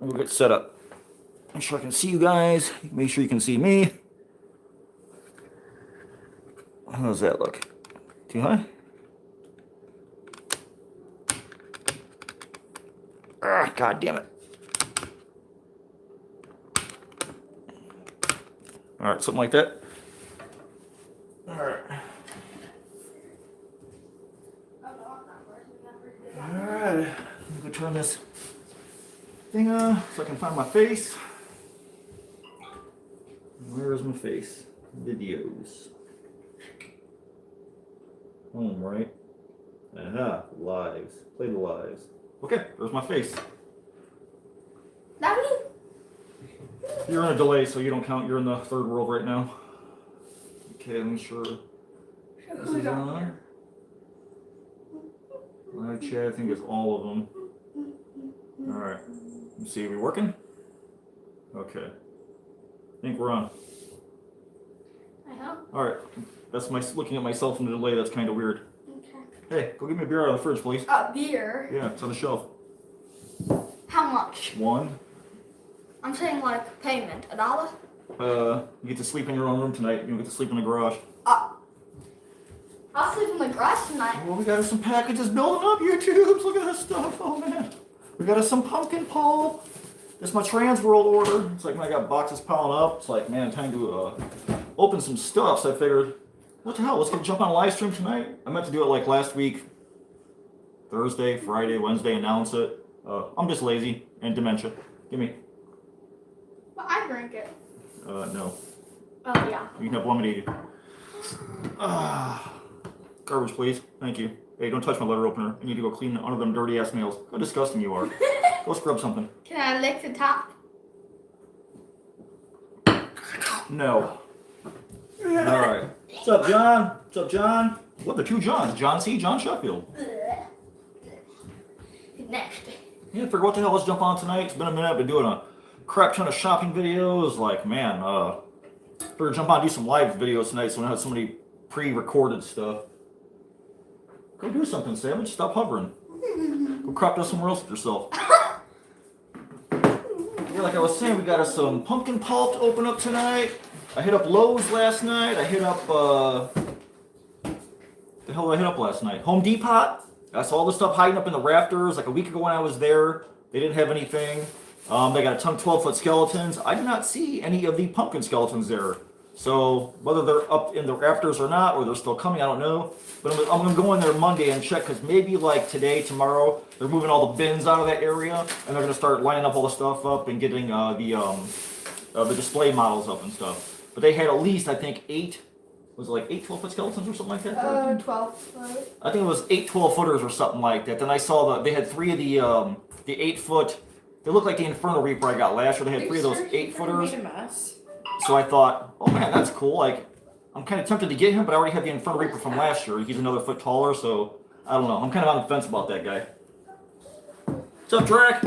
we'll get set up. Make sure I can see you guys. Make sure you can see me. How does that look? Too high? Ah, God damn it. All right, something like that. All right. All right. Let me go turn this thing on so I can find my face. Where is my face? Videos. Home, right? Aha, lives. Play the lives. Okay, there's my face. Daddy? You're in a delay, so you don't count. You're in the third world right now. Okay, let me sure this is on. Live chat, I think it's all of them. Alright. Let's see, are we working? Okay. I think we're on. I hope. Alright. That's my looking at myself in the delay, that's kind of weird. Okay. Hey, go get me a beer out of the fridge, please. A beer? Yeah, it's on the shelf. How much? One. I'm saying like payment. $1? You get to sleep in your own room tonight. You don't get to sleep in the garage. I'll sleep in the garage tonight. Well, we got us some packages building up, YouTubes. Look at this stuff. Oh, man. We got us some pumpkin pulp. This is my Trans World order. It's like when I got boxes piling up, it's like, man, time to open some stuff. So I figured, what the hell? Let's jump on a live stream tonight. I meant to do it like last week. Thursday, Friday, Wednesday, announce it. I'm just lazy and dementia. Give me. But I drink it. No. Oh, yeah. You can have lemonade. Garbage, please. Thank you. Hey, don't touch my letter opener. I need to go clean under them dirty ass nails. How disgusting you are. Go scrub something. Can I lick the top? No. Alright. What's up, John? What's up, John? What, the two Johns? John C., John Sheffield. Nasty. Yeah, figure what the hell, let's jump on tonight. It's been a minute. I've been doing a crap ton of shopping videos. Like, man, figure jump on and do some live videos tonight so we don't have so many pre-recorded stuff. Go do something, Savage. Stop hovering. Go crop dust somewhere else with yourself. Yeah, like I was saying, we got us some pumpkin pulp to open up tonight. I hit up Lowe's last night. I hit up, the hell did I hit up last night? Home Depot. I saw all the stuff hiding up in the rafters like a week ago when I was there. They didn't have anything. They got a ton of 12-foot skeletons. I did not see any of the pumpkin skeletons there. So whether they're up in the rafters or not, or they're still coming, I don't know. But I'm going to go in there Monday and check, because maybe like today, tomorrow, they're moving all the bins out of that area, and they're going to start lining up all the stuff up and getting the display models up and stuff. But they had at least, I think, 8 12-foot skeletons or something like that? 12 foot. I think it was 8 12-footers or something like that. Then I saw they had 3 of the 8-foot. They looked like the Inferno Reaper I got last year. They had 3 of those 8-footers. So I thought, oh man, that's cool. Like, I'm kind of tempted to get him, but I already had the Inferno Reaper from last year. He's another foot taller, so I don't know. I'm kind of on the fence about that guy. What's up, Drac?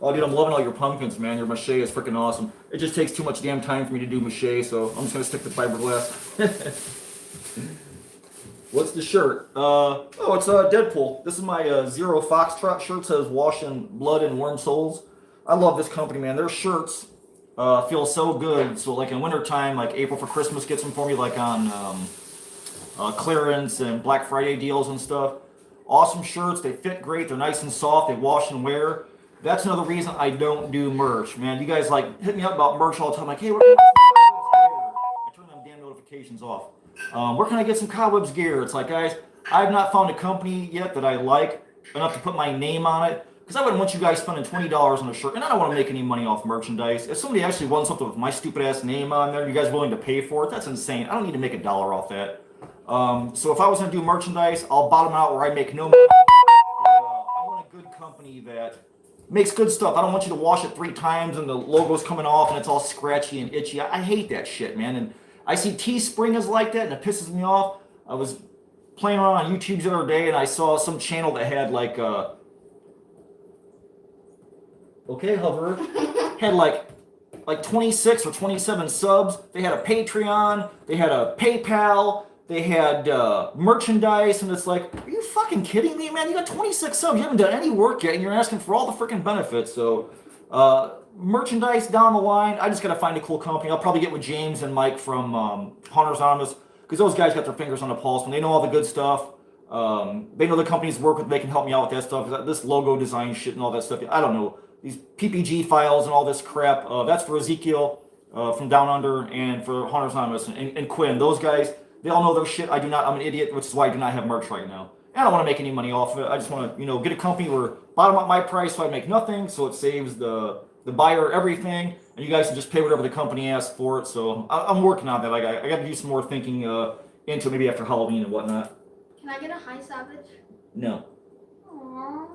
Oh, dude, I'm loving all your pumpkins, man. Your mache is freaking awesome. It just takes too much damn time for me to do mache, so I'm just going to stick to fiberglass. What's the shirt? It's Deadpool. This is my Zero Foxtrot shirt. It says wash in blood and warm souls. I love this company, man. Their shirts feel so good. So like in wintertime, like April for Christmas gets them for me, like on clearance and Black Friday deals and stuff. Awesome shirts. They fit great. They're nice and soft. They wash and wear. That's another reason I don't do merch, man. You guys like hit me up about merch all the time. Like, hey, where can I turn them damn notifications off. Where can I get some Cobwebs gear? It's like, guys, I have not found a company yet that I like enough to put my name on it. Because I wouldn't want you guys spending $20 on a shirt, and I don't want to make any money off merchandise. If somebody actually wants something with my stupid ass name on there, you guys willing to pay for it? That's insane. I don't need to make $1 off that. So if I was going to do merchandise, I'll bottom out where I make no money. I want a good company that makes good stuff. I don't want you to wash it 3 times and the logo's coming off and it's all scratchy and itchy. I hate that shit, man. And I see Teespring is like that, and it pisses me off. I was playing around on YouTube the other day, and I saw some channel that had like okay, hover, had like 26 or 27 subs. They had a Patreon, they had a PayPal, They had merchandise, and it's like, are you fucking kidding me, man? You got 26 subs. You haven't done any work yet, and you're asking for all the freaking benefits. So, merchandise down the line. I just got to find a cool company. I'll probably get with James and Mike from Hunters Anonymous because those guys got their fingers on the pulse and they know all the good stuff. They know the companies work with. They can help me out with that stuff. This logo design shit and all that stuff. I don't know. These PPG files and all this crap. That's for Ezekiel from Down Under and for Hunters Anonymous and Quinn. Those guys. They all know their shit. I do not. I'm an idiot, which is why I do not have merch right now. And I don't want to make any money off of it. I just want to, get a company where bottom up my price so I make nothing, so it saves the buyer everything, and you guys can just pay whatever the company asks for it. So I'm working on that. I got to do some more thinking into maybe after Halloween and whatnot. Can I get a high savage? No. Aww.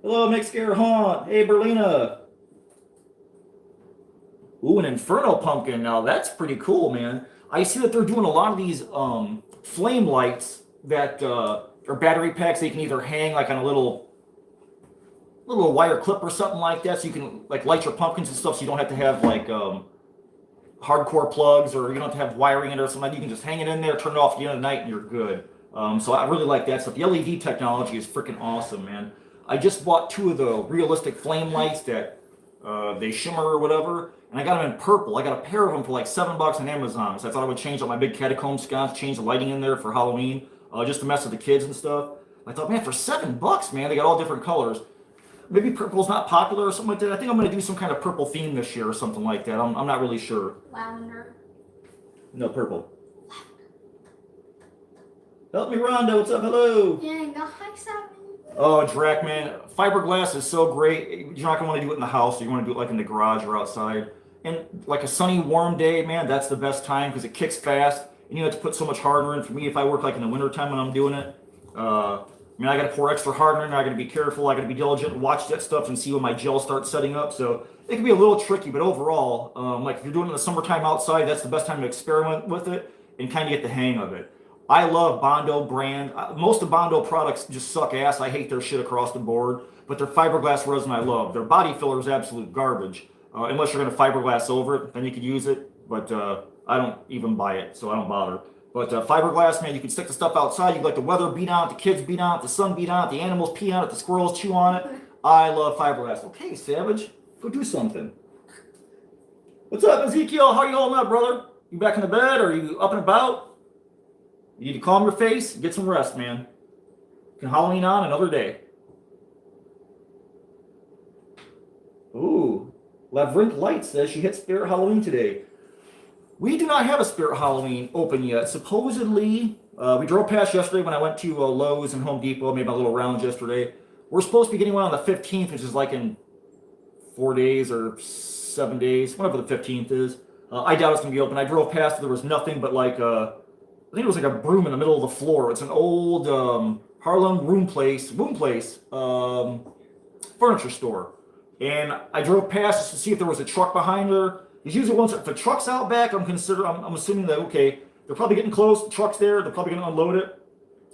Hello, Make Scare Haunt. Hey, Berlina. Ooh, an Inferno Pumpkin. Now that's pretty cool, man. I see that they're doing a lot of these flame lights that are battery packs. They can either hang like on a little wire clip or something like that, so you can like light your pumpkins and stuff. So you don't have to have like hardcore plugs, or you don't have to have wiring in it or something. You can just hang it in there, turn it off at the end of the night, and you're good. So I really like that stuff. The LED technology is freaking awesome, man. I just bought 2 of the realistic flame lights that they shimmer or whatever. And I got them in purple. I got a pair of them for like $7 on Amazon. So I thought I would change up my big catacomb sconce, change the lighting in there for Halloween, just to mess with the kids and stuff. I thought, man, for $7, man, they got all different colors. Maybe purple's not popular or something like that. I think I'm going to do some kind of purple theme this year or something like that. I'm not really sure. Lavender. No, purple. Help me, Rhonda. What's up? Hello. Yeah, the high savage. Oh, Drac, man. Fiberglass is so great. You're not going to want to do it in the house. You want to do it like in the garage or outside. And like a sunny, warm day, man, that's the best time because it kicks fast. And you have to put so much hardener in. For me, if I work like in the wintertime when I'm doing it, I got to pour extra hardener in. I got to be careful. I got to be diligent and watch that stuff and see when my gel starts setting up. So it can be a little tricky, but overall, like if you're doing it in the summertime outside, that's the best time to experiment with it and kind of get the hang of it. I love Bondo brand. Most of Bondo products just suck ass. I hate their shit across the board, but their fiberglass resin I love. Their body filler is absolute garbage. Unless you're going to fiberglass over it, then you could use it. But I don't even buy it, so I don't bother. But fiberglass, man, you can stick the stuff outside. You can let the weather beat on it, the kids beat on it, the sun beat on it, the animals pee on it, the squirrels chew on it. I love fiberglass. Okay, Savage, go do something. What's up, Ezekiel? How are you holding up, brother? You back in the bed? Or are you up and about? You need to calm your face and get some rest, man. Can Halloween on another day. Ooh. Labyrinth Light says she hit Spirit Halloween today. We do not have a Spirit Halloween open yet. Supposedly, we drove past yesterday when I went to Lowe's and Home Depot, made my little rounds yesterday. We're supposed to be getting one on the 15th, which is like in 4 days or 7 days, whatever the 15th is. I doubt it's going to be open. I drove past it. There was nothing but like, I think it was like a broom in the middle of the floor. It's an old Harlem room place, furniture store. And I drove past just to see if there was a truck behind her. There's usually ones, if the truck's out back, I'm assuming that, okay, they're probably getting close, the truck's there, they're probably going to unload it.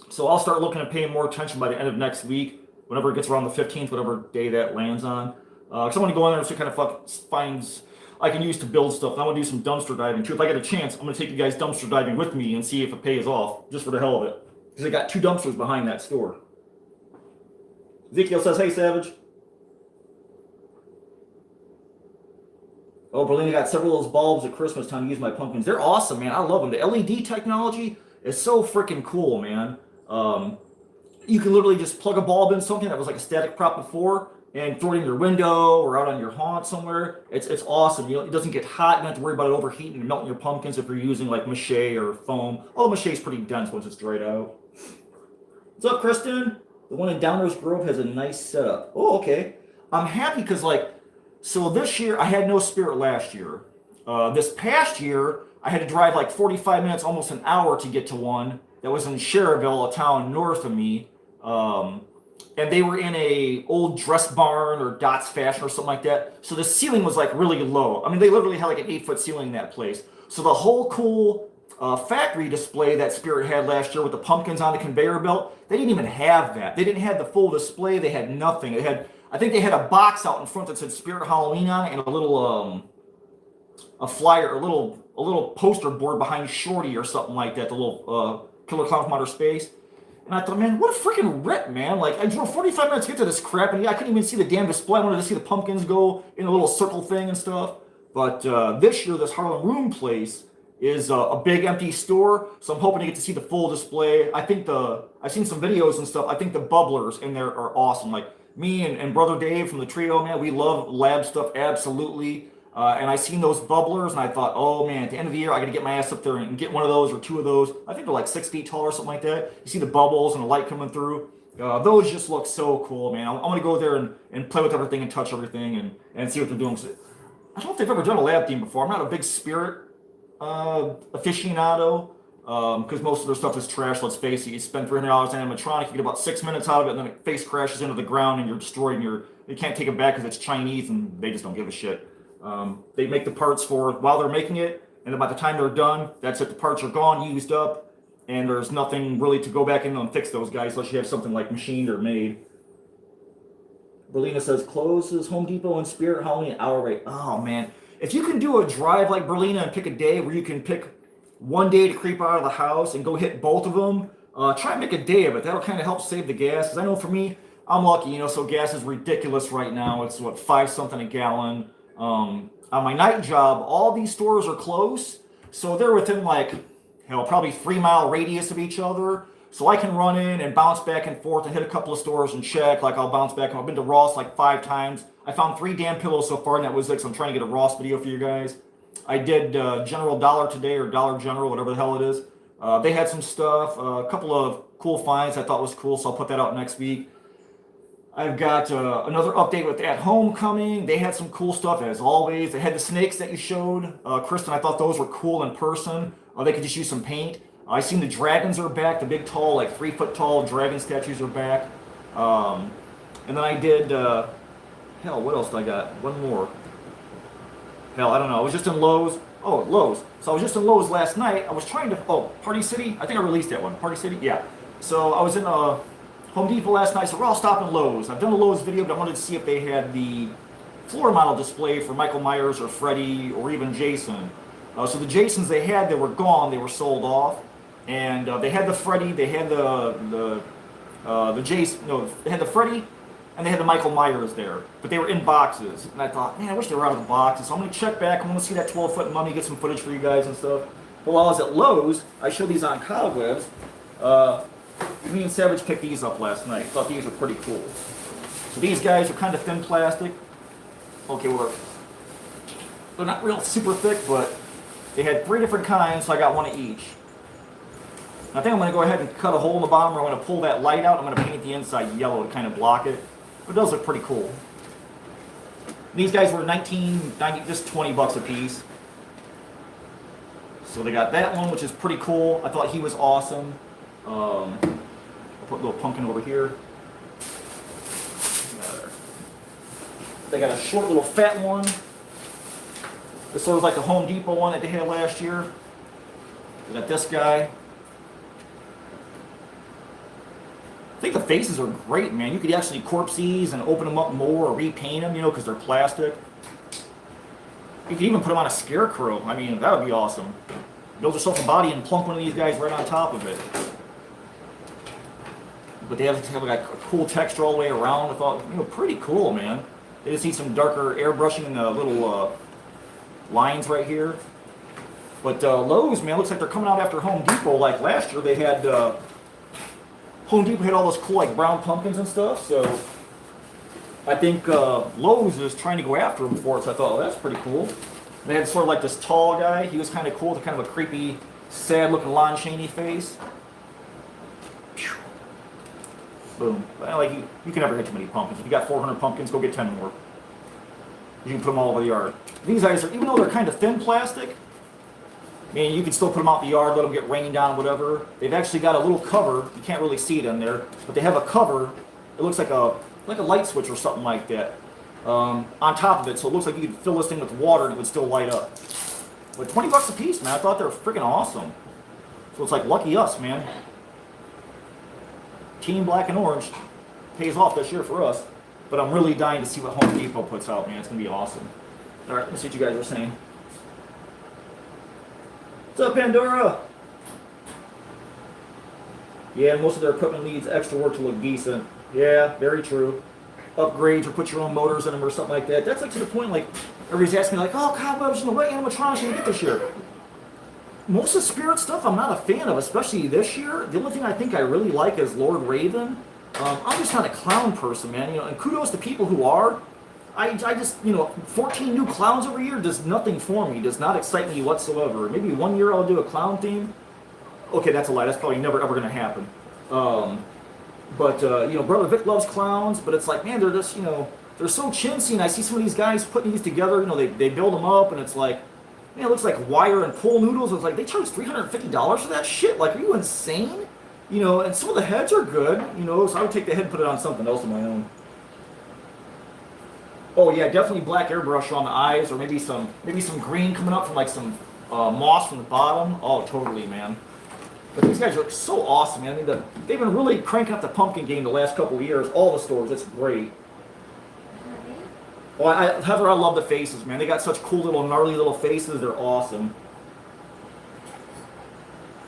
So I'll start looking at paying more attention by the end of next week, whenever it gets around the 15th, whatever day that lands on. Because I want to go in there and see kind of finds I can use to build stuff. And I want to do some dumpster diving too. If I get a chance, I'm going to take you guys dumpster diving with me and see if it pays off, just for the hell of it. Because they got 2 dumpsters behind that store. Ezekiel says, hey, Savage. Oh, Berlina got several of those bulbs at Christmas time to use my pumpkins. They're awesome, man. I love them. The LED technology is so freaking cool, man. You can literally just plug a bulb in something that was like a static prop before and throw it in your window or out on your haunt somewhere. It's awesome. It doesn't get hot. You don't have to worry about it overheating and melting your pumpkins if you're using like mache or foam. Oh, mache is pretty dense once it's dried out. What's up, Kristen? The one in Downers Grove has a nice setup. Oh, okay. I'm happy because so this year, I had no Spirit last year. This past year, I had to drive like 45 minutes, almost an hour to get to one that was in Cherville, a town north of me. And they were in a old dress barn or Dots Fashion or something like that. So the ceiling was like really low. I mean, they literally had like an 8-foot ceiling in that place. So the whole cool factory display that Spirit had last year with the pumpkins on the conveyor belt, they didn't even have that. They didn't have the full display. They had nothing. I think they had a box out in front that said Spirit Halloween on it and a little a flyer, a little poster board behind Shorty or something like that, the little Killer Clown from Outer Space. And I thought, man, what a freaking rip, man. Like, I drove 45 minutes to get to this crap, and I couldn't even see the damn display. I wanted to see the pumpkins go in a little circle thing and stuff. But this year, this Harlem Room place is a big empty store, so I'm hoping to get to see the full display. I think I've seen some videos and stuff. I think the bubblers in there are awesome. Like, me and Brother Dave from the trio, man, we love lab stuff, absolutely. And I seen those bubblers, and I thought, oh man, at the end of the year, I got to get my ass up there and get one of those or two of those. I think they're like 6 feet tall or something like that. You see the bubbles and the light coming through. Those just look so cool, man. I'm going to go there and play with everything and touch everything and see what they're doing. I don't know if they've ever done a lab theme before. I'm not a big spirit aficionado, because most of their stuff is trash, let's face it. You spend $300 on animatronic, you get about 6 minutes out of it, and then it face crashes into the ground and you're destroyed, and you can't take it back because it's Chinese and they just don't give a shit. They make the parts for while they're making it, and then by the time they're done, that's it. The parts are gone, used up, and there's nothing really to go back in and fix those guys unless you have something like machined or made. Berlina says, closes Home Depot and Spirit Halloween hour rate. Oh, man. If you can do a drive like Berlina and pick a day where you can pick one day to creep out of the house and go hit both of them, try and make a day of it. That'll kind of help save the gas. Because I know for me, I'm lucky, so gas is ridiculous right now. It's, 5 something a gallon. On my night job, all these stores are close. So they're within probably 3-mile radius of each other. So I can run in and bounce back and forth and hit a couple of stores and check. Like, I'll bounce back. I've been to Ross 5 times. I found 3 damn pillows so far, and that was it. So I'm trying to get a Ross video for you guys. I did General Dollar today, or Dollar General, whatever the hell it is. They had some stuff, a couple of cool finds I thought was cool, so I'll put that out next week. I've got another update with At Home coming. They had some cool stuff, as always. They had the snakes that you showed. Kristen, I thought those were cool in person. They could just use some paint. I seen the dragons are back. The big, tall, 3-foot tall dragon statues are back. And then I did, what else did I got? One more. I don't know. I was just in Lowe's. Oh, Lowe's. So I was just in Lowe's last night. I was trying to, Party City? I think I released that one. Party City? Yeah. So I was in Home Depot last night, so we're all stopping Lowe's. I've done a Lowe's video, but I wanted to see if they had the floor model display for Michael Myers or Freddy or even Jason. So the Jasons they had, they were gone. They were sold off. And they had the Freddy, they had the Jason, no, they had the Freddy, and they had the Michael Myers there. But they were in boxes. And I thought, man, I wish they were out of the boxes. So I'm going to check back. I'm going to see that 12-foot mummy, get some footage for you guys and stuff. But while I was at Lowe's, I showed these on cobwebs. Me and Savage picked these up last night. Thought these were pretty cool. So these guys are kind of thin plastic. Okay, they're not real super thick, but they had 3 different kinds, so I got one of each. I think I'm going to go ahead and cut a hole in the bottom where I'm going to pull that light out. I'm going to paint the inside yellow to kind of block it. But those look pretty cool. These guys were $19.90, just $20 a piece. So they got that one, which is pretty cool. I thought he was awesome. I'll put a little pumpkin over here. They got a short little fat one. It's sort of like the Home Depot one that they had last year. They got this guy. I think the faces are great, man. You could actually corpse these and open them up more or repaint them, because they're plastic. You could even put them on a scarecrow. I mean, that would be awesome. Build yourself a body and plunk one of these guys right on top of it. But they have a cool texture all the way around. I thought, pretty cool, man. They just need some darker airbrushing in the little lines right here. But Lowe's, man, looks like they're coming out after Home Depot. Like last year, they had Home Depot had all those cool brown pumpkins and stuff. So I think Lowe's is trying to go after them for it. So I thought, that's pretty cool. They had sort of this tall guy. He was kind of cool with kind of a creepy, sad-looking Lon Chaney face. Boom. You can never get too many pumpkins. If you got 400 pumpkins, go get 10 more. You can put them all over the yard. These guys are, even though they're kind of thin plastic, you can still put them out in the yard, let them get rained down, whatever. They've actually got a little cover. You can't really see it in there, but they have a cover. It looks like a light switch or something like that on top of it. So it looks like you could fill this thing with water and it would still light up. But $20 a piece, man. I thought they were freaking awesome. So it's like lucky us, man. Team Black and Orange pays off this year for us. But I'm really dying to see what Home Depot puts out, man. It's going to be awesome. All right, let's see what you guys are saying. What's up, Pandora? Yeah, most of their equipment needs extra work to look decent. Yeah, very true. Upgrades or put your own motors in them or something like that. That's like to the point, like, everybody's asking me, like, oh, Cobwebs, what animatronics can you get this year? Most of Spirit stuff I'm not a fan of, especially this year. The only thing I think I really like is Lord Raven. I'm just not a clown person, man. And kudos to people who are. I just, 14 new clowns every year does nothing for me. Does not excite me whatsoever. Maybe one year I'll do a clown theme. Okay, that's a lie. That's probably never ever going to happen. Brother Vic loves clowns, but it's like, man, they're just, they're so chintzy. And I see some of these guys putting these together. They build them up, and it's like, man, it looks like wire and pool noodles. It's like they charge $350 for that shit. Like, are you insane? And some of the heads are good. So I would take the head and put it on something else of my own. Oh yeah, definitely black airbrush on the eyes, or maybe some green coming up from like some moss from the bottom. Oh, totally, man. But these guys are so awesome, man. I mean, they've been really cranking up the pumpkin game the last couple of years. All the stores, it's great. Well, Heather, I love the faces, man. They got such cool little gnarly little faces. They're awesome.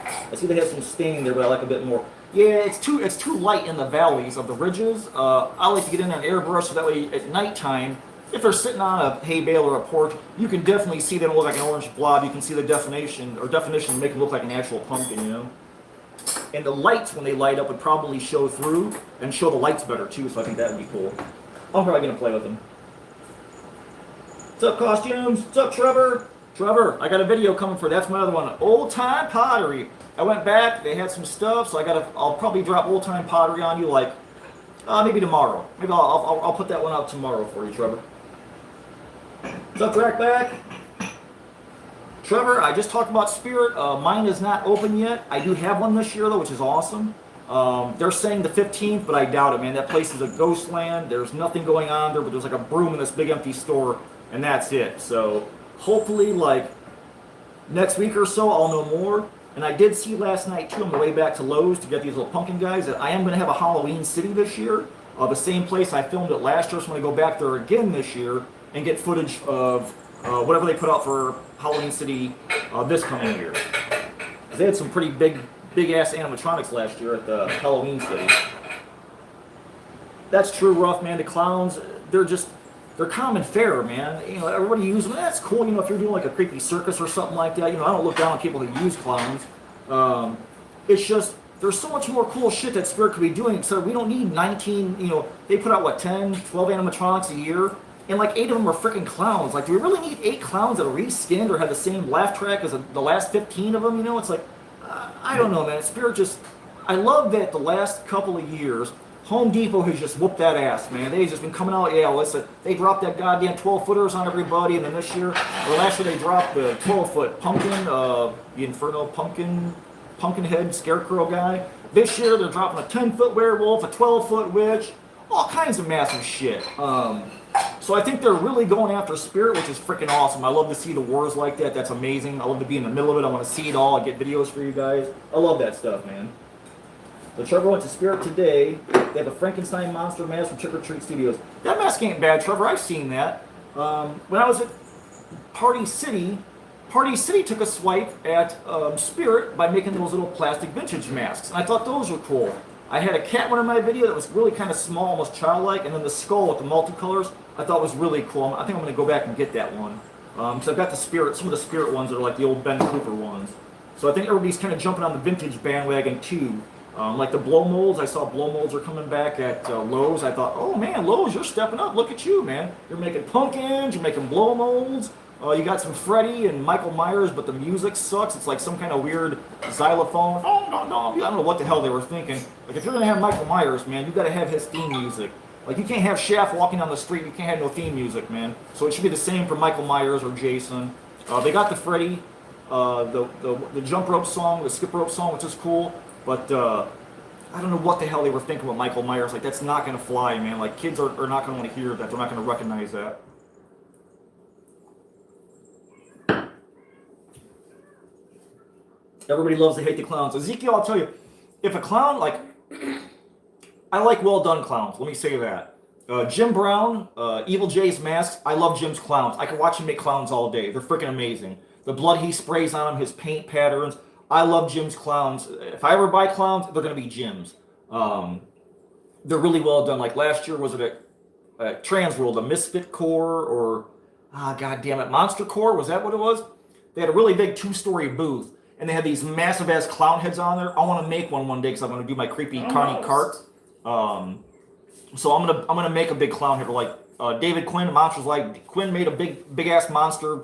I see they have some stain there, but I like a bit more. Yeah, it's too light in the valleys of the ridges. I like to get in an airbrush so that way at nighttime, if they're sitting on a hay bale or a porch, you can definitely see them look like an orange blob. You can see the definition to make them look like an actual pumpkin, And the lights, when they light up, would probably show through and show the lights better too. So I think that would be cool. I'm probably gonna play with them. What's up, Costumes? What's up, Trevor? Trevor, I got a video coming for that's my other one. Old time pottery. I went back. They had some stuff, so I'll probably drop old time pottery on you like maybe tomorrow. Maybe I'll put that one out tomorrow for you, Trevor. What's up, Rackback? Trevor, I just talked about Spirit. Mine is not open yet. I do have one this year though, which is awesome. They're saying the 15th, but I doubt it, man. That place is a ghost land. There's nothing going on there, but there's like a broom in this big empty store, and that's it. So hopefully, like next week or so, I'll know more. And I did see last night too on the way back to Lowe's to get these little pumpkin guys that I am going to have a Halloween City this year. The same place I filmed it last year, so I'm going to go back there again this year and get footage of whatever they put out for Halloween City this coming year. They had some pretty big ass animatronics last year at the Halloween City. That's true, Rough, man. The clowns, they're common fare, man. Everybody uses them. That's cool. If you're doing like a creepy circus or something like that. I don't look down on people that use clowns. It's just there's so much more cool shit that Spirit could be doing. So we don't need 19. They put out 10, 12 animatronics a year, and like 8 of them are freaking clowns. Like, do we really need 8 clowns that are reskinned or have the same laugh track as the last 15 of them? It's like I don't know, man. Spirit just. I love that the last couple of years. Home Depot has just whooped that ass, man. They've just been coming out, listen, they dropped that goddamn 12-footers on everybody, and then this year, or last year they dropped the 12-foot pumpkin, the Inferno pumpkin head scarecrow guy. This year they're dropping a 10-foot werewolf, a 12-foot witch, all kinds of massive shit. So I think they're really going after Spirit, which is freaking awesome. I love to see the wars like that. That's amazing. I love to be in the middle of it. I want to see it all. I get videos for you guys. I love that stuff, man. So Trevor went to Spirit today. They have a Frankenstein monster mask from Trick or Treat Studios. That mask ain't bad, Trevor. I've seen that. When I was at Party City took a swipe at Spirit by making those little plastic vintage masks. And I thought those were cool. I had a cat one in my video that was really kind of small, almost childlike, and then the skull with the multicolors I thought was really cool. I think I'm going to go back and get that one. So I've got some of the Spirit ones that are like the old Ben Cooper ones. So I think everybody's kind of jumping on the vintage bandwagon too. Like the blow molds, I saw blow molds are coming back at Lowe's. I thought, oh man, Lowe's, you're stepping up. Look at you, man. You're making pumpkins, you're making blow molds. You got some Freddy and Michael Myers, but the music sucks. It's like some kind of weird xylophone. Oh, no. I don't know what the hell they were thinking. Like, if you're going to have Michael Myers, man, you got to have his theme music. Like, you can't have Shaft walking down the street. You can't have no theme music, man. So it should be the same for Michael Myers or Jason. They got the Freddy, the jump rope song, the skip rope song, which is cool. But I don't know what the hell they were thinking with Michael Myers. Like, that's not going to fly, man. Like, kids are not going to want to hear that. They're not going to recognize that. Everybody loves to hate the clowns. Ezekiel, I'll tell you, if a clown, like, I like well-done clowns. Let me say that. Jim Brown, Evil Jay's masks, I love Jim's clowns. I can watch him make clowns all day. They're freaking amazing. the blood he sprays on them, his paint patterns. I love Jim's clowns. If I ever buy clowns, they're gonna be Jim's. They're really well done. Like last year, was it at Transworld, a Misfit Core or god damn it, Monster Core? Was that what it was? They had a really big 2-story booth, and they had these massive ass clown heads on there. I want to make one day because I'm gonna do my creepy Connie cart. So I'm gonna make a big clown head like David Quinn, Monsters Like Quinn made a big ass monster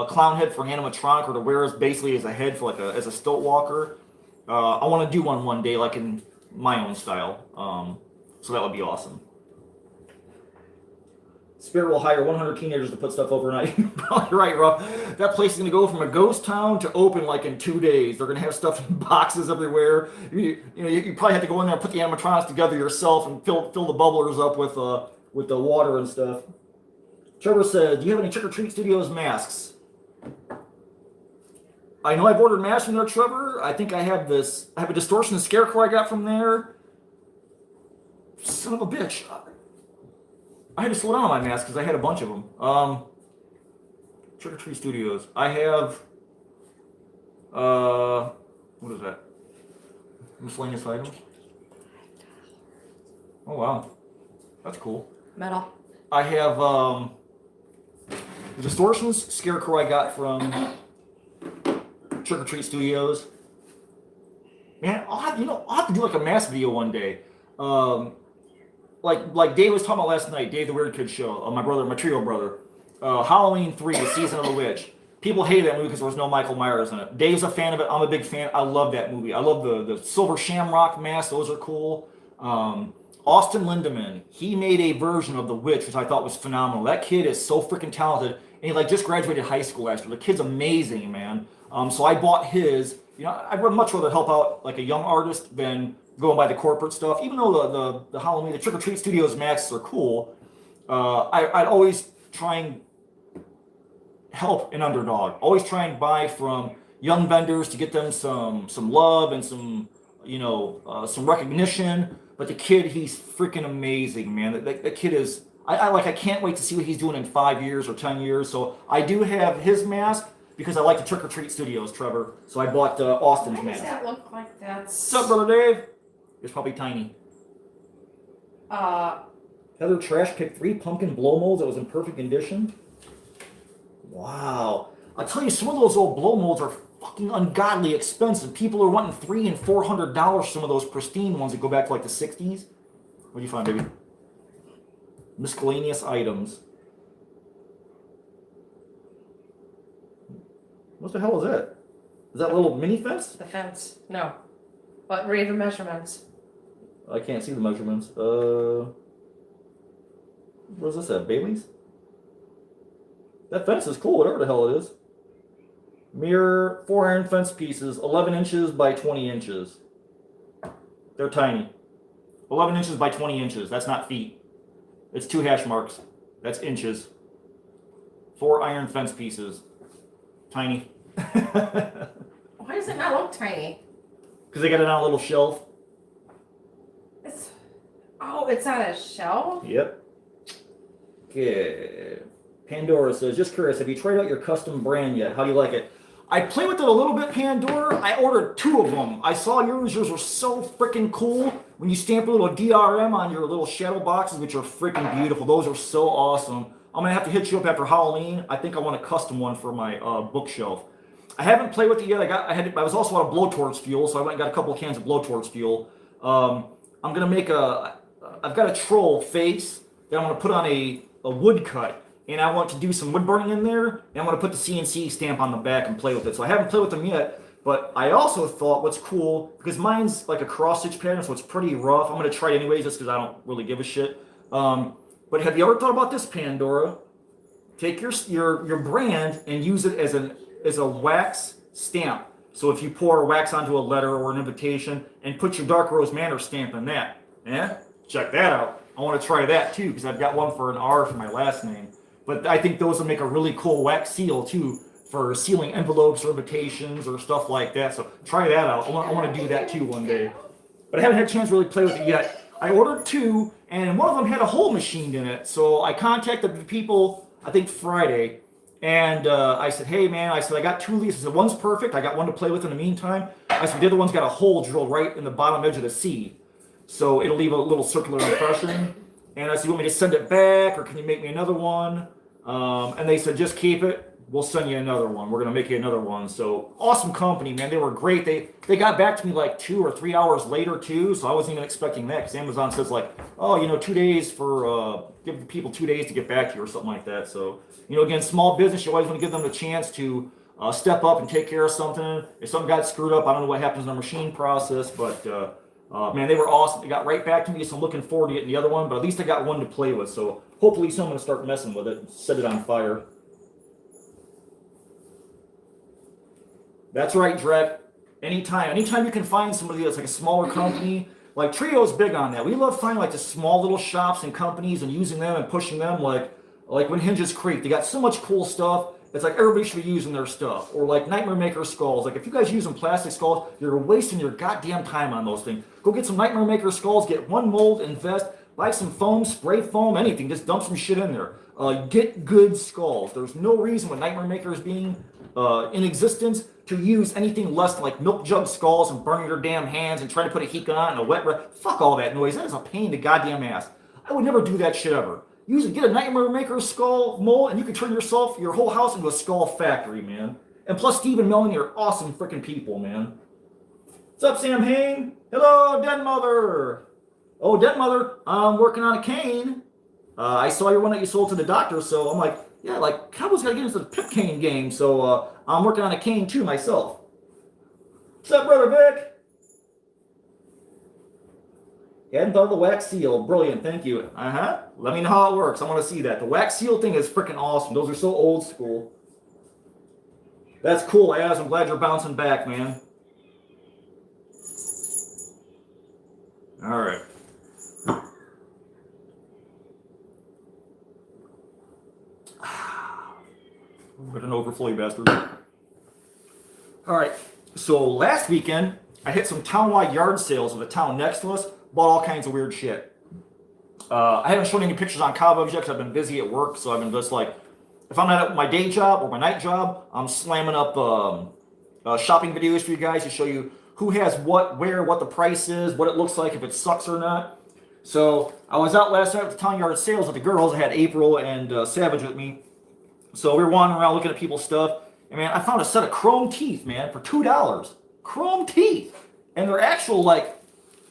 clown head for animatronic or to wear as basically as a head for like as a stilt walker. I want to do one day like in my own style. So that would be awesome. Spirit will hire 100 teenagers to put stuff overnight. Probably right, Rob. That place is going to go from a ghost town to open like in 2 days. They're going to have stuff in boxes everywhere. You probably have to go in there and put the animatronics together yourself and fill the bubblers up with the water and stuff. Trevor said, do you have any Trick or Treat Studios masks? I know I've ordered masks from there, Trevor. I think I have this. I have a distortion scarecrow I got from there. Son of a bitch. I had to slow down on my masks because I had a bunch of them. Trick or Treat Studios. I have, what is that? Miscellaneous items. Oh wow, that's cool. Metal. I have the distortions scarecrow I got from Trick or Treat Studios. Man, I'll have to do like a mask video one day. Like Dave was talking about last night, Dave the Weird Kid show, my trio brother. Halloween 3, The Season of the Witch. People hated that movie because there was no Michael Myers in it. Dave's a fan of it. I'm a big fan. I love that movie. I love the silver shamrock mask. Those are cool. Austin Lindemann, he made a version of The Witch, which I thought was phenomenal. That kid is so freaking talented. And he just graduated high school last year. The kid's amazing, man. So I bought his. I'd much rather help out like a young artist than going by the corporate stuff. Even though the Halloween, the Trick or Treat Studios masks are cool, I'd always try and help an underdog. Always try and buy from young vendors to get them some love and some recognition. But the kid, he's freaking amazing, man. The kid is. I can't wait to see what he's doing in 5 years or 10 years. So I do have his mask because I like the Trick or Treat Studios, Trevor. So I bought Austin's mask. Why does that look like that? What's up, brother Dave? It's probably tiny. Heather Trash picked 3 pumpkin blow molds that was in perfect condition. Wow. I'll tell you, some of those old blow molds are fucking ungodly expensive. People are wanting $300 and $400 some of those pristine ones that go back to like the 60s. What do you find, baby? Miscellaneous items. What the hell is that? Is that a little mini fence? The fence. No. But read the measurements. I can't see the measurements. What is this at? Bailey's? That fence is cool, whatever the hell it is. Mirror, 4 iron fence pieces, 11 inches by 20 inches. They're tiny. 11 inches by 20 inches. That's not feet. It's 2 hash marks. That's inches. 4 iron fence pieces. Tiny. Why does it not look tiny? Because they got it on a little shelf. It's on a shelf? Yep. Okay. Pandora says, just curious, have you tried out your custom brand yet? How do you like it? I play with it a little bit, Pandora. I ordered 2 of them. I saw yours. Yours were so freaking cool. When you stamp a little DRM on your little shadow boxes, which are freaking beautiful. Those are so awesome. I'm going to have to hit you up after Halloween. I think I want a custom one for my bookshelf. I haven't played with it yet. I was also out of blowtorch fuel, so I went and got a couple of cans of blowtorch fuel. I'm going to make I've got a troll face that I'm going to put on a wood cut. And I want to do some wood burning in there, and I'm going to put the CNC stamp on the back and play with it. So I haven't played with them yet, but I also thought what's cool, because mine's like a cross-stitch pattern, so it's pretty rough. I'm going to try it anyways just because I don't really give a shit. But have you ever thought about this, Pandora? Take your brand and use it as a wax stamp. So if you pour wax onto a letter or an invitation, and put your Dark Rose Manor stamp in that. Yeah? Check that out. I want to try that too, because I've got one for an R for my last name. But I think those will make a really cool wax seal too for sealing envelopes or invitations or stuff like that. So try that out. I want to do that too one day. But I haven't had a chance to really play with it yet. I ordered 2, and one of them had a hole machined in it. So I contacted the people, I think Friday, And I said, hey, man, I said, I got two of these. I said, one's perfect. I got one to play with in the meantime. I said, the other one's got a hole drilled right in the bottom edge of the seed. So it'll leave a little circular impression. And I said, you want me to send it back or can you make me another one? And they said, just keep it. We'll send you another one. We're going to make you another one. So awesome company, man. They were great. They got back to me like 2 or 3 hours later too. So I wasn't even expecting that because Amazon says like, oh, 2 days for, give people 2 days to get back to you or something like that. So, again, small business, you always want to give them the chance to step up and take care of something. If something got screwed up, I don't know what happens in the machine process, but man, they were awesome. They got right back to me, so I'm looking forward to getting the other one, but at least I got one to play with. So hopefully someone will start messing with it and set it on fire. That's right, Drek. Anytime you can find somebody that's like a smaller company, like Trio's big on that. We love finding like the small little shops and companies and using them and pushing them like when Hinges Creek, they got so much cool stuff. It's like everybody should be using their stuff. Or like Nightmare Maker skulls. Like if you guys using plastic skulls, you're wasting your goddamn time on those things. Go get some Nightmare Maker skulls, get one mold, invest, buy some foam, spray foam, anything. Just dump some shit in there. Get good skulls. There's no reason with Nightmare Makers being in existence to use anything less than like milk jug skulls and burning your damn hands and trying to put a heat on and a wet fuck all that noise. That is a pain in the goddamn ass. I would never do that shit ever. Get a Nightmare Maker skull mold and you can turn your whole house into a skull factory, man. And plus Steve and Melanie are awesome freaking people, man. What's up, Sam Hain? Hello, Dead Mother. Oh, Dead Mother, I'm working on a cane. I saw your one that you sold to the doctor, so I'm like, yeah, like Cowboys gotta get into the pip cane game, so I'm working on a cane too myself. What's up, brother Vic? Hadn't thought of the wax seal. Brilliant, thank you. Let me know how it works. I want to see that. The wax seal thing is freaking awesome. Those are so old school. That's cool, Az. I'm glad you're bouncing back, man. All right. What an overflow, you bastard. All right. So last weekend, I hit some town-wide yard sales of the town next to us. Bought all kinds of weird shit. I haven't shown any pictures on Cobwebs yet because I've been busy at work. So I've been just like, if I'm not at my day job or my night job, I'm slamming up shopping videos for you guys to show you who has what, where, what the price is, what it looks like, if it sucks or not. So I was out last night at the town yard sales with the girls. I had April and Savage with me. So we were wandering around looking at people's stuff. And man, I found a set of chrome teeth, man, for $2. Chrome teeth. And they're actual like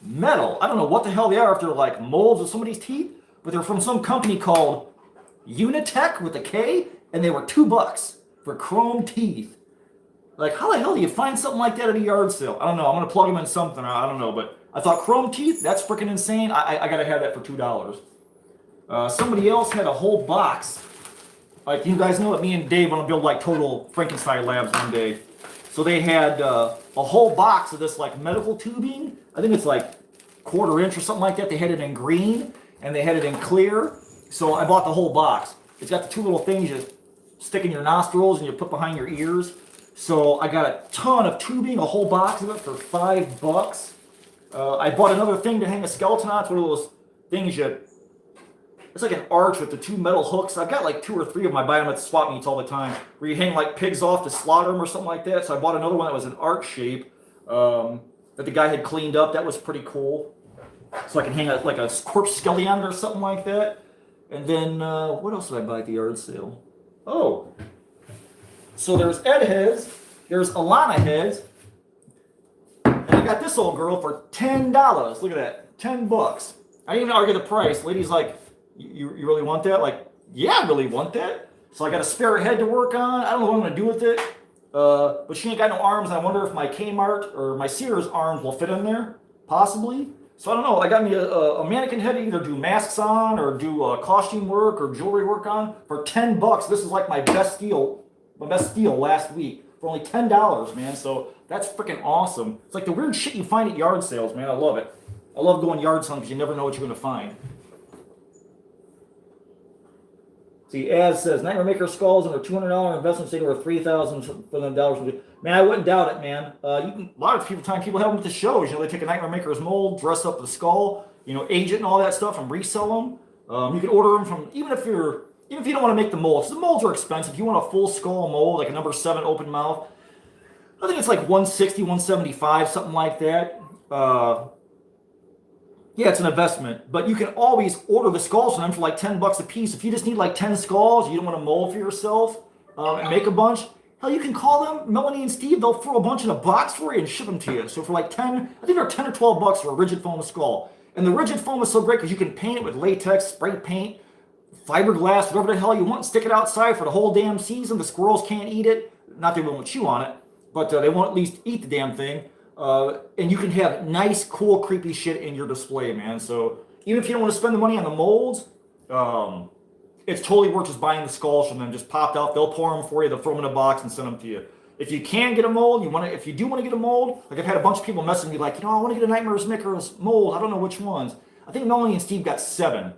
metal. I don't know what the hell they are, if they're like molds of somebody's teeth, but they're from some company called Unitech with a K, and they were $2 for chrome teeth. Like, how the hell do you find something like that at a yard sale? I don't know. I'm going to plug them in something. I don't know, but I thought chrome teeth, that's freaking insane. I got to have that for $2. Somebody else had a whole box. Like, you guys know that me and Dave want to build like total Frankenstein labs one day. So they had a whole box of this like medical tubing. I think it's like 1/4 inch or something like that. They had it in green and they had it in clear. So I bought the whole box. It's got the two little things you stick in your nostrils and you put behind your ears. So I got a ton of tubing, a whole box of it for $5. I bought another thing to hang a skeleton on. It's one of those things it's like an arch with the two metal hooks. I've got like 2 or 3 of them. I buy them at the swap meets all the time, where you hang like pigs off to slaughter them or something like that. So I bought another one that was an arch shape that the guy had cleaned up. That was pretty cool. So I can hang like a corpse skeleton on it or something like that. And then what else did I buy at the yard sale? Oh, so there's Ed heads, there's Alana heads, and I got this old girl for $10. Look at that, $10. I didn't even argue the price. Lady's like, you really want that? Like, yeah, I really want that. So I got a spare head to work on. I don't know what I'm gonna do with it. But she ain't got no arms. I wonder if my Kmart or my Sears arms will fit in there, possibly. So I don't know. I got me a mannequin head to either do masks on or do costume work or jewelry work on for $10. This is like my best deal last week for only $10, man. So that's freaking awesome. It's like the weird shit you find at yard sales, man. I love it. I love going yard selling because you never know what you're gonna find. See, Az says, Nightmare Maker skulls and a $200 investment say worth $3,000 for them dollars. Man, I wouldn't doubt it, man. A lot of people have them at the shows. They take a Nightmare Maker's mold, dress up the skull, age it and all that stuff, and resell them. You can order them from, even if you're even if you don't want to make the molds, the molds are expensive. If you want a full skull mold, like a number 7 open mouth, I think it's like 160, 175, something like that. Yeah, it's an investment, but you can always order the skulls from them for like $10 a piece. If you just need like 10 skulls, you don't want to mold for yourself and make a bunch. Hell, you can call them, Melanie and Steve. They'll throw a bunch in a box for you and ship them to you. So for like 10, I think they're 10 or 12 bucks for a rigid foam skull. And the rigid foam is so great because you can paint it with latex, spray paint, fiberglass, whatever the hell you want. Stick it outside for the whole damn season. The squirrels can't eat it. Not they won't chew on it, but they won't at least eat the damn thing. And you can have nice, cool, creepy shit in your display, man. So even if you don't want to spend the money on the molds, it's totally worth just buying the skulls from them. Just popped out. They'll pour them for you. They'll throw them in a box and send them to you. If you can get a mold, if you do want to get a mold, like I've had a bunch of people messaging me like, I want to get a Nightmares Snickers mold. I don't know which ones. I think Melanie and Steve got 7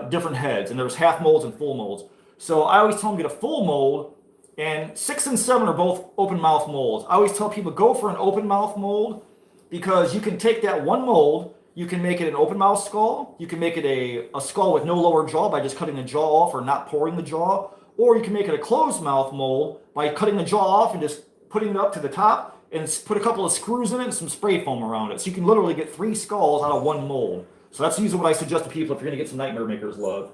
different heads, and there's half molds and full molds. So I always tell them get a full mold. And 6 and 7 are both open mouth molds. I always tell people go for an open mouth mold because you can take that one mold, you can make it an open mouth skull, you can make it a skull with no lower jaw by just cutting the jaw off or not pouring the jaw, or you can make it a closed mouth mold by cutting the jaw off and just putting it up to the top and put a couple of screws in it and some spray foam around it. So you can literally get 3 skulls out of one mold. So that's usually what I suggest to people if you're going to get some Nightmare Makers love.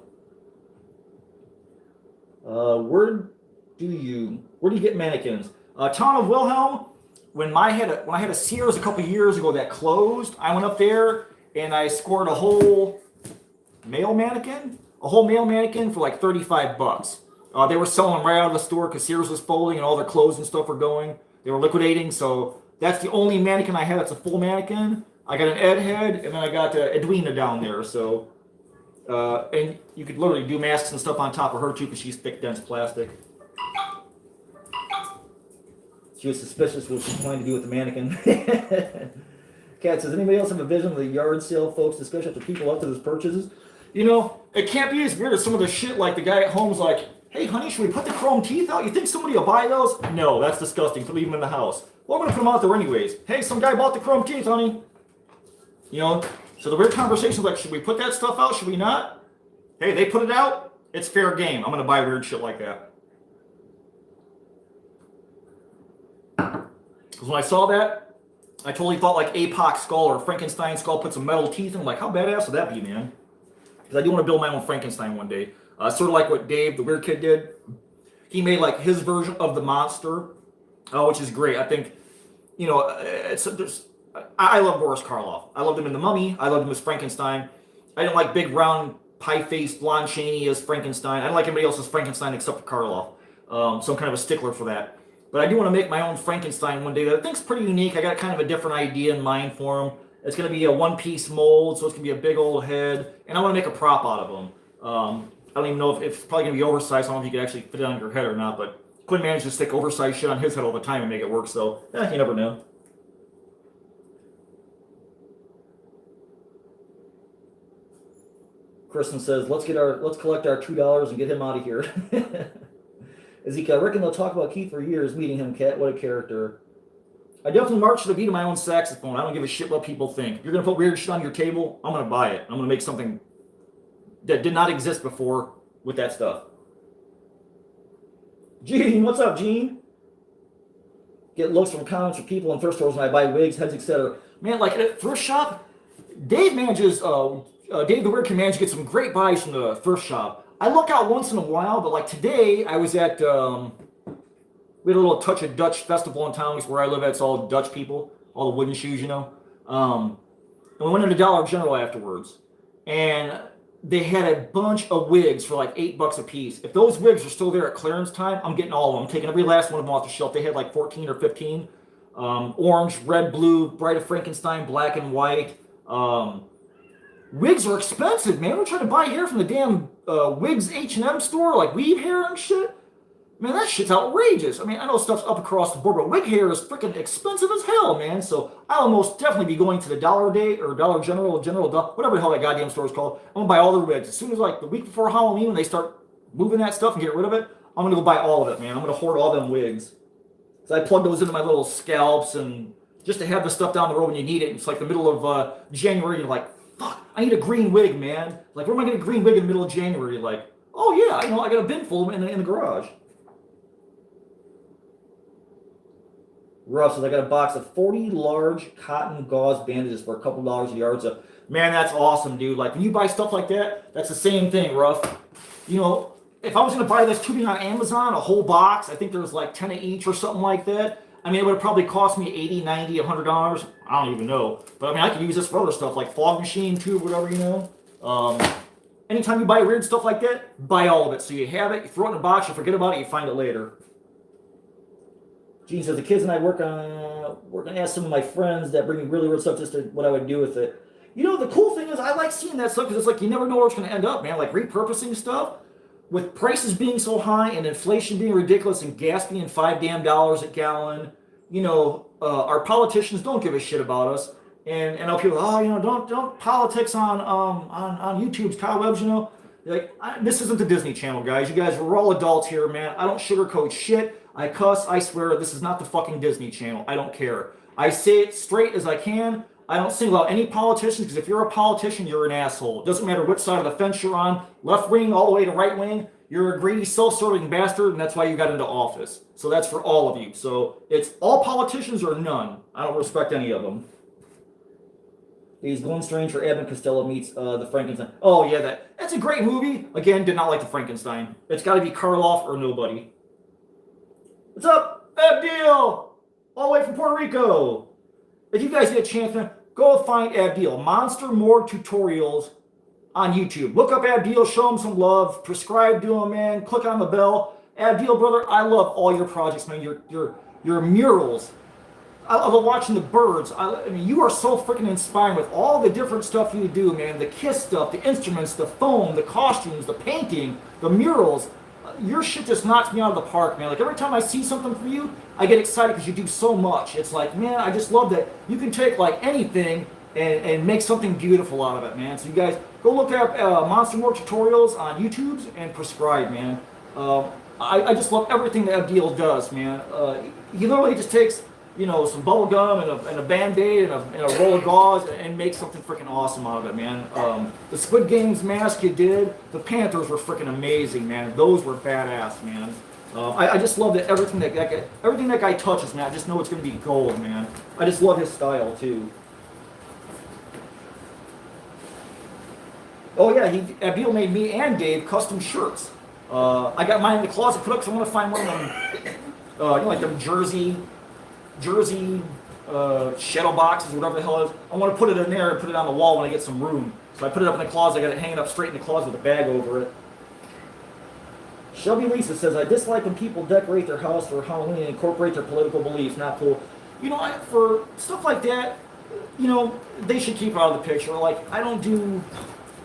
Where do you get mannequins? Town of Wilhelm, when I had a Sears a couple years ago that closed, I went up there and I scored a whole male mannequin for like $35. They were selling them right out of the store because Sears was folding and all their clothes and stuff were going. They were liquidating, so that's the only mannequin I had that's a full mannequin. I got an Ed head, and then I got Edwina down there, so and you could literally do masks and stuff on top of her too because she's thick, dense plastic. She was suspicious what she was planning to do with the mannequin. Cat says, anybody else have a vision of the yard sale folks discussion after people up to those purchases? It can't be as weird as some of the shit like the guy at home's like, hey honey, should we put the chrome teeth out? You think somebody will buy those? No, that's disgusting. To leave them in the house. Well, I'm going to put them out there anyways. Hey, some guy bought the chrome teeth, honey. So the weird conversation's like, should we put that stuff out? Should we not? Hey, they put it out. It's fair game. I'm going to buy weird shit like that. Because when I saw that, I totally thought like APOC skull or Frankenstein skull put some metal teeth in. I'm like, how badass would that be, man? Because I do want to build my own Frankenstein one day. Sort of like what Dave, the weird kid, did. He made like his version of the monster, which is great. I think, I love Boris Karloff. I loved him in The Mummy. I loved him as Frankenstein. I didn't like big round pie-faced Lon Chaney as Frankenstein. I didn't like anybody else as Frankenstein except for Karloff. So I'm kind of a stickler for that. But I do want to make my own Frankenstein one day that I think's pretty unique. I got kind of a different idea in mind for him. It's going to be a one-piece mold, so it's going to be a big old head. And I want to make a prop out of him. I don't even know if it's probably going to be oversized. I don't know if you could actually fit it on your head or not, but couldn't manage to stick oversized shit on his head all the time and make it work, so you never know. Kristen says, let's collect our $2 and get him out of here. Ezekiel, I reckon they'll talk about Keith for years, meeting him, Cat. What a character. I definitely march to the beat of my own saxophone. I don't give a shit what people think. If you're going to put weird shit on your table, I'm going to buy it. I'm going to make something that did not exist before with that stuff. Gene, what's up, Gene? Get looks from comments from people in thrift stores when I buy wigs, heads, etc. Man, like at a thrift shop, Dave manages, Dave the Weird can manage to get some great buys from the thrift shop. I look out once in a while, but like today, I was at, we had a little Touch of Dutch festival in town. It's where I live at. It's all Dutch people, all the wooden shoes, And we went into Dollar General afterwards. And they had a bunch of wigs for like $8 a piece. If those wigs are still there at clearance time, I'm getting all of them. I'm taking every last one of them off the shelf. They had like 14 or 15. Orange, red, blue, Bride of Frankenstein, black and white. Wigs are expensive, man. We're trying to buy hair from the damn Wigs H&M store, like weave hair and shit. Man, that shit's outrageous. I mean, I know stuff's up across the board, but wig hair is freaking expensive as hell, man. So I'll most definitely be going to the Dollar Day or Dollar General, whatever the hell that goddamn store is called. I'm gonna buy all their wigs. As soon as like the week before Halloween, when they start moving that stuff and get rid of it, I'm gonna go buy all of it, man. I'm gonna hoard all them wigs. So I plug those into my little scalps and just to have the stuff down the road when you need it. It's like the middle of January, you're like, fuck, I need a green wig, man. Like, where am I getting a green wig in the middle of January? Like, Oh yeah, I know. I got a bin full of them in the garage. Russ says I got a box of 40 large cotton gauze bandages for a couple dollars a yard. So, man, that's awesome, dude. Like when you buy stuff like that, that's the same thing, Ruff. You know, if I was gonna buy this tubing on Amazon, a whole box, I think there's like 10 of each or something like that. I mean, it would probably cost me 80, 90, $100. I don't even know. But I mean, I could use this for other stuff like fog machine tube, whatever, you know. Anytime you buy weird stuff like that, buy all of it. So you have it, you throw it in a box, you forget about it, you find it later. Gene says the kids and I work on ask some of my friends that bring me really weird stuff just to what I would do with it. You know, the cool thing is I like seeing that stuff because it's like you never know where it's going to end up, man. Like repurposing stuff with prices being so high and inflation being ridiculous and gas being $5 a gallon. You know, our politicians don't give a shit about us. And people, oh, you know, don't politics on YouTube's Kyle Webb's, you know. Like, this isn't the Disney Channel, guys. You guys, we're all adults here, man. I don't sugarcoat shit. I cuss, I swear, this is not the fucking Disney Channel. I don't care. I say it straight as I can. I don't single out any politicians because if you're a politician, you're an asshole. It doesn't matter which side of the fence you're on, left wing all the way to right wing. You're a greedy, self-serving bastard, and that's why you got into office. So that's for all of you. So it's all politicians or none. I don't respect any of them. He's Going Strange for Abbott Costello meets the Frankenstein. Oh yeah, that's a great movie. Again, did not like the Frankenstein. It's got to be Karloff or nobody. What's up, Abdil? All the way from Puerto Rico. If you guys get a chance, man, go find Abdil. Monster Morgue Tutorials on YouTube. Look up Abdil, show him some love, prescribe to him, man. Click on the bell. Abdil, brother, I love all your projects, man. Your murals. I love watching the birds. I mean, you are so freaking inspiring with all the different stuff you do, man. The Kiss stuff, the instruments, the foam, the costumes, the painting, the murals. Your shit just knocks me out of the park, man. Like every time I see something from you, I get excited because you do so much. It's like, man, I just love that you can take like anything and make something beautiful out of it, man. So you guys go look up Monster Morgue Tutorials on YouTube and prescribe, man. I just love everything that Abdil does, man. He literally just takes, you know, some bubble gum and a Band-Aid and a roll of gauze and make something freaking awesome out of it, man. The Squid Games mask you did, the Panthers were freaking amazing, man. Those were badass, man. I just love that everything that guy touches, man. I just know it's gonna be gold, man. I just love his style too. Oh yeah, Abdil made me and Dave custom shirts. I got mine in the closet put up because I want to find one of them, you know, like them jersey shadow boxes, whatever the hell it is. I want to put it in there and put it on the wall when I get some room. So I put it up in the closet. I got it hanging up straight in the closet with a bag over it. Shelby Lisa says, I dislike when people decorate their house for Halloween and incorporate their political beliefs. Not cool. You know, for stuff like that, you know, they should keep it out of the picture. Like, I don't do,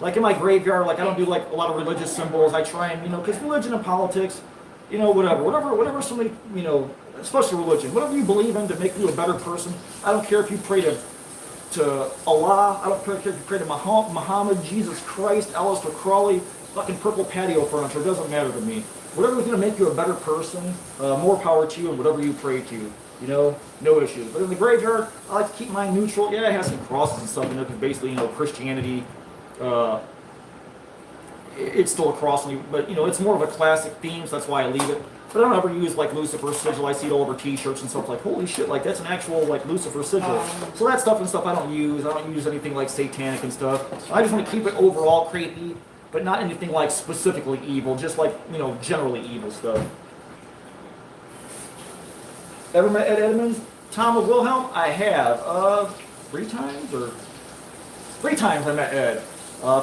like in my graveyard, like I don't do like a lot of religious symbols. I try and, you know, because religion and politics, you know, whatever somebody, you know, especially religion, whatever you believe in to make you a better person. I don't care if you pray to Allah. I don't care if you pray to Muhammad, Jesus Christ, Aleister Crowley, fucking purple patio furniture. It doesn't matter to me. Whatever's going to make you a better person, more power to you and whatever you pray to. You know, no issues. But in the graveyard, I like to keep mine neutral. Yeah, it has some crosses and stuff in there because basically, you know, Christianity, it's still a cross, but, you know, it's more of a classic theme, so that's why I leave it. But I don't ever use like Lucifer's sigil. I see it all over T-shirts and stuff. Like, holy shit, like that's an actual like Lucifer sigil. So that stuff I don't use. I don't use anything like satanic and stuff. I just want to keep it overall creepy, but not anything like specifically evil. Just like, you know, generally evil stuff. Ever met Ed Edmonds? Tom of Wilhelm? I have. 3 times or 3 times I met Ed.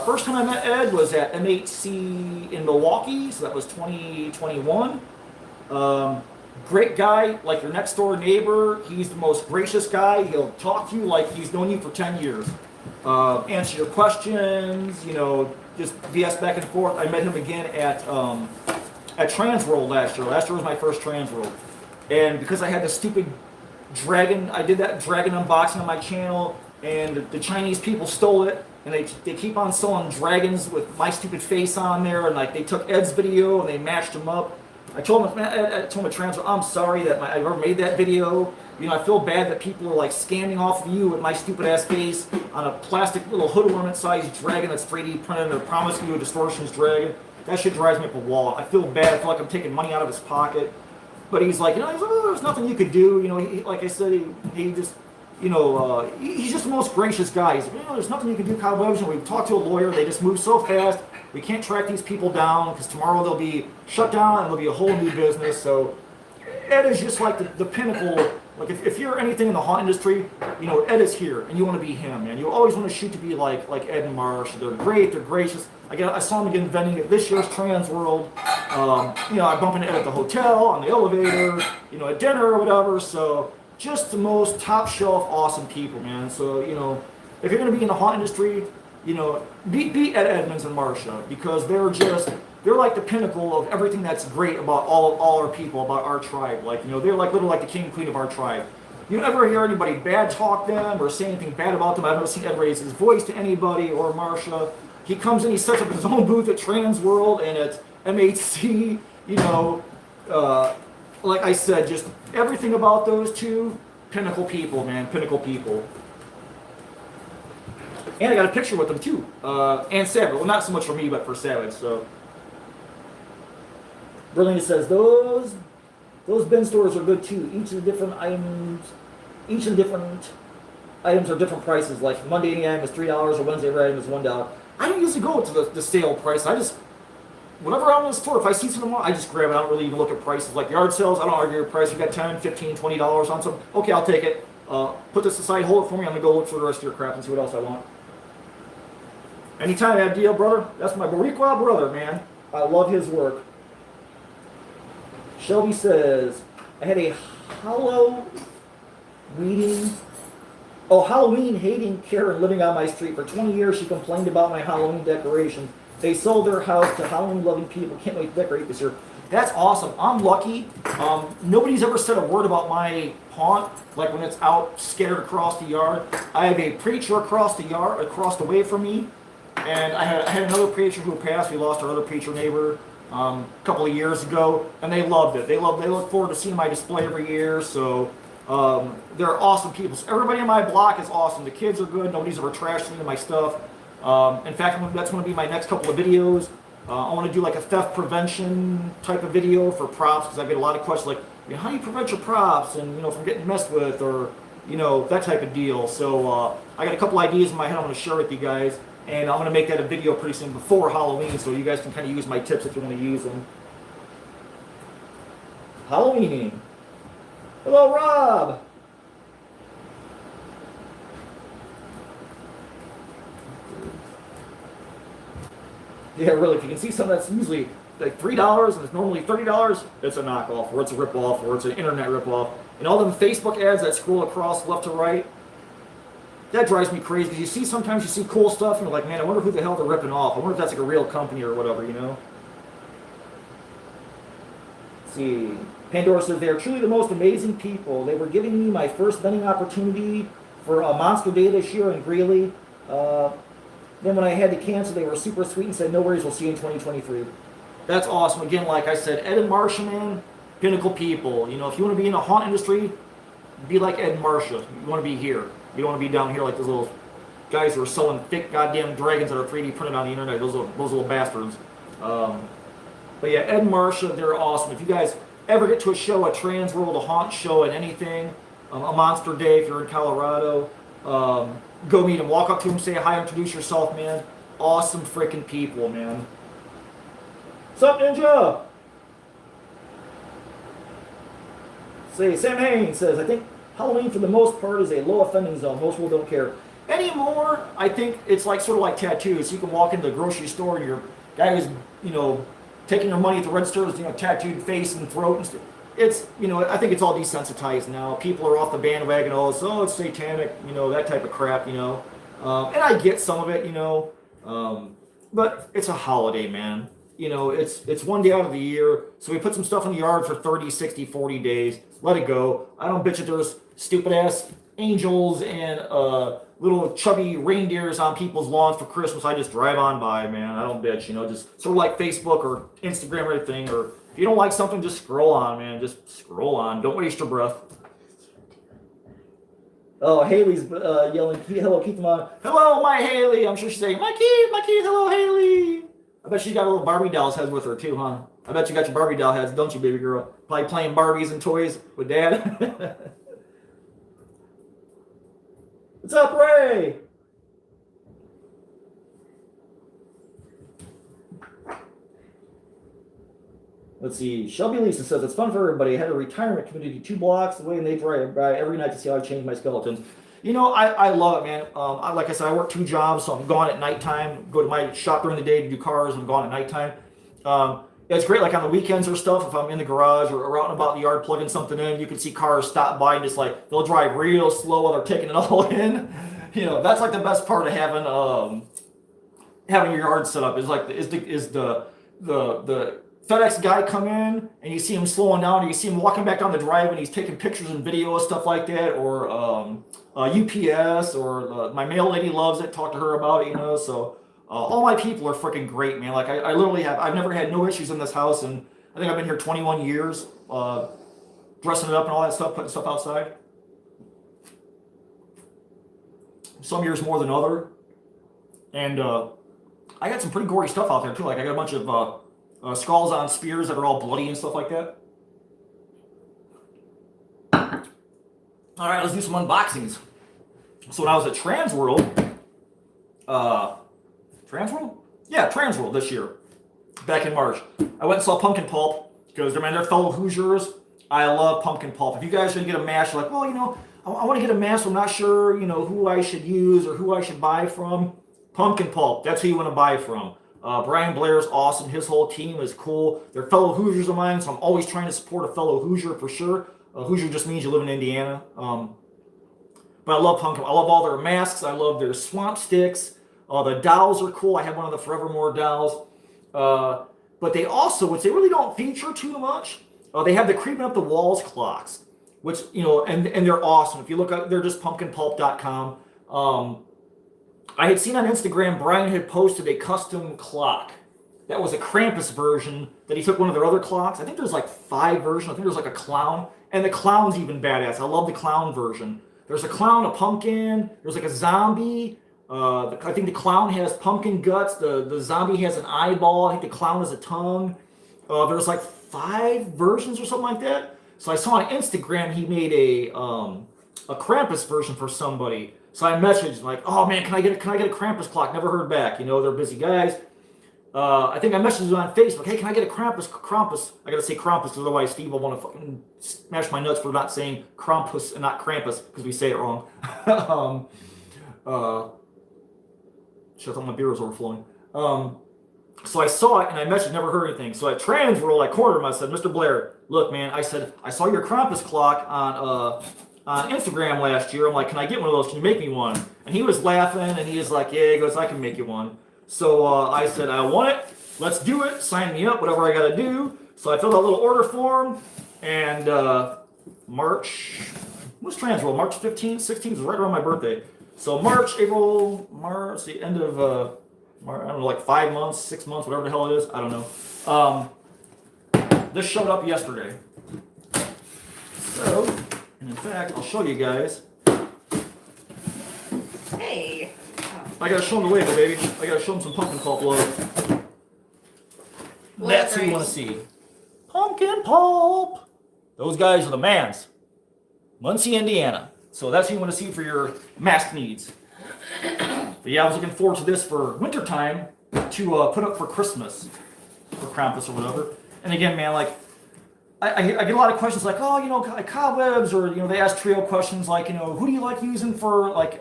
First time I met Ed was at MHC in Milwaukee, so that was 2021. Great guy, like your next door neighbor. He's the most gracious guy. He'll talk to you like he's known you for 10 years. Answer your questions, you know, just BS back and forth. I met him again at Transworld last year. Last year was my first Transworld. And because I had the stupid dragon, I did that dragon unboxing on my channel, and the Chinese people stole it. And they keep on selling dragons with my stupid face on there, and like they took Ed's video and they matched him up. I told him at Transfer, I'm sorry that I ever made that video. You know, I feel bad that people are like scamming off of you with my stupid ass face on a plastic little hood ornament sized dragon that's 3D printed and they're promising you a distortions dragon. That shit drives me up a wall. I feel bad. I feel like I'm taking money out of his pocket. But he's like, oh, there's nothing you could do. Like I said, he just, he's just the most gracious guy. He's like, there's nothing you can do, Cowboys. And we've talked to a lawyer. They just move so fast. We can't track these people down because tomorrow they'll be shut down and there'll be a whole new business. So Ed is just like the pinnacle. Like if you're anything in the haunt industry, Ed is here, and you want to be him, man. You always want to shoot to be like Ed and Marsh. They're great, they're gracious. I saw him again vending at this year's Trans World. I bump into Ed at the hotel, on the elevator, at dinner or whatever. So just the most top shelf, awesome people, man. So if you're gonna be in the haunt industry, beat Ed Edmonds and Marsha, because they're like the pinnacle of everything that's great about all our people, about our tribe. Like, they're like literally like the king and queen of our tribe. You never hear anybody bad talk them or say anything bad about them. I've never seen Ed raise his voice to anybody or Marsha. He comes in, he sets up his own booth at Trans World and at MHC, like I said, just everything about those two, pinnacle people, man, pinnacle people. And I got a picture with them too, and Savage. Well, not so much for me, but for Savage, so. Berlina says, those bin stores are good too. Each of the different items are different prices. Like Monday any item is $3 or Wednesday every item is $1. I don't usually go to the sale price. I just, whenever I'm in the store, if I see something, I just grab it. I don't really even look at prices. Like yard sales, I don't argue with price. You got $10, $15, $20 on something. Okay, I'll take it. Put this aside, hold it for me. I'm going to go look for the rest of your crap and see what else I want. Anytime I have a deal, brother, that's my Boricua brother, man. I love his work. Shelby says, I had a Halloween hating Karen living on my street. For 20 years, she complained about my Halloween decorations. They sold their house to Halloween loving people. Can't wait to decorate this year. That's awesome. I'm lucky. Nobody's ever said a word about my haunt, like when it's out scattered across the yard. I have a preacher across the way from me. And I had another preacher who passed. We lost our other preacher neighbor a couple of years ago, and they loved it. They look forward to seeing my display every year. So they're awesome people. So everybody in my block is awesome. The kids are good. Nobody's ever trashed any of my stuff. In fact, that's going to be my next couple of videos. I want to do like a theft prevention type of video for props, because I get a lot of questions like, how do you prevent your props and from getting messed with, or that type of deal. So I got a couple ideas in my head I'm going to share with you guys. And I'm going to make that a video pretty soon before Halloween, so you guys can kind of use my tips if you want to use them. Halloweening. Hello, Rob. Yeah, really, if you can see something that's usually like $3 and it's normally $30, it's a knockoff, or it's a ripoff, or it's an internet ripoff. And all them Facebook ads that scroll across left to right, that drives me crazy, because sometimes you see cool stuff and you're like, man, I wonder who the hell they're ripping off. I wonder if that's like a real company or whatever, Let's see. Pandora says, they are truly the most amazing people. They were giving me my first vending opportunity for a Monster Day this year in Greeley. Then when I had to cancel, they were super sweet and said, no worries, we'll see you in 2023. That's awesome. Again, like I said, Ed and Marsha, man, pinnacle people. If you want to be in the haunt industry, be like Ed and Marsha. You want to be here. You don't want to be down here like those little guys who are selling thick goddamn dragons that are 3D printed on the internet. Those little bastards. But yeah, Ed and Marsha, they're awesome. If you guys ever get to a show, a Trans World, a haunt show, at anything, a Monster Day if you're in Colorado, go meet them. Walk up to them, say hi, introduce yourself, man. Awesome freaking people, man. What's up, Ninja? Say, Sam Haynes says, I think Halloween, for the most part, is a low offending zone. Most people don't care. Anymore, I think it's like sort of like tattoos. You can walk into the grocery store and your guy who's, taking your money at the register is, tattooed face and throat and stuff. It's, I think it's all desensitized now. People are off the bandwagon. It's satanic, that type of crap, And I get some of it, but it's a holiday, man. It's one day out of the year. So we put some stuff in the yard for 30, 60, 40 days. Let it go. I don't bitch at those stupid ass angels and little chubby reindeers on people's lawns for Christmas. I just drive on by, man. I don't bitch, just sort of like Facebook or Instagram or anything. Or if you don't like something, just scroll on, man. Just scroll on. Don't waste your breath. Oh, Haley's yelling, hello, keep them on. Hello, my Haley. I'm sure she's saying, my Keith, hello, Haley. I bet she's got little Barbie dolls heads with her too, huh? I bet you got your Barbie doll heads, don't you, baby girl? Probably playing Barbies and toys with Dad. What's up, Ray? Let's see. Shelby Lisa says it's fun for everybody. I had a retirement community 2 blocks away, and they drive by every night to see how I change my skeletons. You know, I love it, man. Like I said, I work 2 jobs, so I'm gone at nighttime. Go to my shop during the day to do cars. I'm gone at nighttime. It's great, like on the weekends or stuff. If I'm in the garage or out and about in the yard plugging something in, you can see cars stop by and just like they'll drive real slow while they're taking it all in. You know, that's like the best part of having your yard set up is like the FedEx guy come in and you see him slowing down, or you see him walking back down the driveway and he's taking pictures and videos, stuff like that, or UPS, or my mail lady loves it. Talk to her about it, you know. So all my people are freaking great, man. Like I literally I've never had no issues in this house, and I think I've been here 21 years, dressing it up and all that stuff, putting stuff outside. Some years more than other, and I got some pretty gory stuff out there too. Like I got a bunch of skulls on spears that are all bloody and stuff like that. All right, let's do some unboxings. So when I was at Transworld, Transworld this year, back in March, I went and saw Pumpkin Pulp because they're fellow Hoosiers. I love Pumpkin Pulp. If you guys are gonna get a mask, you're like, well, you know, I want to get a mask, I'm not sure, you know, who I should use or who I should buy from. Pumpkin Pulp, that's who you want to buy from. Brian Blair's awesome. His whole team is cool. They're fellow Hoosiers of mine, so I'm always trying to support a fellow Hoosier for sure. Hoosier just means you live in Indiana. But I love Pumpkin. I love all their masks. I love their swamp sticks. The dolls are cool. I have one of the Forevermore dolls. But they also, which they really don't feature too much, they have the Creeping Up the Walls clocks, which, you know, and they're awesome. If you look up, they're just pumpkinpulp.com. I had seen on Instagram, Brian had posted a custom clock. That was a Krampus version that he took one of their other clocks. I think there's like 5 versions. I think there's like a clown. And the clown's even badass. I love the clown version. There's a clown, a pumpkin. There's like a zombie. I think the clown has pumpkin guts. The zombie has an eyeball. I think the clown has a tongue. There's like 5 versions or something like that. So I saw on Instagram he made a Krampus version for somebody. So I messaged like, oh man, can I get a Krampus clock? Never heard back. You know, they're busy guys. I think I messaged him on Facebook. Hey, can I get a Krampus? I gotta say Krampus because otherwise Steve will want to fucking smash my nuts for not saying Krampus and not Krampus because we say it wrong. Shit, I thought my beer was overflowing. So I saw it and I messaged, never heard anything. So at Transworld, I cornered him. I said, Mr. Blair, look, man, I said, I saw your Krampus clock on Instagram last year. I'm like, can I get one of those? Can you make me one? And he was laughing and he was like, yeah, he goes, I can make you one. So I said, I want it. Let's do it. Sign me up, whatever I got to do. So I filled out a little order form. And March, what's Transworld? March 15th, 16th was right around my birthday. So March, the end of, I don't know, like 5 months, 6 months, whatever the hell it is. I don't know. This showed up yesterday. So, and in fact, I'll show you guys. Hey. I gotta show them the label, baby. I gotta show them some Pumpkin Pulp love. That's who you want to see. Pumpkin Pulp. Those guys are the mans. Muncie, Indiana. So that's who you want to see for your mask needs. But yeah, I was looking forward to this for wintertime to put up for Christmas, for Krampus or whatever. And again, man, like, I get a lot of questions like, oh, you know, like cobwebs, or, you know, they ask trio questions like, you know, who do you like using for, like,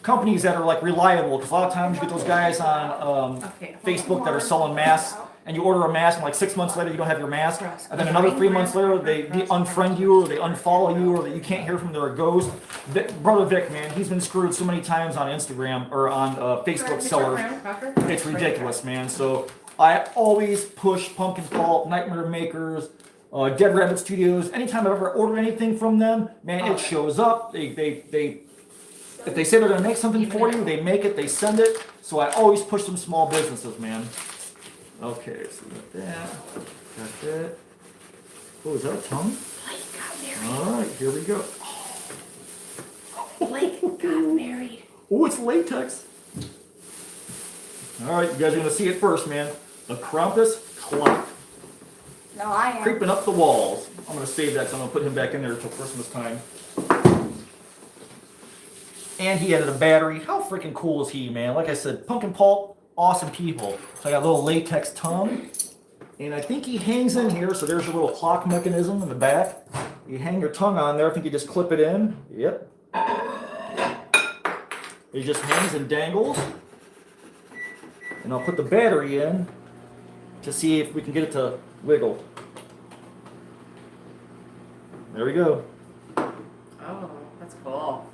companies that are, like, reliable? Because a lot of times you get those guys on Facebook that are selling masks, and you order a mask, and like 6 months later you don't have your mask, and then another 3 months later they unfriend you, or they unfollow you, or that you can't hear from, they're a ghost. Brother Vic, man, he's been screwed so many times on Instagram, or on Facebook sellers. It's ridiculous, man. So I always push Pumpkin Pulp, Nightmare Makers, Dead Rabbit Studios. Anytime I've ever ordered anything from them, man, it shows up. If they say they're gonna make something for you, they make it, they send it. So I always push them small businesses, man. Okay, so we got that. Got that. Oh, is that a tongue? Blake got married. Alright, here we go. Blake got married. Oh, it's latex. All right, you guys are gonna see it first, man. A Krampus clock No, I am. creeping up the walls. I'm gonna save that, so I'm gonna put him back in there until Christmas time. And he added a battery. How freaking cool is he, man? Like I said, Pumpkin Pulp, awesome people. So I got a little latex tongue. And I think he hangs in here, so there's a little clock mechanism in the back. You hang your tongue on there, I think you just clip it in. Yep. It just hangs and dangles. And I'll put the battery in to see if we can get it to wiggle. There we go. Oh, that's cool.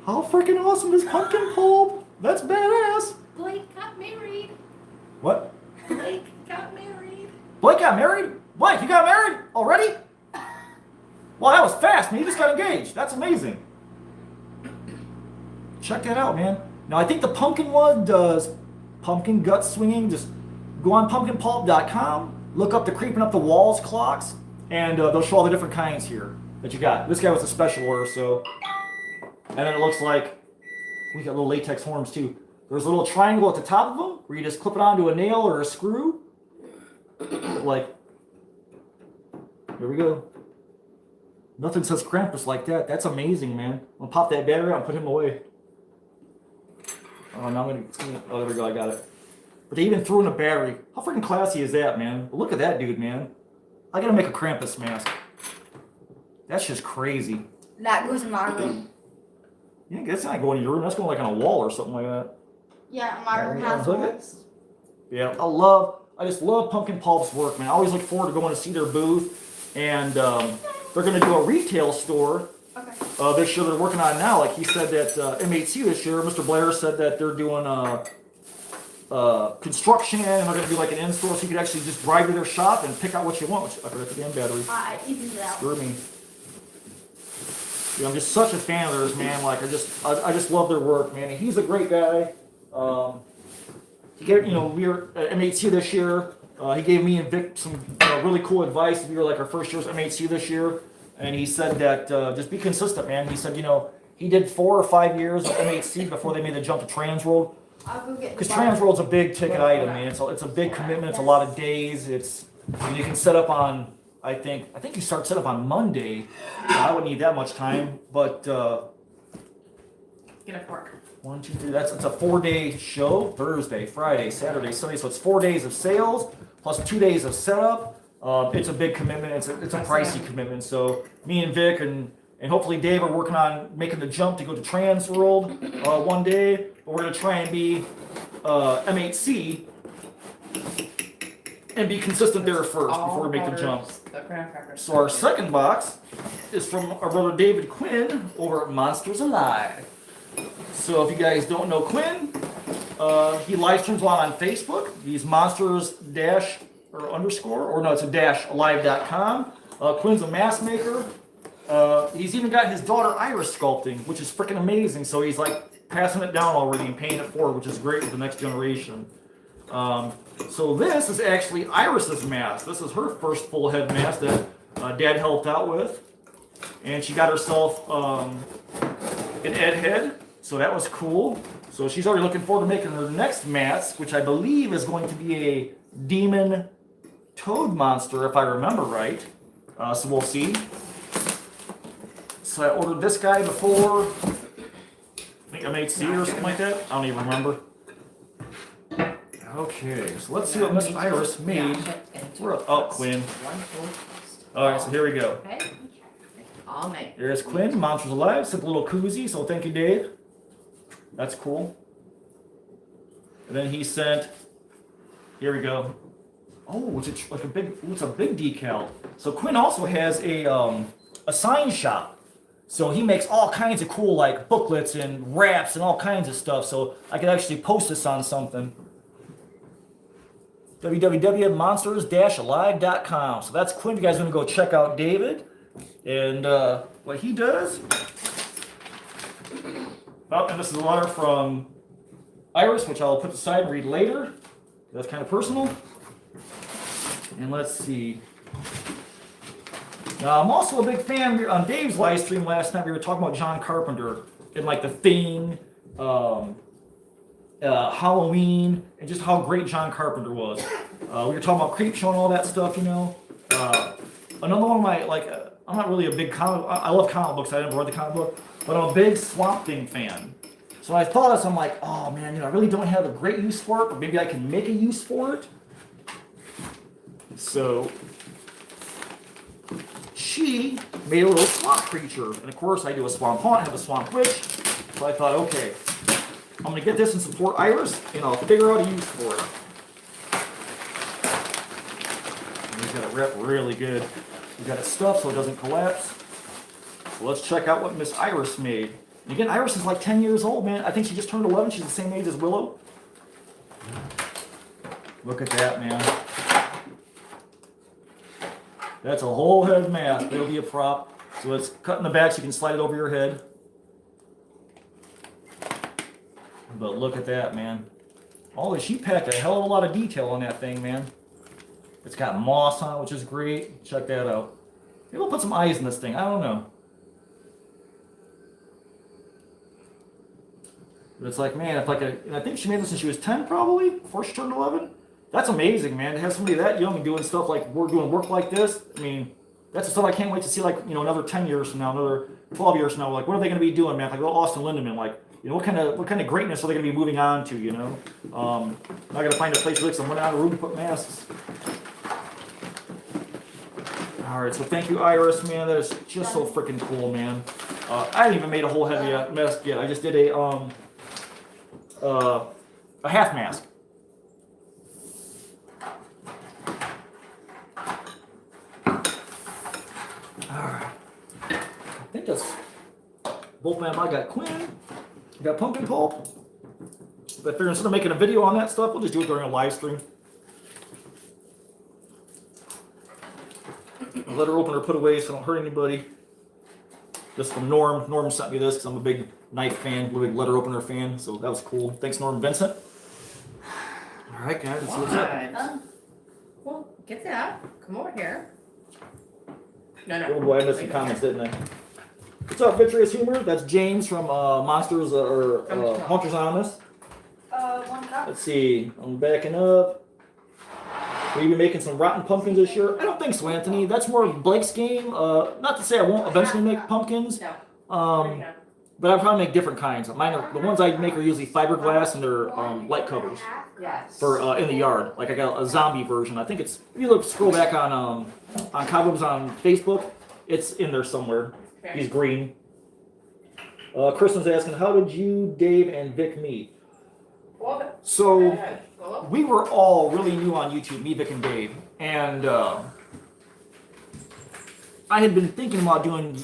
How freaking awesome is Pumpkin Pulp? That's badass. Blake got married. What? Blake got married. Blake got married? Blake, you got married already? Well, that was fast, man. You just got engaged. That's amazing. Check that out, man. Now, I think the pumpkin one does pumpkin gut swinging. Just go on pumpkinpulp.com, look up the creeping up the walls clocks, and they'll show all the different kinds here that you got. This guy was a special order, so. And then it looks like we got little latex horns, too. There's a little triangle at the top of them where you just clip it onto a nail or a screw. Like, there we go. Nothing says Krampus like that. That's amazing, man. I'm gonna pop that battery out and put him away. Oh, now oh, there we go. I got it. But they even threw in a battery. How freaking classy is that, man? Look at that dude, man. I gotta make a Krampus mask. That's just crazy. That goes in my room. Yeah, that's not going in your room. That's going like on a wall or something like that. Yeah, my room has Look at walls. Yeah, I just love Pumpkin Pulp's work, man. I always look forward to going to see their booth. And they're going to do a retail store this year they're working on now. Like he said that MHC this year, Mr. Blair said that they're doing construction and they're going to do like an in-store so you could actually just drive to their shop and pick out what you want. Which I forgot the damn battery. You can do that. Screw me. Yeah, I'm just such a fan of theirs, man. Like I just love their work, man. And he's a great guy. He gave, we were at MHC this year. He gave me and Vic some really cool advice. We were like our first year's MHC this year, and he said that just be consistent, man. He said, he did 4 or 5 years of MHC before they made the jump to Transworld. I'll go get. Because Transworld's a big ticket item, man. It's a big commitment. It's a lot of days. You can set up on. I think you start set up on Monday. I wouldn't need that much time, but Get a fork. 1, 2, 3. It's a 4-day show. Thursday, Friday, Saturday, Sunday. So it's 4 days of sales plus 2 days of setup. It's a big commitment. It's a pricey commitment. So me and Vic and hopefully Dave are working on making the jump to go to Transworld one day. But we're gonna try and be MHC and be consistent there first before we make the jump. So our second box is from our brother David Quinn over at Monsters Alive. So if you guys don't know Quinn, he live streams a lot on Facebook. He's monsters dash or underscore, or no, it's a dash alive.com. Quinn's a mask maker. He's even got his daughter Iris sculpting, which is freaking amazing. So he's like passing it down already and paying it forward, which is great for the next generation. So this is actually Iris's mask. This is her first full head mask that Dad helped out with. And she got herself an Ed head. So that was cool. So she's already looking forward to making her next mask, which I believe is going to be a demon toad monster, if I remember right. So we'll see. So I ordered this guy before, I think I made C or something like that. I don't even remember. Okay, so let's see what Miss Iris made. Oh, Quinn. Alright, so here we go. All night. There's Quinn, Monsters Alive, sent a little koozie, so thank you, Dave. That's cool. And then he sent, here we go. Oh, it's like a big decal. So Quinn also has a sign shop. So he makes all kinds of cool like booklets and wraps and all kinds of stuff. So I could actually post this on something. www.monsters-alive.com. So that's Quinn. You guys want to go check out David and what he does. Oh, and this is a letter from Iris, which I'll put aside and read later. That's kind of personal. And let's see. Now, I'm also a big fan. On Dave's live stream last night, we were talking about John Carpenter and like The Thing, Halloween, and just how great John Carpenter was. We were talking about Creepshow and all that stuff, you know. Another one of my, I'm not really a big comic, I love comic books, I never read the comic book, but I'm a big Swamp Thing fan. So I thought of this, I'm like, oh man, you know, I really don't have a great use for it, but maybe I can make a use for it. So she made a little swamp creature, and of course I do a swamp haunt, have a swamp witch. So I thought, okay, I'm gonna get this and support Iris, and I'll figure out a use for it. And we got it wrapped really good. We got it stuffed so it doesn't collapse. So let's check out what Miss Iris made. And again, Iris is like 10 years old, man. I think she just turned 11. She's the same age as Willow. Look at that, man. That's a whole head mask. It'll be a prop. So it's cut in the back so you can slide it over your head. But look at that, man. Oh, she packed a hell of a lot of detail on that thing, man. It's got moss on it, which is great. Check that out. Maybe we'll put some eyes in this thing. I don't know. But it's like, man, if like and I think she made this when she was 10 probably, before she turned 11. That's amazing, man. To have somebody that young and doing stuff like we're doing work like this. I mean, that's the stuff I can't wait to see, like, you know, another 10 years from now, another 12 years from now. Like, what are they going to be doing, man? Like, little Austin Lindemann, like, you know, what kind of greatness are they going to be moving on to, you know? I'm not going to find a place where like someone out of the room to put masks. All right, so thank you, Iris, man. That is just so freaking cool, man. I haven't even made a whole head mask yet. I just did a half mask. Alright. I think that's both of them. I got Quinn. I got Pumpkin Pulp. But I figured instead of making a video on that stuff, we'll just do it during a live stream. A letter opener put away so I don't hurt anybody. This from Norm. Norm sent me this because I'm a big knife fan, a big letter opener fan, so that was cool. Thanks, Norm Vincent. All right, guys, let's see what's up. Well, get that. Come over here. No. Oh boy, I missed some comments, didn't I? What's up, Vitreous Humor? That's James from Monsters or Hunters Anonymous. One cup. Let's see. I'm backing up. Will you be making some rotten pumpkins this year? I don't think so, Anthony. That's more of Blake's game. Not to say I won't eventually make pumpkins. No. But I probably make different kinds. Mine are the ones I make are usually fiberglass and they're light covers Yes. for in the yard. Like I got a zombie version. I think it's if you scroll back on Cobwebs on Facebook, it's in there somewhere. Okay. He's green. Kristen's asking, how did you, Dave, and Vic meet? Well, So well, we were all really new on YouTube, me, Vic, and Dave, and I had been thinking about doing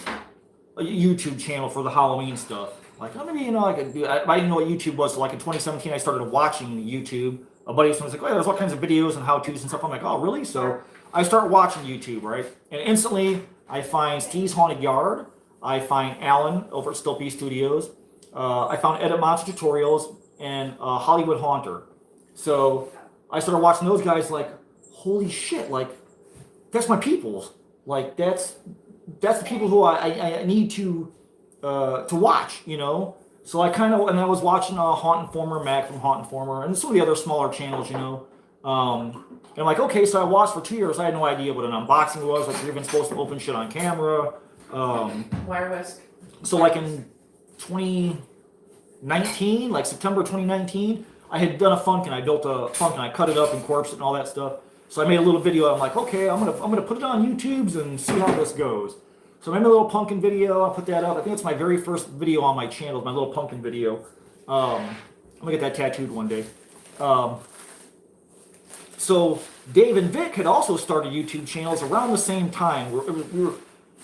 a YouTube channel for the Halloween stuff. Like, oh, maybe, you know, I could do. I didn't know what YouTube was, so like in 2017, I started watching YouTube. A buddy was like, oh, yeah, there's all kinds of videos and how-tos and stuff. I'm like, oh, really? So I start watching YouTube, right? And instantly, I find Steve's Haunted Yard. I find Alan over at Still P Studios. I found Edit Monster Tutorials and Hollywood Haunter. So I started watching those guys like, holy shit, like, that's my peoples. Like, that's the people who I need to watch, you know? So I kind of, and I was watching Haunt Informer, Mac from Haunt Informer, and some of the other smaller channels, you know? And I'm like, okay, so I watched for 2 years. I had no idea what an unboxing was. Like, you're even supposed to open shit on camera. wire whisk. So like in 2019, like September 2019, I had done a Funkin'. I built a Funkin'. I cut it up and corpsed it and all that stuff. So I made a little video. I'm like, okay, I'm gonna put it on YouTube's and see how this goes. So I made a little pumpkin video. I put that up. I think it's my very first video on my channel. My little pumpkin video. I'm gonna get that tattooed one day. So Dave and Vic had also started YouTube channels around the same time. We were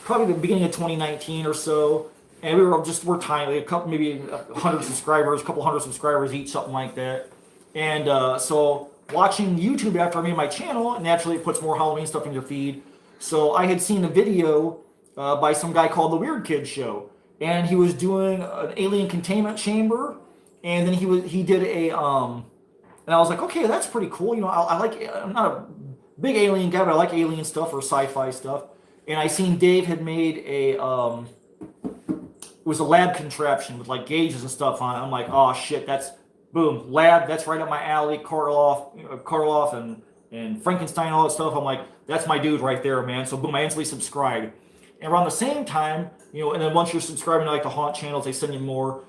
probably the beginning of 2019 or so, and we're tiny, a couple, maybe 100 subscribers, a couple hundred subscribers each, something like that. And so watching YouTube after I made my channel, naturally it puts more Halloween stuff in your feed. So I had seen a video by some guy called The Weird Kid Show, and he was doing an alien containment chamber, and then he did a and I was like, okay, that's pretty cool. You know, I'm not a big alien guy, but I like alien stuff or sci-fi stuff. And I seen Dave had made it was a lab contraption with like gauges and stuff on it. I'm like, oh shit, that's boom, Lab, that's right up my alley. Karloff and Frankenstein, all that stuff. I'm like, that's my dude right there, man. So boom, I instantly subscribed. And around the same time, and then once you're subscribing to like the haunt channels, they send you more.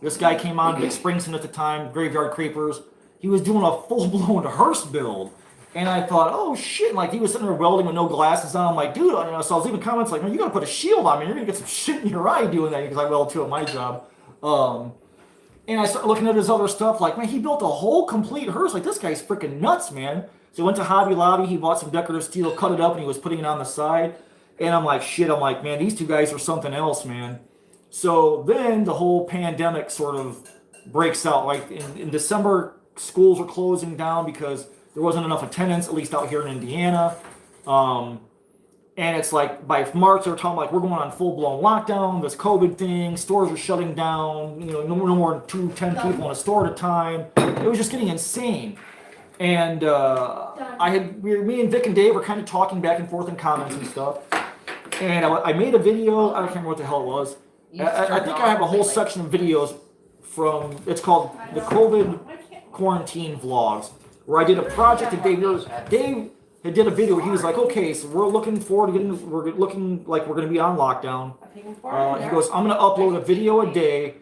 This guy came on, Vic Springston at the time, Graveyard Creepers. He was doing a full-blown hearse build. And I thought, oh shit, like he was sitting there welding with no glasses on. I'm like, dude, so I was leaving comments like, man, you gotta put a shield on me. You're gonna get some shit in your eye doing that because I weld too at my job. And I started looking at his other stuff, like, man, he built a whole complete hearse. Like, this guy's freaking nuts, man. So he went to Hobby Lobby, he bought some decorative steel, cut it up, and he was putting it on the side. And I'm like, shit, man, these two guys are something else, man. So then the whole pandemic sort of breaks out. Like, in December, schools were closing down because there wasn't enough attendance, at least out here in Indiana. And it's like by March, they're talking like we're going on full-blown lockdown, this COVID thing, stores are shutting down, no more than 10 people in a store at a time. It was just getting insane. And me and Vic and Dave were kind of talking back and forth in comments and stuff. And I made a video, I don't remember what the hell it was. I think I have a whole section of videos it's called the COVID Quarantine Vlogs, where I did a project that Dave had did a video where he was like, okay, so we're looking forward to we're looking like we're going to be on lockdown. He goes, I'm going to upload a video a day,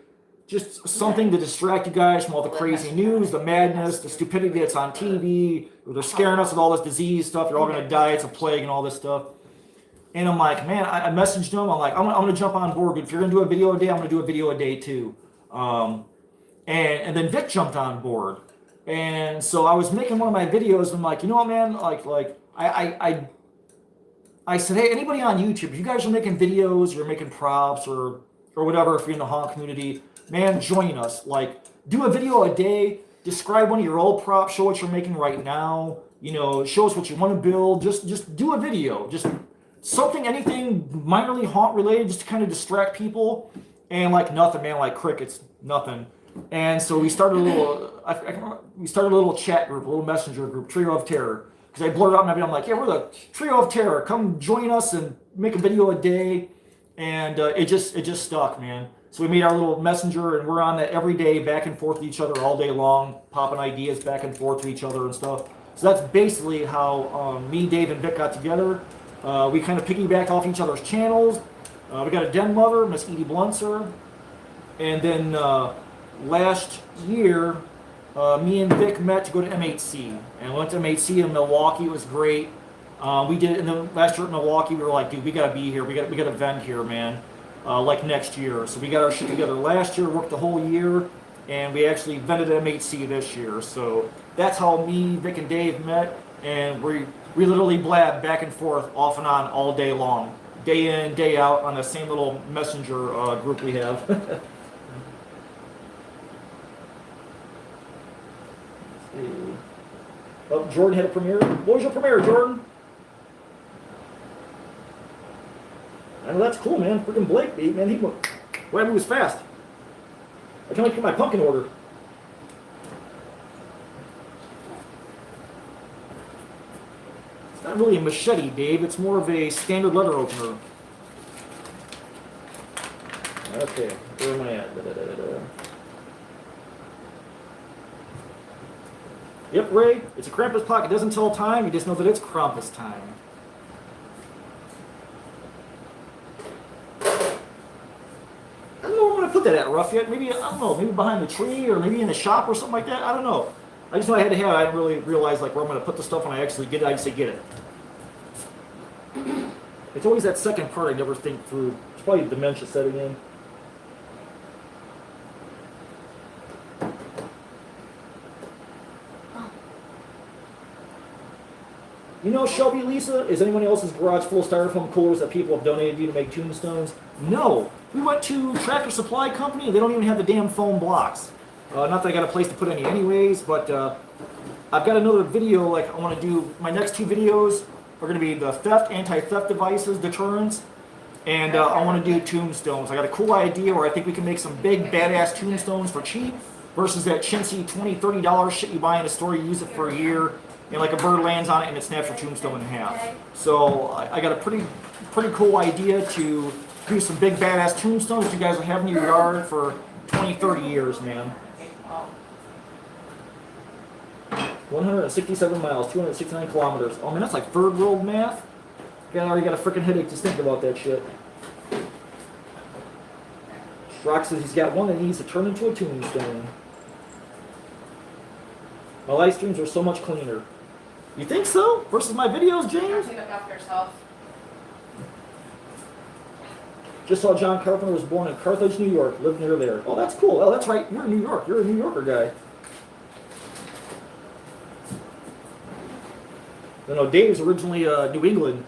just something to distract you guys from all the crazy news, the madness, the stupidity that's on TV. They're scaring us with all this disease stuff. You're all going to die. It's a plague and all this stuff. And I'm like, man, I messaged him. I'm like, I'm going to jump on board. If you're going to do a video a day, I'm going to do a video a day too. And then Vic jumped on board. And so I was making one of my videos, and I'm like, you know what, man? I said, hey, anybody on YouTube, if you guys are making videos, you're making props or whatever, if you're in the haunt community, man, join us. Like, do a video a day, describe one of your old props, show what you're making right now, show us what you want to build. Just do a video, just something, anything minorly haunt related, just to kind of distract people. And like nothing, man, like crickets, nothing. And so we started a little chat group, a little messenger group, Trio of Terror. Because I blurred out my video, I'm like, yeah, we're the Trio of Terror. Come join us and make a video a day. And it just stuck, man. So we made our little messenger, and we're on that every day, back and forth with each other all day long, popping ideas back and forth to each other and stuff. So that's basically how me, Dave, and Vic got together. We kind of piggybacked off each other's channels. We got a den mother, Miss Edie Blunser. And then last year, me and Vic met to go to MHC, and we went to MHC in Milwaukee. It was great. We did it in the last year in Milwaukee. We were like, dude, we gotta be here. We got to vend here, man. Like next year. So we got our shit together last year, worked the whole year, and we actually vended at MHC this year. So that's how me, Vic, and Dave met, and we literally blab back and forth, off and on, all day long, day in, day out, on the same little messenger group we have. Oh, Jordan had a premiere. What was your premiere, Jordan? I know that's cool, man. Freaking Blake, man, he was fast. I can't wait to get my pumpkin order. It's not really a machete, Dave. It's more of a standard letter opener. Okay, where am I at? Yep, Ray, it's a Krampus clock. It doesn't tell time, you just know that it's Krampus time. I don't know where I'm going to put that at, Ruff, yet. Maybe, I don't know, maybe behind the tree or maybe in the shop or something like that. I don't know. I just know I had to have it. I didn't really realize like where I'm going to put the stuff when I actually get it. I just say get it. It's always that second part I never think through. It's probably dementia setting in. You know, Shelby, Lisa, is anyone else's garage full of styrofoam coolers that people have donated you to make tombstones? No. We went to Tractor Supply Company, and they don't even have the damn foam blocks. Not that I got a place to put any anyways, but I've got another video, like I want to do, my next two videos are going to be the anti-theft devices, deterrents, and I want to do tombstones. I got a cool idea where I think we can make some big, badass tombstones for cheap versus that chintzy $20, $30 shit you buy in a store, you use it for a year, and like a bird lands on it and it snaps your tombstone in half. So I got a pretty cool idea to do some big badass tombstones that you guys will have in your yard for 20, 30 years, man. 167 miles, 269 kilometers. Oh man, that's like third world math. I already got a freaking headache just thinking about that shit. Rock says he's got one that needs to turn into a tombstone. My live streams are so much cleaner. You think so? Versus my videos, James? Clean up after yourself. Just saw John Carpenter was born in Carthage, New York. Lived near there. Oh, that's cool. Oh, that's right. You're in New York. You're a New Yorker guy. No, Dave's originally New England.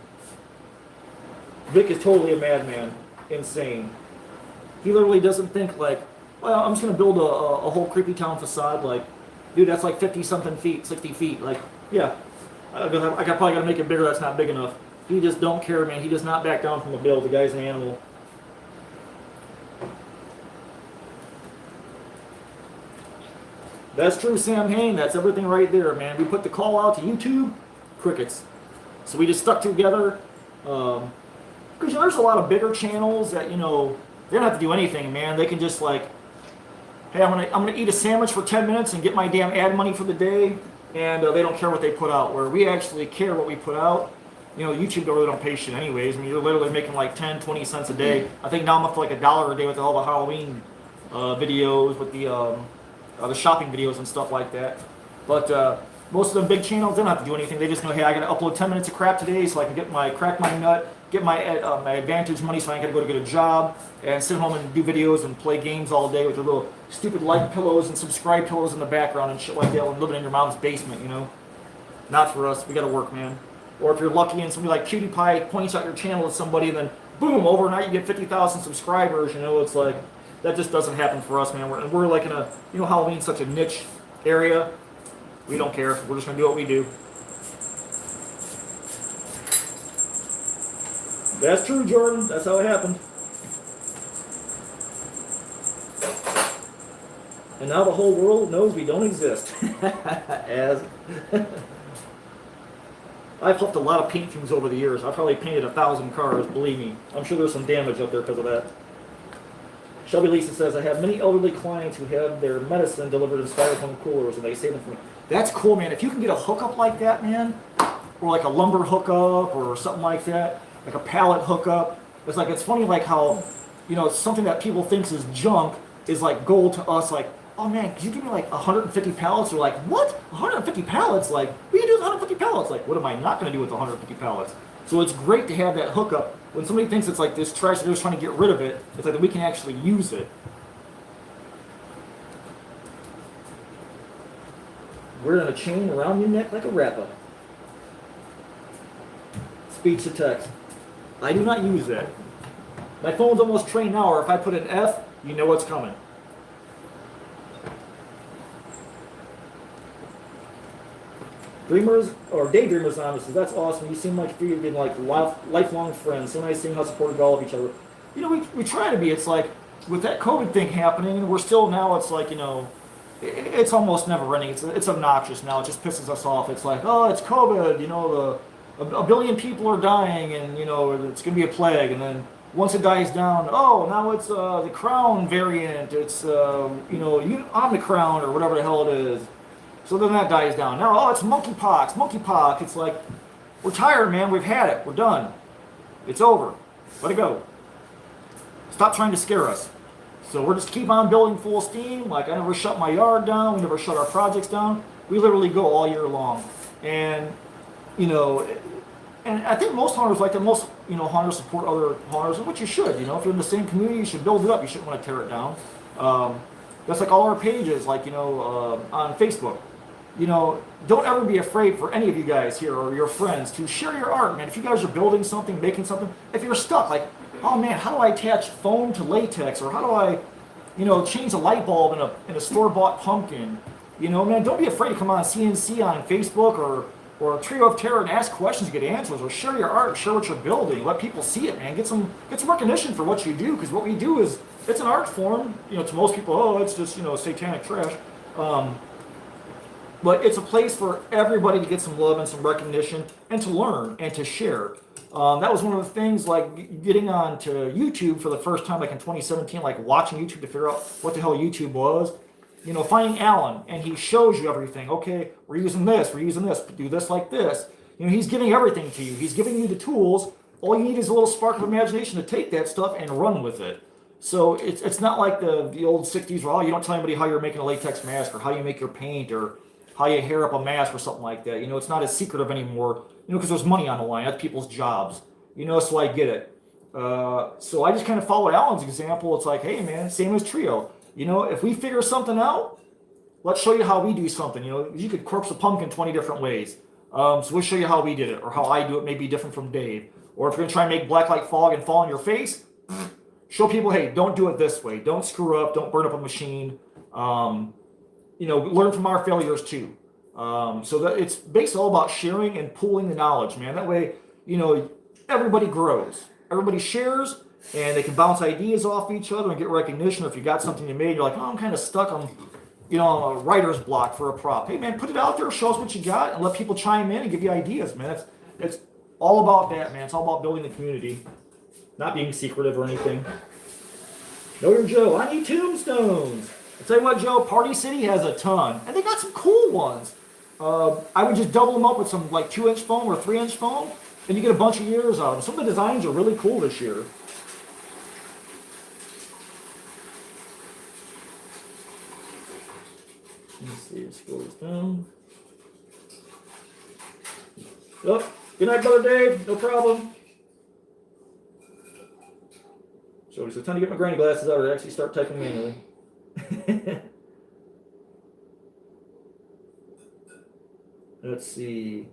Vic is totally a madman. Insane. He literally doesn't think like, well, I'm just going to build a whole creepy town facade. Like, dude, that's like 50-something feet, 60 feet. Like, yeah, I probably got to make it bigger. That's not big enough. He just don't care, man. He does not back down from a build. The guy's an animal. That's true, Sam Hain. That's everything right there, man. We put the call out to YouTube, crickets. So we just stuck together. Because there's a lot of bigger channels that, they don't have to do anything, man. They can just like, hey, I'm gonna eat a sandwich for 10 minutes and get my damn ad money for the day, and they don't care what they put out. Where we actually care what we put out. YouTube really don't pay shit anyways. I mean, you're literally making like 10, 20 cents a day. I think now I'm up to like $1 a day with all the Halloween videos, with the shopping videos and stuff like that. But most of the big channels, they don't have to do anything. They just know, hey, I gotta upload 10 minutes of crap today so I can crack my nut, get my advantage money so I ain't gotta go to get a job and sit home and do videos and play games all day with your little stupid light pillows and subscribe pillows in the background and shit like that, and living in your mom's basement, Not for us. We gotta work, man. Or if you're lucky and somebody like PewDiePie points out your channel to somebody, and then boom, overnight you get 50,000 subscribers. It's like, that just doesn't happen for us, man. We're like in a, Halloween's such a niche area. We don't care. We're just gonna do what we do. That's true, Jordan. That's how it happened. And now the whole world knows we don't exist. I've huffed a lot of paint fumes over the years. I've probably painted 1,000 cars, believe me. I'm sure there's some damage up there because of that. Shelby Lisa says, I have many elderly clients who have their medicine delivered in styrofoam coolers and they save them for me. That's cool, man. If you can get a hookup like that, man, or like a lumber hookup or something like that, like a pallet hookup, it's funny like how, something that people thinks is junk is like gold to us. Like, oh man, could you give me like 150 pallets? They're like, what? 150 pallets? Like, what do you do with 150 pallets? Like, what am I not going to do with 150 pallets? So it's great to have that hookup. When somebody thinks it's like this trash, they're just trying to get rid of it. It's like that we can actually use it. Wearing a chain around your neck like a rapper. Speech to text. I do not use that. My phone's almost trained now, or if I put an F, you know what's coming. Dreamers or daydreamers on this. That's awesome. You seem like you've been like lifelong friends. So nice seeing how supportive all of each other. We try to be. It's like with that COVID thing happening, we're still now. It's like it's almost never ending. It's obnoxious now. It just pisses us off. It's like, oh, it's COVID. A billion people are dying, and it's gonna be a plague. And then once it dies down, oh, now it's the Crown variant. It's Omicron or whatever the hell it is. So then that dies down. Now, oh, it's monkeypox. It's like, we're tired, man. We've had it. We're done. It's over. Let it go. Stop trying to scare us. So we're just keep on building full steam. Like, I never shut my yard down. We never shut our projects down. We literally go all year long. And, and I think most hunters like that. Most, hunters support other hunters, which you should. If you're in the same community, you should build it up. You shouldn't want to tear it down. That's like all our pages, like, on Facebook. Don't ever be afraid for any of you guys here or your friends to share your art, man. If you guys are building something, making something, if you're stuck, like, oh man, how do I attach foam to latex? Or how do I, change a light bulb in a store-bought pumpkin? Man, don't be afraid to come on CNC on Facebook or a Trio of Terror and ask questions, get answers, or share your art, share what you're building, let people see it, man. Get some recognition for what you do, because what we do is, it's an art form, to most people, oh, it's just, satanic trash. But it's a place for everybody to get some love and some recognition and to learn and to share. That was one of the things, like getting on to YouTube for the first time, like in 2017, like watching YouTube to figure out what the hell YouTube was. finding Alan, and he shows you everything. Okay, we're using this, do this like this. He's giving everything to you. He's giving you the tools. All you need is a little spark of imagination to take that stuff and run with it. So it's not like the old 60s where, you don't tell anybody how you're making a latex mask or how you make your paint or how you hair up a mask or something like that. It's not as secretive anymore, because there's money on the line. That's people's jobs. So I get it. So I just kind of followed Alan's example. It's like, hey, man, same as Trio. If we figure something out, let's show you how we do something. You could corpse a pumpkin 20 different ways. So we'll show you how we did it, or how I do it may be different from Dave. Or if you're going to try and make black light fog and fall on your face, show people, hey, don't do it this way. Don't screw up. Don't burn up a machine. Learn from our failures too. So that it's basically all about sharing and pooling the knowledge, man. That way, everybody grows. Everybody shares, and they can bounce ideas off each other and get recognition. If you got something you made, you're like, I'm kind of stuck on, on a writer's block for a prop. Hey, man, put it out there, show us what you got, and let people chime in and give you ideas, man. It's all about that, man. It's all about building the community, not being secretive or anything. Know your Joe. I need tombstones. I'll tell you what, Joe, Party City has a ton, and they got some cool ones. I would just double them up with some 2-inch foam or 3-inch foam, and you get a bunch of years out of them. Some of the designs are really cool this year. Let's see, it scrolls down. Oh, good night, Brother Dave. No problem. So it's time to get my granny glasses out or actually start typing manually. Let's see.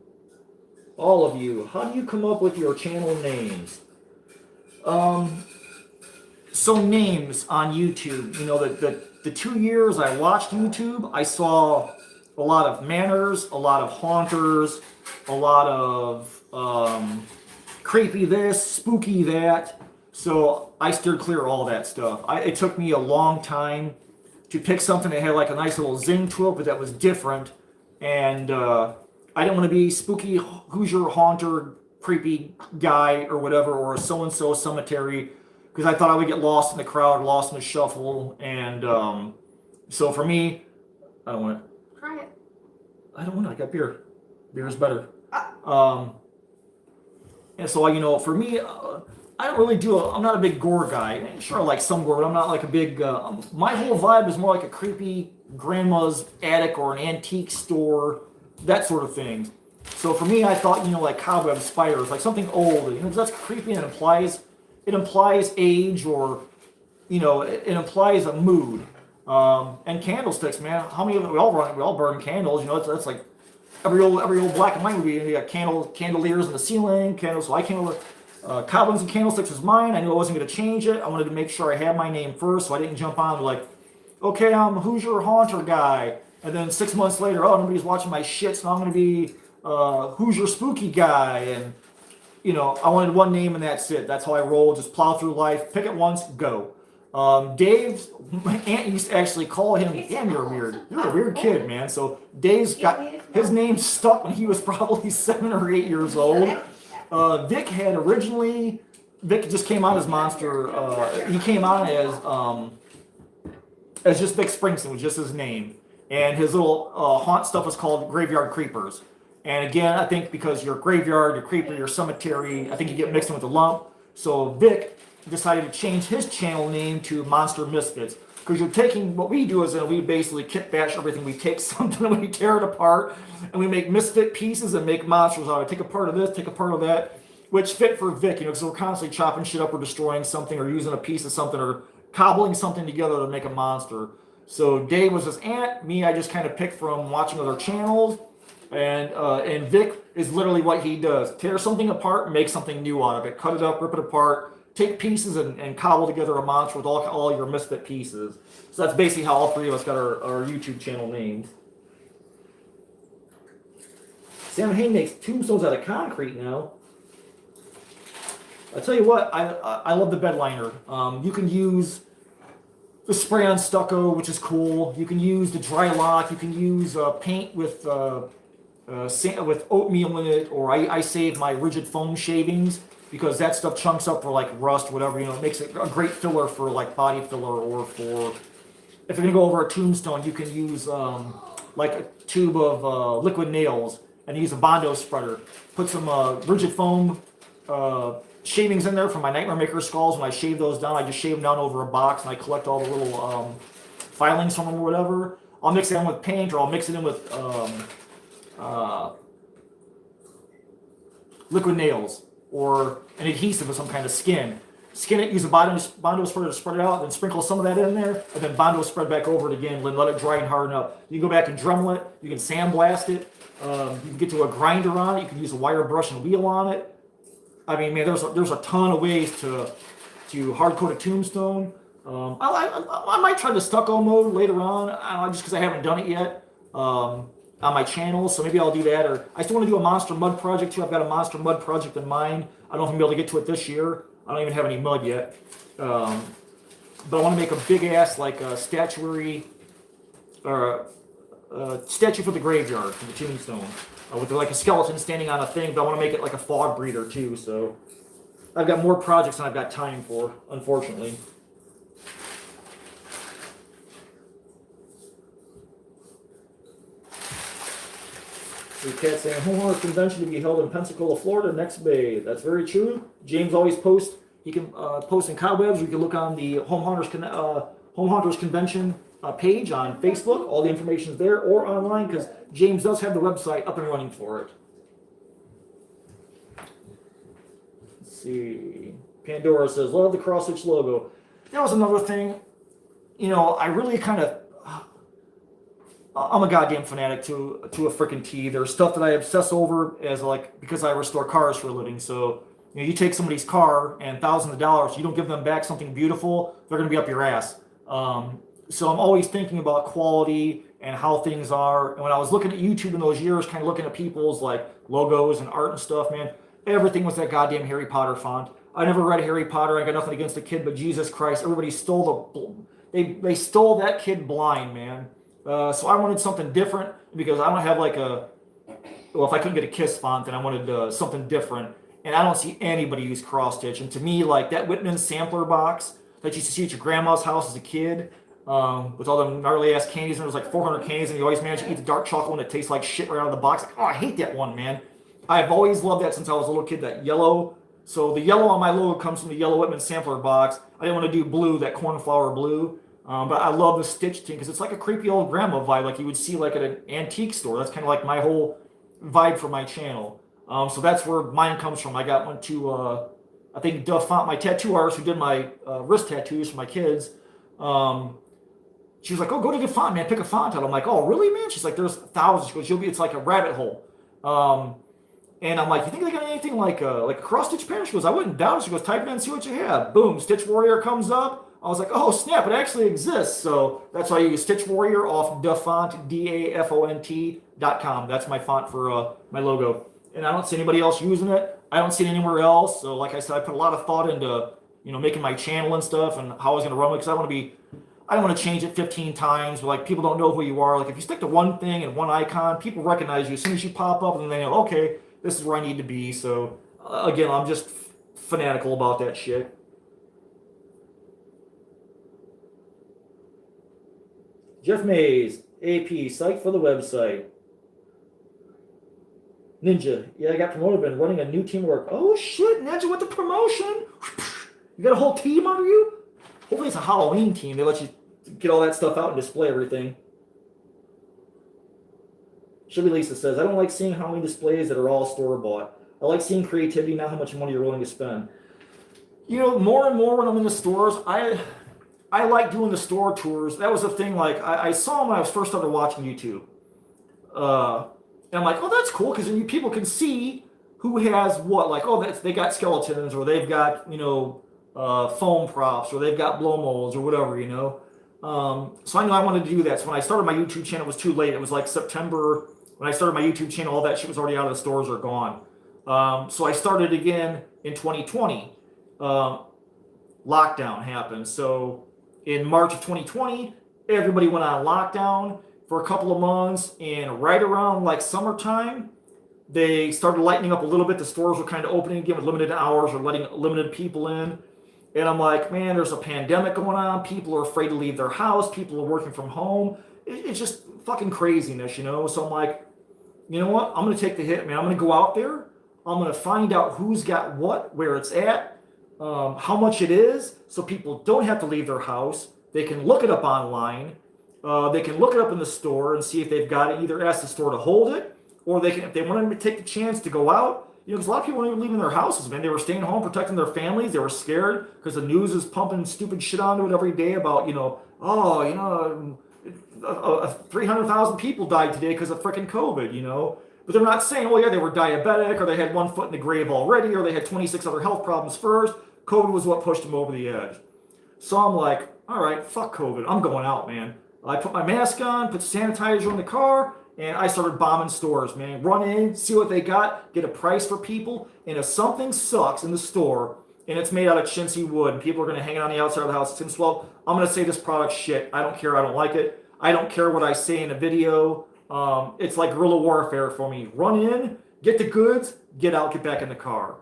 All of you, how do you come up with your channel names? So names on YouTube, the 2 years I watched YouTube, I saw a lot of manners, a lot of haunters, a lot of creepy this, spooky that. So I steered clear of all that stuff. It took me a long time to pick something that had a nice little zing to it, but that was different. And I didn't want to be spooky Hoosier haunter, creepy guy or whatever, or a so-and-so cemetery, because I thought I would get lost in the crowd, lost in the shuffle. And so for me, I don't want it. Try it. I don't want it. I got beer. Beer is better. And so, for me, I don't really I'm not a big gore guy. Sure, I like some gore, but I'm not a big, my whole vibe is more like a creepy grandma's attic or an antique store, that sort of thing. So for me, I thought, cobweb spiders, something old, because that's creepy and it implies age, or, it implies a mood. And candlesticks, man, how many of it, we all burn candles, that's like every old black and white movie, you got candeliers in the ceiling, candles, so I cobwebs and candlesticks was mine. I knew I wasn't going to change it. I wanted to make sure I had my name first, so I didn't jump on okay, I'm a Hoosier haunter guy, and then 6 months later, nobody's watching my shit, so I'm going to be Hoosier spooky guy, and I wanted one name and that's it. That's how I roll. Just plow through life, pick it once, go. Dave's, my aunt used to actually call him, damn, you're a weird kid, man. So Dave's got his name stuck when he was probably 7 or 8 years old. Vic just came out as Monster. He came out as just Vic Springsteen, was just his name. And his little haunt stuff was called Graveyard Creepers. And again, I think because you're graveyard, you're creeper, you're cemetery, I think you get mixed in with the lump. So Vic decided to change his channel name to Monster Misfits. Because you're taking, what we do is we basically kit bash everything. We take something and we tear it apart, and we make misfit pieces and make monsters out of it. Take a part of this, take a part of that, which fit for Vic, because we're constantly chopping shit up or destroying something or using a piece of something or cobbling something together to make a monster. So Dave was his aunt. Me, I just kind of picked from watching other channels. And Vic is literally what he does. Tear something apart and make something new out of it. Cut it up, rip it apart, take pieces and cobble together a monster with all your misfit pieces. So that's basically how all three of us got our YouTube channel named. Sam Hain makes tombstones out of concrete now. I tell you what, I love the bed liner. You can use the spray on stucco, which is cool. You can use the dry lock. You can use paint with oatmeal in it, or I save my rigid foam shavings because that stuff chunks up for rust, whatever. It makes it a great filler for body filler or for if you're gonna go over a tombstone, you can use like a tube of liquid nails and use a Bondo spreader. Put some rigid foam shavings in there from my Nightmare Maker skulls. When I shave those down, I just shave them down over a box and I collect all the little filings from them or whatever. I'll mix it in with paint, or I'll mix it in with liquid nails or an adhesive of some kind of skin. Skin it, use a Bondo spreader to spread it out, then sprinkle some of that in there, and then Bondo spread back over it again, and let it dry and harden up. You can go back and Dremel it, you can sandblast it, you can get to a grinder on it, you can use a wire brush and wheel on it. I mean, man, there's a ton of ways to hard coat a tombstone. I might try the stucco mode later on, I don't know, just because I haven't done it yet on my channel, so maybe I'll do that. Or I still want to do a monster mud project too. I've got a monster mud project in mind. I don't know if I'm going to be able to get to it this year. I don't even have any mud yet. But I want to make a big ass like a statuary or a statue for the graveyard, for the tombstone, with like a skeleton standing on a thing. But I want to make it like a fog breather too. So I've got more projects than I've got time for, unfortunately. The cat saying homeowners convention to be held in Pensacola, Florida next May. That's very true. James always posts. He can post in cobwebs. You can look on the Home Hunters Convention page on Facebook. All the information is there, or online, because James does have the website up and running for it. Let's see. Pandora says, love the cross-stitch logo. That was another thing. You know, I really kind of... I'm a goddamn fanatic to a freaking T. There's stuff that I obsess over as like, because I restore cars for a living. So, you know, you take somebody's car and thousands of dollars, you don't give them back something beautiful, they're going to be up your ass. So I'm always thinking about quality and how things are. And when I was looking at YouTube in those years, kind of looking at people's like logos and art and stuff, man, everything was that goddamn Harry Potter font. I never read Harry Potter. I got nothing against the kid, but Jesus Christ, everybody stole they stole that kid blind, man. So I wanted something different because I don't have like well, if I couldn't get a KISS font, then I wanted something different. And I don't see anybody use cross stitch. And to me, like that Whitman sampler box that you used to see at your grandma's house as a kid, with all them gnarly ass candies, and there was like 400 candies, and you always managed to eat the dark chocolate one that tastes like shit right out of the box. Like, oh, I hate that one, man. I've always loved that since I was a little kid, that yellow. So the yellow on my logo comes from the yellow Whitman sampler box. I didn't want to do blue, that cornflower blue. But I love the stitch thing because it's like a creepy old grandma vibe, like you would see like at an antique store. That's kind of like my whole vibe for my channel. So that's where mine comes from. I got one to, I think Duff Font, my tattoo artist who did my wrist tattoos for my kids. She was like, oh, go to the font, man, pick a font out. I'm like, oh, really, man? She's like, there's thousands. She goes, it's like a rabbit hole. And I'm like, you think they got anything like a cross-stitch pattern? She goes, I wouldn't doubt it. She goes, type it in and see what you have. Boom, Stitch Warrior comes up. I was like, oh, snap, it actually exists. So that's why I use Stitch Warrior off Dafont, DAFONT.com. That's my font for my logo. And I don't see anybody else using it. I don't see it anywhere else. So like I said, I put a lot of thought into, you know, making my channel and stuff and how I was going to run it, because I don't want to change it 15 times. But like, people don't know who you are. Like, if you stick to one thing and one icon, people recognize you as soon as you pop up, and they know, okay, this is where I need to be. So again, I'm just fanatical about that shit. Jeff Mays, AP, psyched for the website. Ninja, yeah, I got promoted, been running a new team work. Oh shit, Ninja with the promotion. You got a whole team under you? Hopefully it's a Halloween team. They let you get all that stuff out and display everything. Shelby Lisa says, I don't like seeing Halloween displays that are all store-bought. I like seeing creativity, not how much money you're willing to spend. You know, more and more when I'm in the stores, I like doing the store tours. That was a thing, like, I saw them when I was first started watching YouTube. And I'm like, oh, that's cool, because then people can see who has what. Like, oh, they got skeletons, or they've got, you know, foam props, or they've got blow molds, or whatever, you know. So I knew I wanted to do that. So when I started my YouTube channel, it was too late. It was like September. When I started my YouTube channel, all that shit was already out of the stores or gone. So I started again in 2020. Lockdown happened. So in March of 2020, everybody went on lockdown for a couple of months, and right around like summertime, they started lightening up a little bit. The stores were kind of opening again with limited hours or letting limited people in. And I'm like, man, there's a pandemic going on. People are afraid to leave their house. People are working from home. It's just fucking craziness, you know? So I'm like, you know what? I'm going to take the hit, man. I'm going to go out there. I'm going to find out who's got what, where it's at, how much it is, so people don't have to leave their house. They can look it up online. They can look it up in the store and see if they've got it. Either ask the store to hold it, or they can, if they want to take the chance to go out. You know, because a lot of people weren't even leaving their houses, man. They were staying home, protecting their families. They were scared because the news is pumping stupid shit onto it every day about, 300,000 people died today because of freaking COVID, you know. But they're not saying, oh yeah, they were diabetic, or they had one foot in the grave already, or they had 26 other health problems first. COVID was what pushed them over the edge. So I'm like, all right, fuck COVID. I'm going out, man. I put my mask on, put sanitizer in the car, and I started bombing stores, man. Run in, see what they got, get a price for people, and if something sucks in the store and it's made out of chintzy wood and people are going to hang it on the outside of the house, since, well, I'm going to say this product's shit. I don't care. I don't like it. I don't care what I say in a video. It's like guerrilla warfare for me. Run in, get the goods, get out, get back in the car.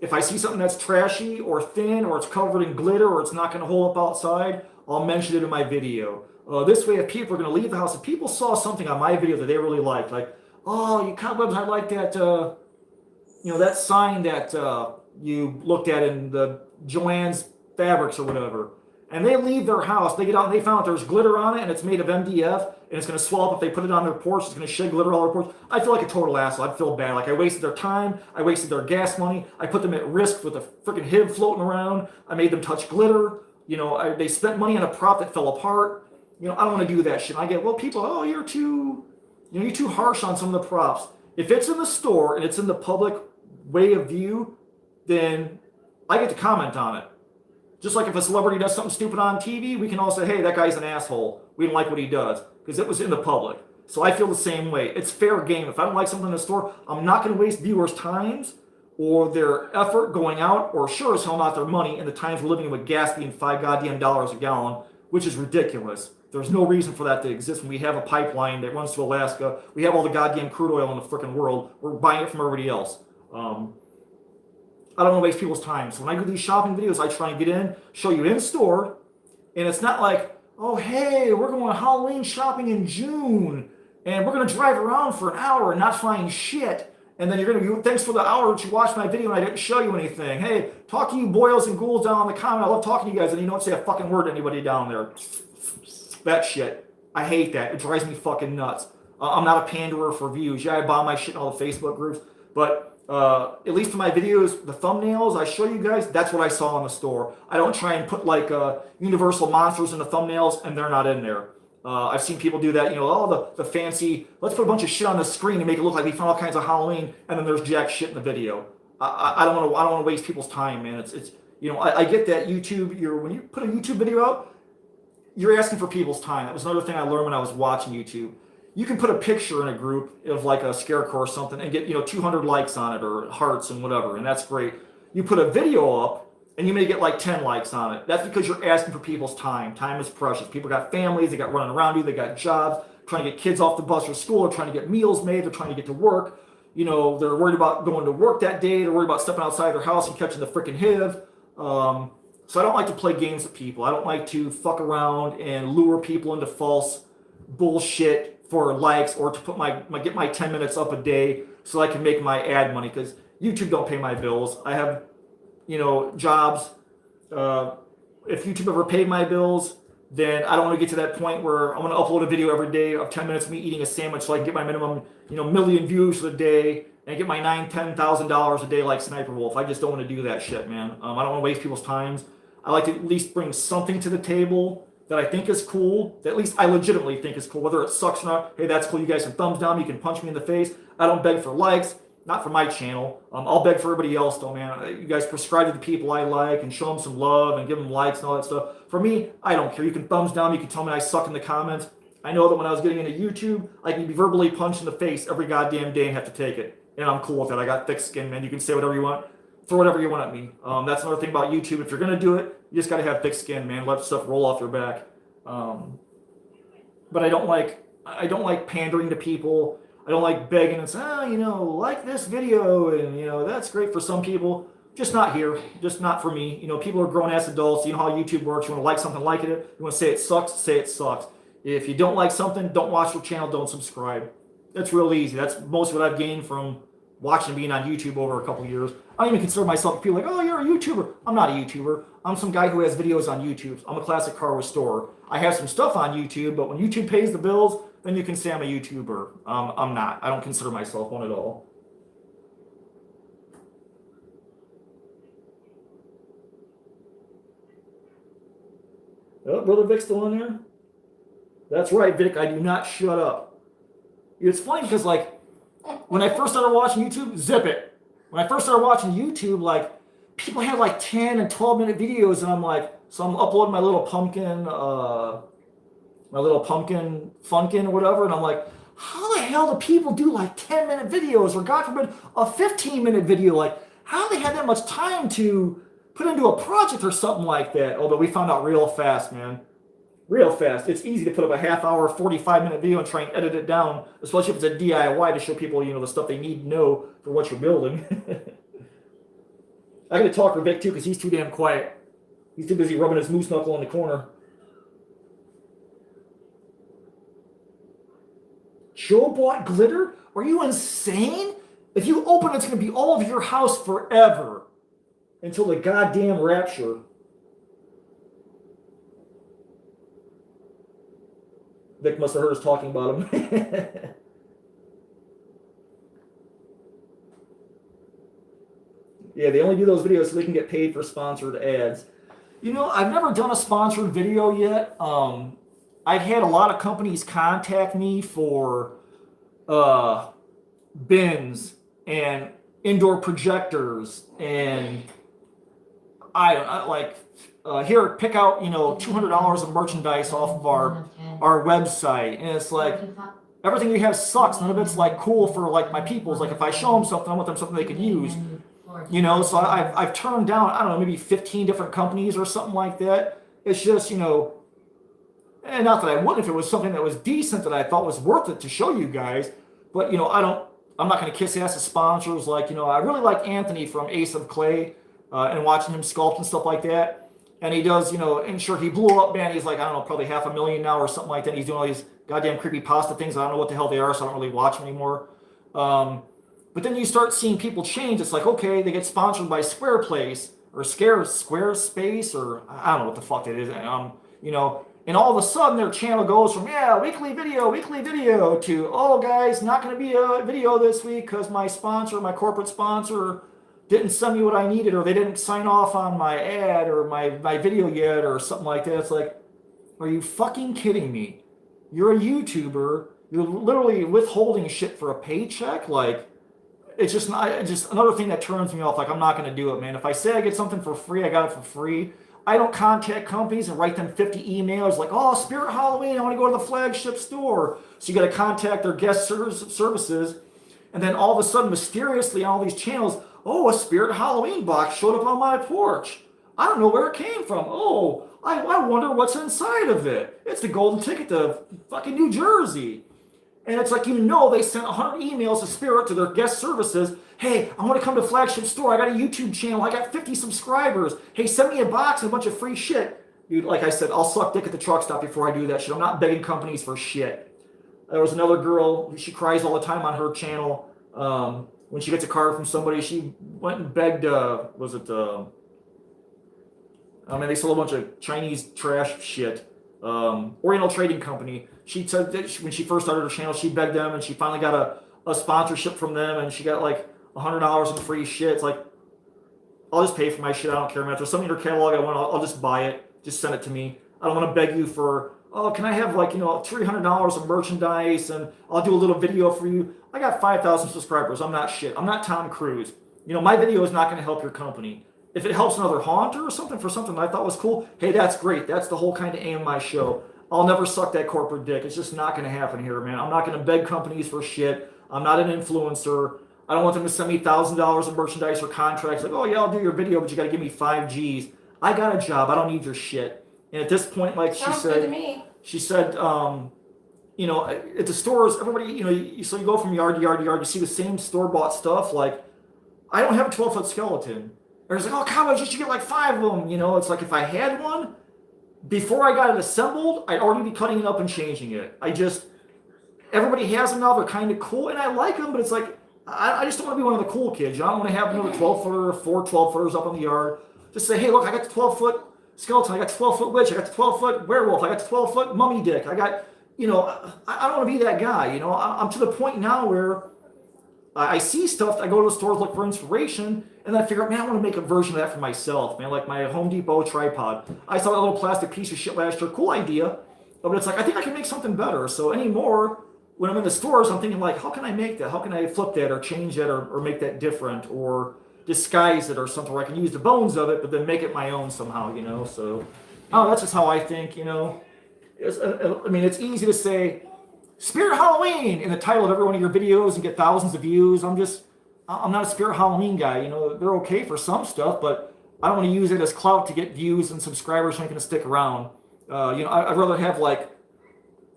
If I see something that's trashy or thin or it's covered in glitter or it's not going to hold up outside, I'll mention it in my video. This way, if people are going to leave the house, if people saw something on my video that they really liked, like, oh, you cobwebs, I like that, that sign that you looked at in the Joann's Fabrics or whatever, and they leave their house, they get out and they found out there's glitter on it and it's made of MDF and it's going to swell up if they put it on their porch, it's going to shed glitter all over their porch. I feel like a total asshole. I'd feel bad. Like I wasted their time, I wasted their gas money, I put them at risk with a freaking HIV floating around, I made them touch glitter, they spent money on a prop that fell apart. I don't want to do that shit. I get, well, people, oh, you're too harsh on some of the props. If it's in the store and it's in the public way of view, then I get to comment on it. Just like if a celebrity does something stupid on TV, we can all say, hey, that guy's an asshole. We don't like what he does because it was in the public. So I feel the same way. It's fair game. If I don't like something in the store, I'm not going to waste viewers' times or their effort going out, or sure as hell not their money in the times we're living in with gas being $5 goddamn a gallon, which is ridiculous. There's no reason for that to exist when we have a pipeline that runs to Alaska. We have all the goddamn crude oil in the freaking world. We're buying it from everybody else. I don't want to waste people's time. So when I do these shopping videos, I try and get in, show you in store, and it's not like, oh, hey, we're going Halloween shopping in June, and we're going to drive around for an hour and not find shit. And then you're going to be, thanks for the hour that you watched my video and I didn't show you anything. Hey, talk to you boils and ghouls down in the comment. I love talking to you guys, and you don't say a fucking word to anybody down there. That shit. I hate that. It drives me fucking nuts. I'm not a panderer for views. Yeah, I bomb my shit in all the Facebook groups. But at least in my videos, the thumbnails I show you guys, that's what I saw in the store. I don't try and put like Universal Monsters in the thumbnails and they're not in there. I've seen people do that, the fancy, let's put a bunch of shit on the screen and make it look like we found all kinds of Halloween, and then there's jack shit in the video. I don't want to waste people's time, man. It's I get that YouTube, when you put a YouTube video out, you're asking for people's time. That was another thing I learned when I was watching YouTube. You can put a picture in a group of like a scarecrow or something and get 200 likes on it or hearts and whatever, and that's great. You put a video up and you may get like 10 likes on it. That's because you're asking for people's time. Time is precious. People got families, they got running around you, they got jobs, trying to get kids off the bus or school, or trying to get meals made, they're trying to get to work. They're worried about going to work that day, they're worried about stepping outside their house and catching the freaking HIV. So I don't like to play games with people. I don't like to fuck around and lure people into false bullshit for likes, or to put get my 10 minutes up a day so I can make my ad money, because YouTube don't pay my bills. I have, jobs. If YouTube ever paid my bills, then I don't want to get to that point where I'm going to upload a video every day of 10 minutes of me eating a sandwich so I can get my minimum, million views for the day and get my $9,000-$10,000 a day like Sniper Wolf. I just don't want to do that shit, man. I don't want to waste people's times. I like to at least bring something to the table that I think is cool, that at least I legitimately think is cool, whether it sucks or not. Hey, that's cool. You guys can thumbs down. You can punch me in the face. I don't beg for likes, not for my channel. I'll beg for everybody else, though, man. You guys prescribe to the people I like and show them some love and give them likes and all that stuff. For me, I don't care. You can thumbs down. You can tell me I suck in the comments. I know that when I was getting into YouTube, I can be verbally punched in the face every goddamn day and have to take it. And I'm cool with that. I got thick skin, man. You can say whatever you want. Throw whatever you want at me. That's another thing about YouTube. If you're going to do it, you just got to have thick skin, man. Let stuff roll off your back. But I don't like pandering to people. I don't like begging and saying, like this video, and that's great for some people. just not here. Just not for me. You know, people are grown ass adults. You know how YouTube works. You want to like something, like it. You want to say it sucks, say it sucks. If you don't like something, don't watch your channel, don't subscribe. That's real easy. That's most of what I've gained from watching being on YouTube over a couple of years. I don't even consider myself, people like, oh, you're a YouTuber. I'm not a YouTuber. I'm some guy who has videos on YouTube. I'm a classic car restorer. I have some stuff on YouTube, but when YouTube pays the bills, then you can say I'm a YouTuber. I'm not. I don't consider myself one at all. Oh, Brother Vic's still in there? That's right, Vic. I do not shut up. It's funny because, like, when I first started watching YouTube, zip it. When I first started watching YouTube, like, people had like 10 and 12-minute videos, and I'm like, so I'm uploading my little pumpkin funkin or whatever, and I'm like, how the hell do people do like 10-minute videos, or God forbid, a 15-minute video? Like, how do they have that much time to put into a project or something like that? Although we found out real fast, man. Real fast. It's easy to put up a half-hour, 45-minute video and try and edit it down, especially if it's a DIY to show people, you know, the stuff they need to know for what you're building. I gotta talk to Vic too, because he's too damn quiet. He's too busy rubbing his moose knuckle in the corner. Joe bought glitter? Are you insane? If you open it, it's gonna be all over your house forever. Until the goddamn rapture. Vic must have heard us talking about him. Yeah, they only do those videos so they can get paid for sponsored ads. You know, I've never done a sponsored video yet. I've had a lot of companies contact me for bins and indoor projectors, and I like here, pick out, you know, $200 of merchandise off of our website, and it's like everything we have sucks. None of it's like cool for like my peoples. Like if I show them something, I want them something they could use. You know, so I've turned down, I don't know, maybe 15 different companies or something like that. It's just, you know, and not that I wouldn't if it was something that was decent that I thought was worth it to show you guys. But, you know, I'm not going to kiss ass of sponsors. Like, you know, I really like Anthony from Ace of Clay and watching him sculpt and stuff like that. And he does, you know, and sure, he blew up, man. He's like, I don't know, probably 500,000 now or something like that. He's doing all these goddamn creepy pasta things. I don't know what the hell they are, so I don't really watch them anymore. But then you start seeing people change. It's like, okay, they get sponsored by Squareplace or Squarespace, or I don't know what the fuck it is. You know, and all of a sudden their channel goes from, yeah, weekly video to, oh, guys, not going to be a video this week because my corporate sponsor didn't send me what I needed, or they didn't sign off on my ad or my video yet, or something like that. It's like, are you fucking kidding me? You're a YouTuber. You're literally withholding shit for a paycheck. Like, it's just another thing that turns me off. Like, I'm not going to do it, man. If I say I get something for free, I got it for free. I don't contact companies and write them 50 emails like, oh, Spirit Halloween, I want to go to the flagship store. So you got to contact their guest services. And then all of a sudden, mysteriously on all these channels, oh, a Spirit Halloween box showed up on my porch. I don't know where it came from. Oh, I wonder what's inside of it. It's the golden ticket to fucking New Jersey. And it's like, you know, they sent 100 emails to Spirit to their guest services. Hey, I want to come to flagship store. I got a YouTube channel. I got 50 subscribers. Hey, send me a box and a bunch of free shit. Dude, like I said, I'll suck dick at the truck stop before I do that shit. I'm not begging companies for shit. There was another girl, she cries all the time on her channel. When she gets a card from somebody, she went and begged, they sold a bunch of Chinese trash shit. Oriental Trading Company. She said that when she first started her channel, she begged them, and she finally got a sponsorship from them, and she got like $100 in free shit. It's like, I'll just pay for my shit. I don't care, man. If there's something in your catalog I want, I'll just buy it. Just send it to me. I don't want to beg you for, oh, can I have like, you know, $300 of merchandise, and I'll do a little video for you. I got 5,000 subscribers. I'm not shit. I'm not Tom Cruise. You know, my video is not going to help your company. If it helps another haunter or something for something I thought was cool, hey, that's great. That's the whole kind of aim of my show. I'll never suck that corporate dick. It's just not going to happen here, man. I'm not going to beg companies for shit. I'm not an influencer. I don't want them to send me $1,000 of merchandise or contracts. Like, oh, yeah, I'll do your video, but you got to give me 5 Gs. I got a job. I don't need your shit. And at this point, like Sounds good to me. she said, you know, at the stores, everybody, you know, so you go from yard to yard to yard, you see the same store-bought stuff. Like, I don't have a 12-foot skeleton. Or it's like, oh, Cowboys, you should get like 5 of them. You know, it's like if I had one, before I got it assembled, I'd already be cutting it up and changing it. Everybody has them now. They're kind of cool, and I like them, but it's like, I just don't want to be one of the cool kids. I don't want to have another 12-footer or 4 12-footers up in the yard. Just say, hey, look, I got the 12-foot skeleton. I got the 12-foot witch. I got the 12-foot werewolf. I got the 12-foot mummy dick. I got, I don't want to be that guy. I'm to the point now where I see stuff. I go to the stores, look for inspiration, and then I figure out, man, I want to make a version of that for myself, man. Like my Home Depot tripod. I saw that little plastic piece of shit last year. Cool idea. But it's like, I think I can make something better. So anymore, when I'm in the stores, I'm thinking like, how can I make that? How can I flip that or change that or make that different or disguise it or something where I can use the bones of it, but then make it my own somehow, So, that's just how I think, it's easy to say Spirit Halloween in the title of every one of your videos and get thousands of views. I'm not a Spirit Halloween guy. They're okay for some stuff, but I don't want to use it as clout to get views and subscribers so I can stick around. I'd rather have like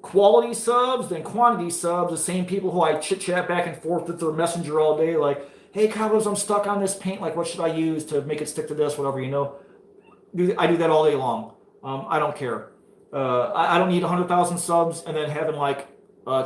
quality subs than quantity subs. The same people who I chit chat back and forth with their messenger all day, like, hey, Cowboys, I'm stuck on this paint. Like, what should I use to make it stick to this? Whatever, I do that all day long. I don't care. I don't need 100,000 subs and then having like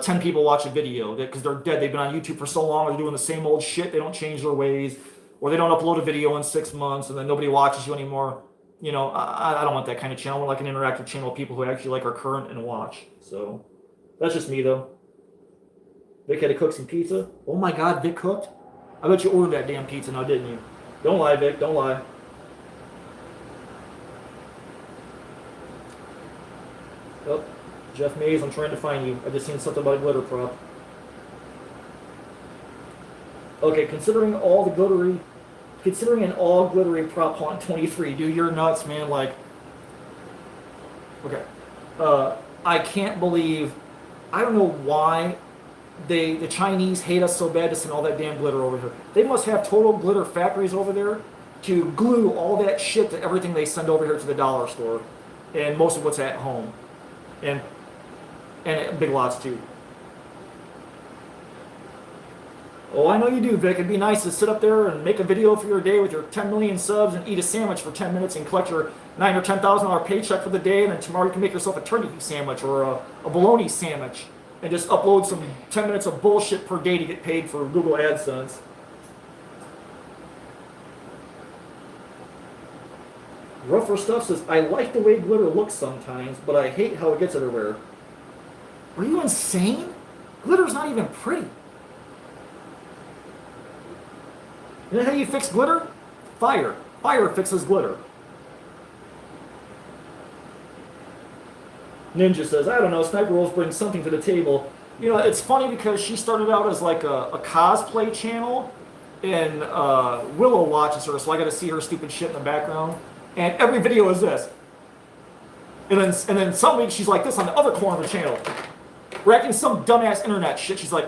10 people watch a video because they're dead. They've been on YouTube for so long. They're doing the same old shit. They don't change their ways, or they don't upload a video in 6 months and then nobody watches you anymore. I don't want that kind of channel. I want like an interactive channel of people who actually are current and watch. So that's just me though. Vic had to cook some pizza. Oh my God, Vic cooked? I bet you ordered that damn pizza now, didn't you? Don't lie, Vic. Don't lie. Oh, Jeff Mays, I'm trying to find you. I just seen something about a glitter prop. Okay, considering an all glittery prop haunt 23, dude, you're nuts, man. Like, okay, I can't believe. I don't know why the Chinese hate us so bad to send all that damn glitter over here. They must have total glitter factories over there to glue all that shit to everything they send over here to the dollar store, and most of what's at home, and Big Lots too. Oh, I know you do, Vic. It'd be nice to sit up there and make a video for your day with your 10 million subs and eat a sandwich for 10 minutes and collect your $9,000 or $10,000 paycheck for the day, and then tomorrow you can make yourself a turkey sandwich or a bologna sandwich and just upload some 10 minutes of bullshit per day to get paid for Google AdSense. Rougher Stuff says, I like the way glitter looks sometimes, but I hate how it gets everywhere. Are you insane? Glitter's not even pretty. You know how you fix glitter? Fire. Fire fixes glitter. Ninja says, I don't know, Sniper Wolf brings something to the table. It's funny because she started out as like a cosplay channel, and Willow watches her, so I got to see her stupid shit in the background. And every video is this. And then some weeks she's like this on the other corner of the channel, racking some dumbass internet shit. She's like,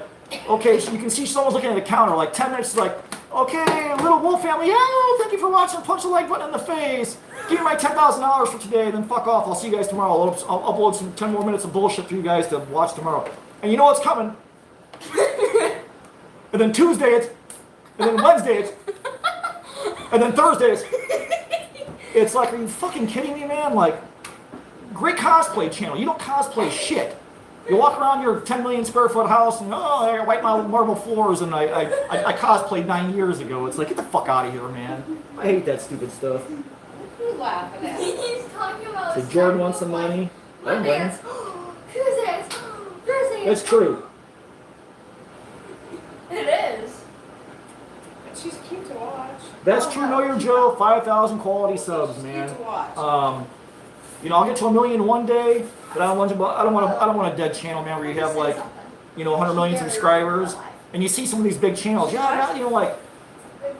okay, so you can see someone's looking at the counter, like 10 minutes, she's like, okay, little wolf family, yeah, thank you for watching, punch the like button in the face, give me my $10,000 for today, then fuck off, I'll see you guys tomorrow, I'll upload some 10 more minutes of bullshit for you guys to watch tomorrow. And you know what's coming? And then Tuesday it's, and then Wednesday it's, and then Thursday it's like, are you fucking kidding me, man? Like, great cosplay channel, you don't cosplay shit. You walk around your 10 million square foot house and, I wipe my marble floors and I cosplayed 9 years ago. It's like, get the fuck out of here, man. I hate that stupid stuff. You're laughing at. He's talking about. So Jordan wants some money. I'm winning. That's true. It is. She's cute to watch. That's true. Know your Joe. 5,000 quality subs, man. Cute to watch. I'll get to 1 million one day, but I don't want a dead channel, man, where you have like, 100 million subscribers, and you see some of these big channels. Yeah, like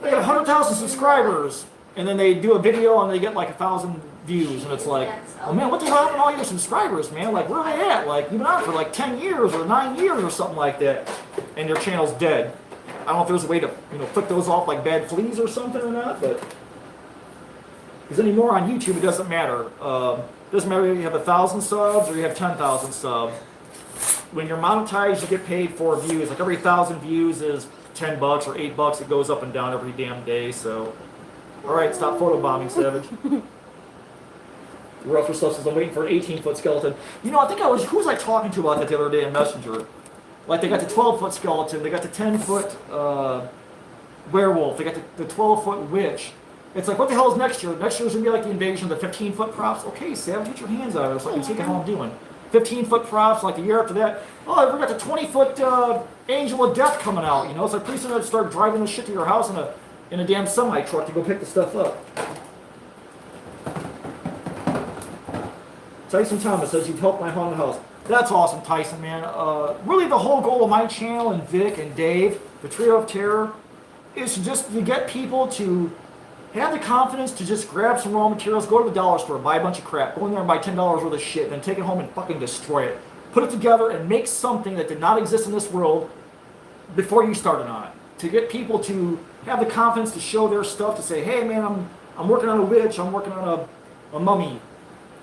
they got 100,000 subscribers, and then they do a video and they get like 1,000 views, and it's like, oh man, what the hell happened to all your subscribers, man? Like, where are they at? Like, you've been on for like 10 years or 9 years or something like that, and your channel's dead. I don't know if there's a way to, flick those off like bad fleas or something or not, but because anymore on YouTube it doesn't matter. It doesn't matter if you have 1,000 subs or you have 10,000 subs. When you're monetized, you get paid for views. Like every 1,000 views is $10 or $8. It goes up and down every damn day. So All right, stop photobombing, Savage. Rougher stuff says I'm waiting for an 18-foot skeleton. You know, I think who was I talking to about that the other day in Messenger? Like they got the 12-foot skeleton, they got the 10-foot werewolf, they got the 12-foot witch. It's like, what the hell is next year? Next year's gonna be like the invasion of the 15-foot props. Okay, Savage, get your hands out of it so I can see how I'm doing. 15-foot props, like the year after that. Oh, we got the 20-foot Angel of Death coming out. You know, it's like pretty soon I'd start driving this shit to your house in a damn semi truck to go pick the stuff up. Tyson Thomas says you've helped my haunted house. That's awesome, Tyson, man. Really, the whole goal of my channel and Vic and Dave, the Trio of Terror, is to get people to have the confidence to just grab some raw materials, go to the dollar store, buy a bunch of crap, go in there and buy $10 worth of shit, and then take it home and fucking destroy it. Put it together and make something that did not exist in this world before you started on it. To get people to have the confidence to show their stuff, to say, hey man, I'm working on a witch, I'm working on a mummy,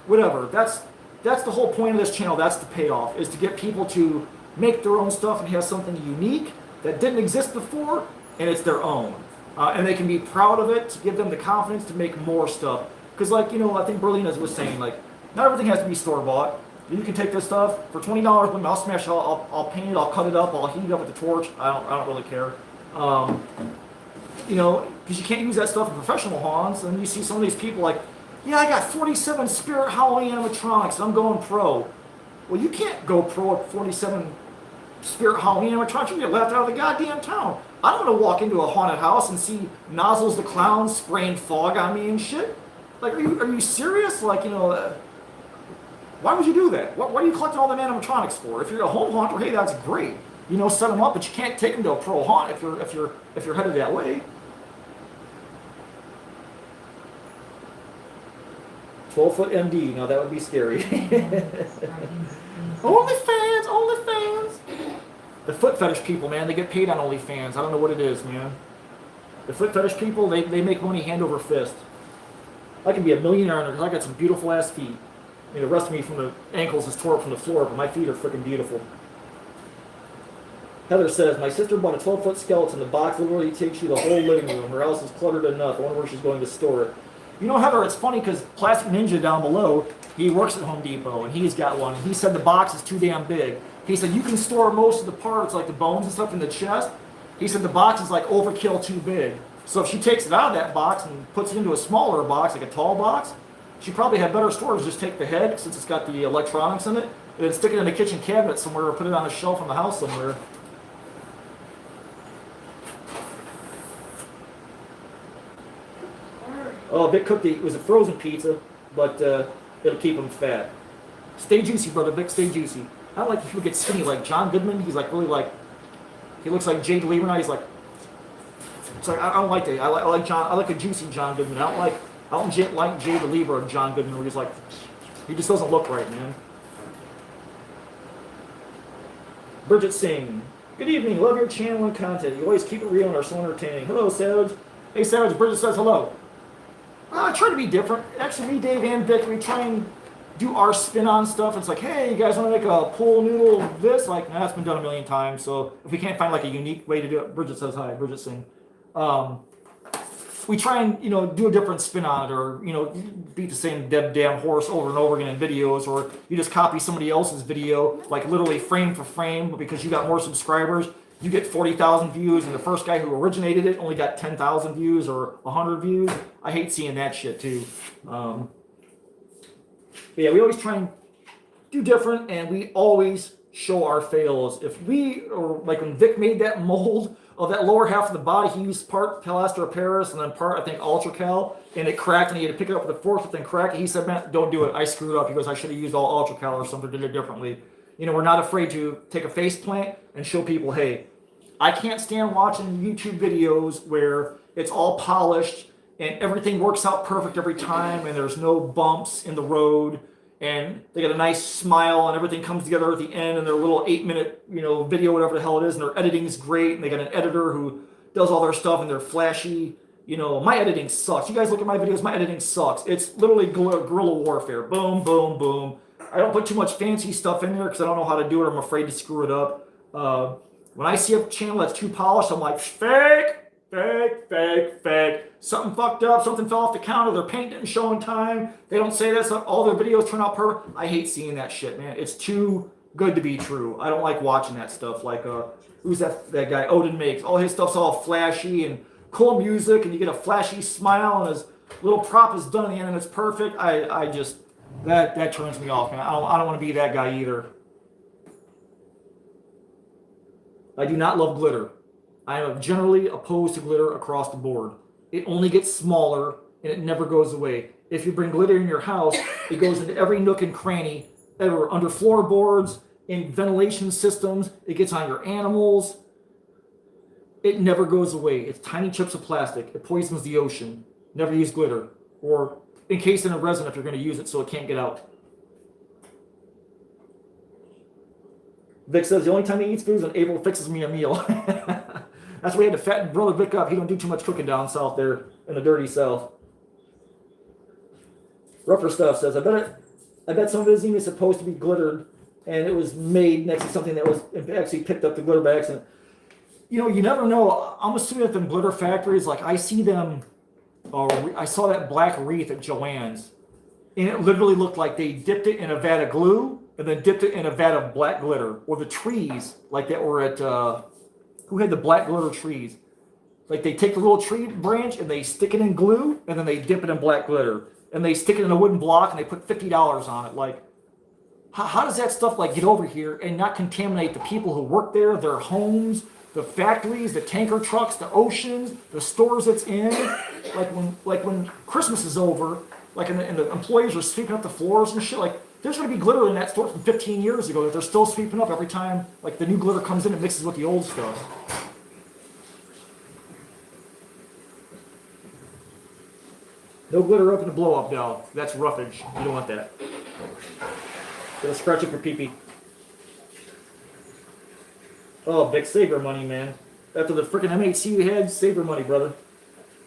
whatever. That's the whole point of this channel. That's the payoff, is to get people to make their own stuff and have something unique that didn't exist before, and it's their own. And they can be proud of it, to give them the confidence to make more stuff. Because, like, you know, I think Berlina was saying, like, not everything has to be store-bought. You can take this stuff for $20, I'll smash it, I'll paint it, I'll cut it up, I'll heat it up with the torch. I don't really care. You know, because you can't use that stuff in professional haunts. And you see some of these people like, yeah, I got 47 Spirit Halloween animatronics, and I'm going pro. Well, you can't go pro at 47 Spirit Halloween animatronics. You get laughed out of the goddamn town. I don't want to walk into a haunted house and see Nozzles the Clown spraying fog on me and shit. Like, are you serious? Like, you know, why would you do that? What are you collecting all them animatronics for? If you're a home haunter, hey, that's great. You know, set them up, but you can't take them to a pro haunt if you're headed that way. 12-foot MD. Now that would be scary. OnlyFans. The foot fetish people, man, they get paid on OnlyFans. I don't know what it is, man. The foot fetish people, they make money hand over fist. I can be a millionaire because I got some beautiful ass feet. I mean, the rest of me from the ankles is tore up from the floor, but my feet are freaking beautiful. Heather says, my sister bought a 12-foot skeleton. The box literally takes you the whole living room. Her house is cluttered enough. I wonder where she's going to store it. You know, Heather, it's funny because Plastic Ninja down below, he works at Home Depot, and he's got one. And he said the box is too damn big. He said you can store most of the parts, like the bones and stuff, in the chest. He said the box is like overkill, too big. So if she takes it out of that box and puts it into a smaller box, like a tall box, she probably had better storage. Just take the head, since it's got the electronics in it, and then stick it in the kitchen cabinet somewhere or put it on a shelf in the house somewhere. Oh, Vic cooked it was a frozen pizza, but it'll keep him fat. Stay juicy, brother Vic, stay juicy. I don't like people get skinny like John Goodman. He's like really like, he looks like Jay DeLever now. He's like, it's like I don't like that. I like a juicy John Goodman. I don't like Jay DeLever or John Goodman where he's like, he just doesn't look right, man. Bridget Singh, good evening. Love your channel and content. You always keep it real and are so entertaining. Hello, Savage. Hey, Savage. Bridget says hello. I try to be different. Actually, me, Dave, and Vic, we try and do our spin on stuff. It's like, hey, you guys want to make a pool noodle of this? Like, nah, that's been done a million times. So if we can't find like a unique way to do it, Bridget says hi. Bridget Singh. We try and, you know, do a different spin on it, or, you know, beat the same damn horse over and over again in videos, or you just copy somebody else's video, like literally frame for frame, but because you got more subscribers, you get 40,000 views, and the first guy who originated it only got 10,000 views or 100 views. I hate seeing that shit too. But yeah, we always try and do different, and we always show our fails. If we, or like when Vic made that mold of that lower half of the body, he used part plaster of Paris and then part, I think, Ultracal, and it cracked, and he had to pick it up with a forklift and crack it. He said, man, don't do it. I screwed up. He goes, I should have used all Ultracal or something, did it differently. You know, we're not afraid to take a face plant and show people, hey, I can't stand watching YouTube videos where it's all polished and everything works out perfect every time and there's no bumps in the road and they got a nice smile and everything comes together at the end and their little 8-minute, you know, video, whatever the hell it is, and their editing's great and they got an editor who does all their stuff and they're flashy. You know, my editing sucks. You guys look at my videos, my editing sucks. It's literally guerrilla warfare. Boom, boom, boom. I don't put too much fancy stuff in there because I don't know how to do it. I'm afraid to screw it up. When I see a channel that's too polished, I'm like, fake, fake, fake, fake. something fucked up, something fell off the counter, their paint didn't show in time, they don't say that, so all their videos turn out perfect. I hate seeing that shit, man. It's too good to be true. I don't like watching that stuff. Like, who's that guy, Odin Makes? All his stuff's all flashy and cool music, and you get a flashy smile, and his little prop is done in the end, and it's perfect. I just, that turns me off, man. I don't want to be that guy either. I do not love glitter. I am generally opposed to glitter across the board. It only gets smaller and it never goes away. If you bring glitter in your house, it goes into every nook and cranny, ever under floorboards, in ventilation systems. It gets on your animals. It never goes away. It's tiny chips of plastic. It poisons the ocean. Never use glitter, or encase in a resin if you're going to use it so it can't get out. Vic says the only time he eats food is when Abel fixes me a meal. That's why he had to fatten brother Vic up. He don't do too much cooking down south there in the dirty south. Rougher Stuff says, I bet some of it isn't even supposed to be glittered, and it was made next to something that was actually picked up the glitter by accident. You know, you never know. I'm assuming that them glitter factories, like I see them, I saw that black wreath at Joann's, and it literally looked like they dipped it in a vat of glue and then dipped it in a vat of black glitter. Or the trees, like that were at, who had the black glitter trees? Like they take the little tree branch and they stick it in glue and then they dip it in black glitter. And they stick it in a wooden block and they put $50 on it. Like, how does that stuff like get over here and not contaminate the people who work there, their homes, the factories, the tanker trucks, the oceans, the stores it's in? Like when Christmas is over, like and the employees are sweeping up the floors and shit, like there's going to be glitter in that store from 15 years ago that they're still sweeping up every time like the new glitter comes in and mixes with the old stuff. No glitter up in the blow-up doll. That's roughage. You don't want that. Gotta scratch it for pee-pee. Oh, big saver money, man. After the freaking MHC you had, saver money, brother.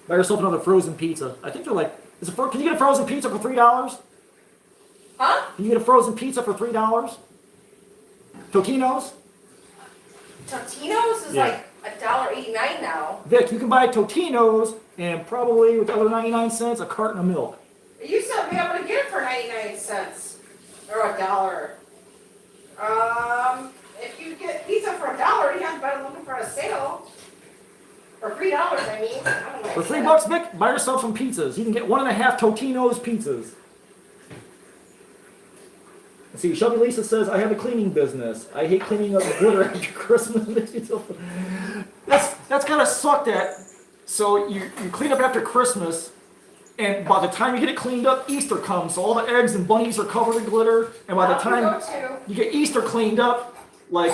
Buy yourself another frozen pizza. I think they're like, can you get a frozen pizza for $3? Huh? Can you get a frozen pizza for $3? Totino's? Totino's is Yeah. like $1.89 now. Vic, you can buy Totino's and probably with the other 99 cents, a carton of milk. You used to be able to get it for 99 cents. Or $1. If you get pizza for $1, you have to be looking for a sale. For $3, I mean. I don't know. For $3, Vic, buy yourself some pizzas. You can get 1.5 Totino's pizzas. Let's see, Shelby Lisa says, I have a cleaning business. I hate cleaning up glitter after Christmas. That's kind of sucked that. So you clean up after Christmas, and by the time you get it cleaned up, Easter comes. So all the eggs and bunnies are covered in glitter, and by the time you get Easter cleaned up, like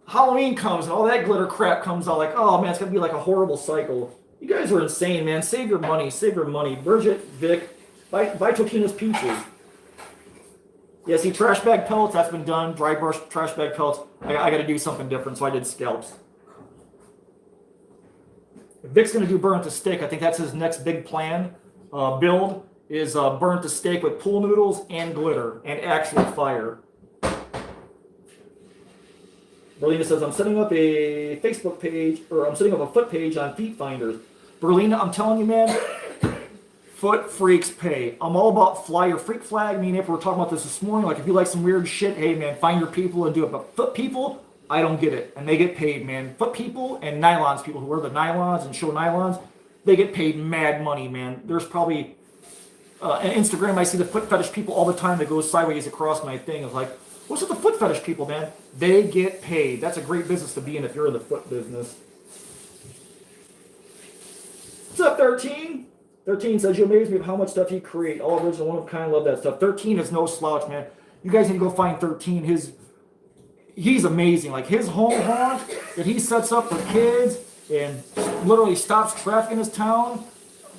Halloween comes and all that glitter crap comes out. Like, oh man, it's gonna be like a horrible cycle. You guys are insane, man. Save your money. Save your money. Bridget, Vic, buy Totino's pizzas. Yeah, see, trash bag pellets, that's been done. Dry brush trash bag pellets. I got to do something different, so I did scalps. Vic's going to do burn at the stake. I think that's his next big plan. Build is burn at the stake with pool noodles and glitter and actual fire. Berlina says, I'm setting up a Facebook page, or I'm setting up a foot page on Feet Finders. Berlina, I'm telling you, man, foot freaks pay. I'm all about fly your freak flag. Me and April were talking about this morning. Like, if you like some weird shit, hey, man, find your people and do it. But foot people, I don't get it. And they get paid, man. Foot people and nylons people who wear the nylons and show nylons, they get paid mad money, man. There's probably, on Instagram, I see the foot fetish people all the time that goes sideways across my thing. It's like, what's with the foot fetish people, man? They get paid. That's a great business to be in if you're in the foot business. What's up, 13? 13 says, you amaze me of how much stuff you create. All original, one of a kind, love that stuff. 13 is no slouch, man. You guys need to go find 13. He's amazing. Like, his home haunt that he sets up for kids and literally stops traffic in his town.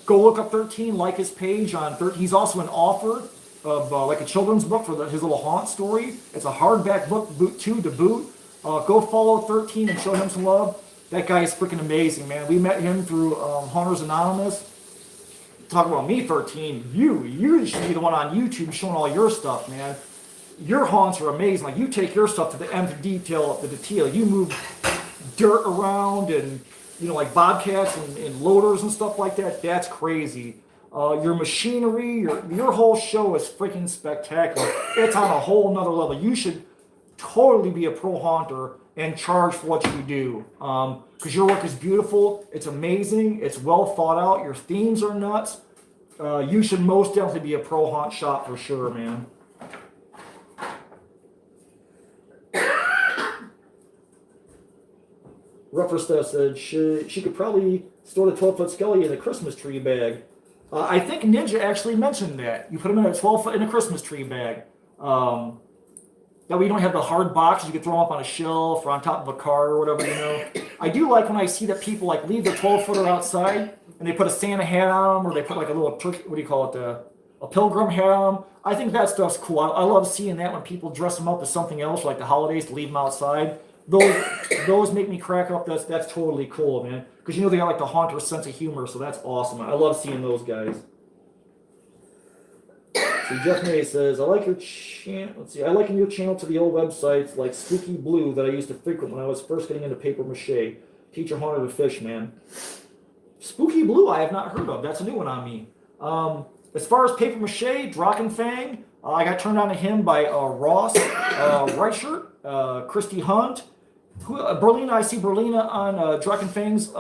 Go look up 13, like his page on 13. He's also an author of like a children's book for his little haunt story. It's a hardback book, to boot. Go follow 13 and show him some love. That guy is freaking amazing, man. We met him through Hunters Anonymous. Talk about me, 13. You should be the one on YouTube showing all your stuff, man. Your haunts are amazing. Like, you take your stuff to the nth detail. You move dirt around and like bobcats and loaders and stuff like that, that's crazy. Your machinery, your whole show is freaking spectacular. It's on a whole nother level. You should totally be a pro haunter and charge for what you do. Because your work is beautiful, it's amazing, it's well thought out, your themes are nuts. You should most definitely be a pro haunt shop for sure, man. Rougher Stuff said she could probably store the 12-foot skelly in a Christmas tree bag. I think Ninja actually mentioned that. You put them in a 12-foot in a Christmas tree bag. That way you don't have the hard boxes. You can throw them up on a shelf or on top of a car or whatever, I do like when I see that people like leave the 12-footer outside and they put a Santa hat on them or they put like a little turkey, what do you call it, a pilgrim hat on them. I think that stuff's cool. I love seeing that when people dress them up as something else, like the holidays, to leave them outside. Those make me crack up. That's totally cool, man. Because they got like the haunter sense of humor, so that's awesome. I love seeing those guys. So Jeff May says, I like your channel. Let's see, I liken your channel to the old websites like Spooky Blue that I used to frequent when I was first getting into paper mache. Teacher haunted a fish, man. Spooky Blue, I have not heard of. That's a new one on me. As far as paper mache, Drachenfang, I got turned on to him by Ross Reichert, Christy Hunt, Berlina. I see Berlina on Drachenfang's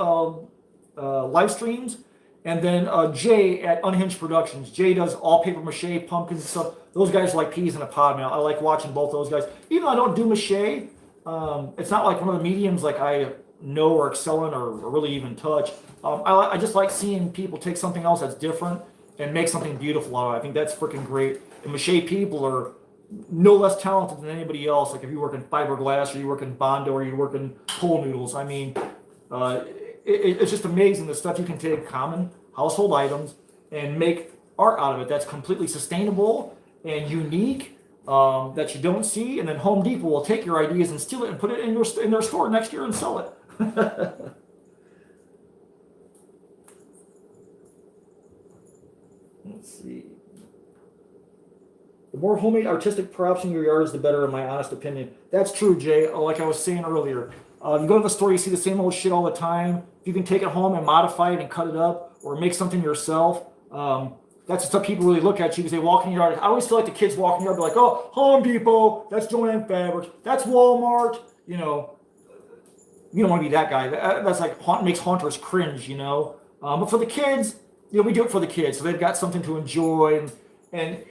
live streams. And then Jay at Unhinged Productions. Jay does all paper mache, pumpkins and stuff. Those guys are like peas in a pod, man. I like watching both those guys. Even though I don't do mache, it's not like one of the mediums like I know or excel in or really even touch. I just like seeing people take something else that's different and make something beautiful out of it. I think that's freaking great. And mache people are no less talented than anybody else. Like if you work in fiberglass or you work in Bondo or you work in pool noodles. I mean, it's just amazing the stuff you can take common household items and make art out of it that's completely sustainable and unique, that you don't see, and then Home Depot will take your ideas and steal it and put it in their store next year and sell it. Let's see. The more homemade artistic props in your yards, the better, in my honest opinion. That's true, Jay. Like I was saying earlier. You go to the store, you see the same old shit all the time. If you can take it home and modify it and cut it up or make something yourself, that's the stuff people really look at you because they walk in your yard. I always feel like the kids walk in your yard, be like, oh, Home Depot, that's Joanne Fabrics, that's Walmart. You don't want to be that guy. That's like makes haunters cringe, But for the kids, we do it for the kids. So they've got something to enjoy. And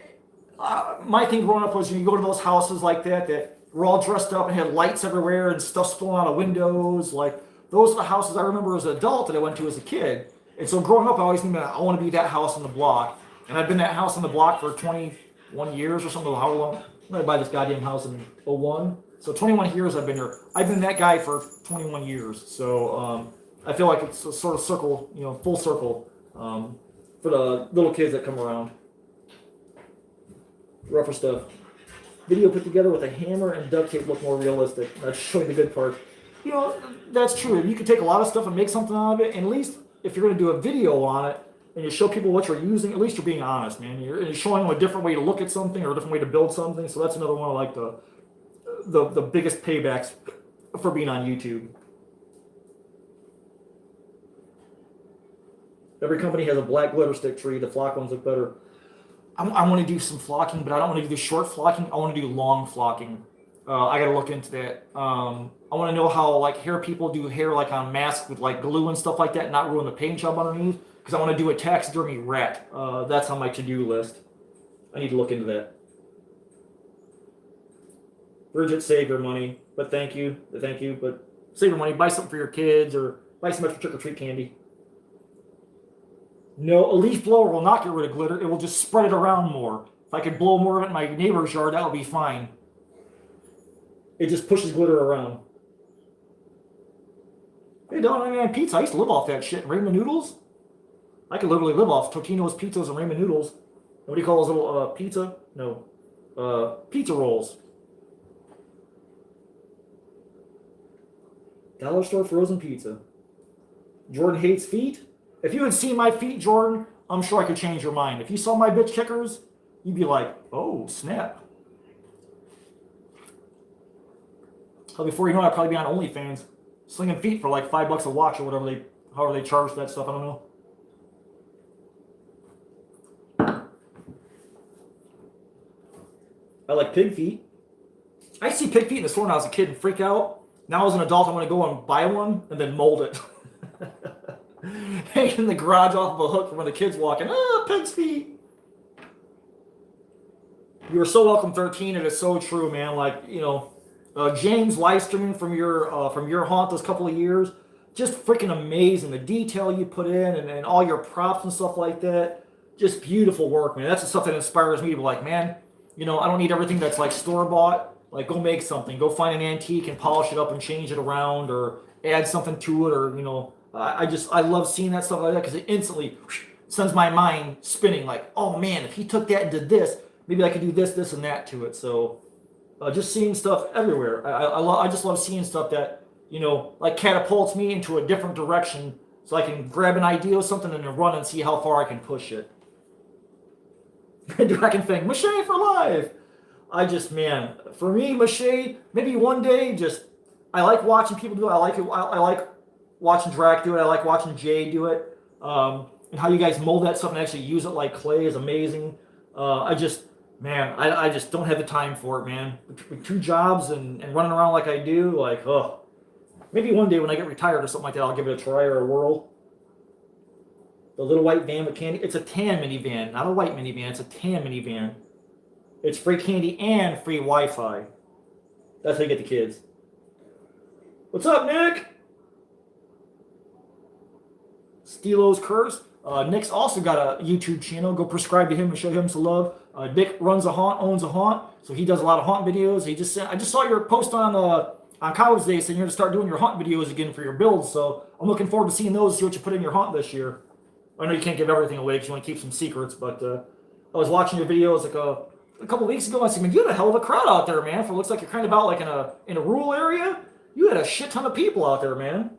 my thing growing up was you go to those houses like that were all dressed up and had lights everywhere and stuff spilling out of windows. Like those are the houses I remember as an adult that I went to as a kid. And so growing up, I always knew I want to be that house on the block. And I've been that house on the block for 21 years or something. How long? I'm going to buy this goddamn house in 01. So 21 years I've been here. I've been that guy for 21 years. So I feel like it's a sort of circle, full circle for the little kids that come around. Rougher Stuff. Video put together with a hammer and duct tape look more realistic. That's showing the good part. That's true. You can take a lot of stuff and make something out of it. And at least if you're going to do a video on it and you show people what you're using, at least you're being honest, man. You're showing them a different way to look at something or a different way to build something. So that's another one of like the biggest paybacks for being on YouTube. Every company has a black glitter stick tree. The flock ones look better. I want to do some flocking, but I don't want to do the short flocking. I want to do long flocking. I got to look into that. I want to know how like hair people do hair like on masks with like glue and stuff like that, not ruin the paint job underneath. Because I want to do a taxidermy rat. That's on my to-do list. I need to look into that. Bridget, save your money, but thank you, but save your money. Buy something for your kids or buy some extra trick-or-treat candy. No, a leaf blower will not get rid of glitter. It will just spread it around more. If I could blow more of it in my neighbor's yard, that would be fine. It just pushes glitter around. Hey, man, pizza. I used to live off that shit. Ramen noodles. I could literally live off Totino's pizzas and ramen noodles. What do you call those little pizza? No. Pizza rolls. Dollar store frozen pizza. Jordan hates feet. If you had seen my feet, Jordan, I'm sure I could change your mind. If you saw my bitch kickers, you'd be like, oh, snap. Before you know it, I'd probably be on OnlyFans. Slinging Feet for like $5 a watch or whatever however they charge that stuff. I don't know. I like pig feet. I see pig feet in the store when I was a kid and freak out. Now as an adult, I'm going to go and buy one and then mold it. Hang in the garage off of a hook for when the kids walk in. Ah, pig's feet. You are so welcome, 13. It is so true, man. Like, you know, James live streaming from your haunt those couple of years. Just freaking amazing. The detail you put in and all your props and stuff like that. Just beautiful work, man. That's the stuff that inspires me to be like, man, you know, I don't need everything that's like store-bought. Like, go make something. Go find an antique and polish it up and change it around or add something to it or, you know, I love seeing that stuff like that because it instantly sends my mind spinning like, oh, man, if he took that and did this, maybe I could do this, and that to it. So just seeing stuff everywhere. I just love seeing stuff that, you know, like catapults me into a different direction so I can grab an idea of something and then run and see how far I can push it. Dragon Fang, Mache for life. Man, for me, Mache, maybe one day, I like watching people do it. I like watching Drac do it. I like watching Jay do it. And how you guys mold that stuff and actually use it like clay is amazing. I just don't have the time for it, man. With 2 jobs and running around like I do, like, ugh. Maybe one day when I get retired or something like that, I'll give it a try or a whirl. The little white van with candy. It's a tan minivan, not a white minivan. It's a tan minivan. It's free candy and free Wi-Fi. That's how you get the kids. What's up, Nick? Stilo's Curse. Nick's also got a YouTube channel. Go prescribe to him and show him some love. Nick runs a haunt, owns a haunt, so he does a lot of haunt videos. I just saw your post on College Day saying you're going to start doing your haunt videos again for your builds. So I'm looking forward to seeing those. See what you put in your haunt this year. I know you can't give everything away because you want to keep some secrets, but I was watching your videos like a couple weeks ago. I said, man, you had a hell of a crowd out there, man. For it looks like you're kind of out like in a rural area. You had a shit ton of people out there, man.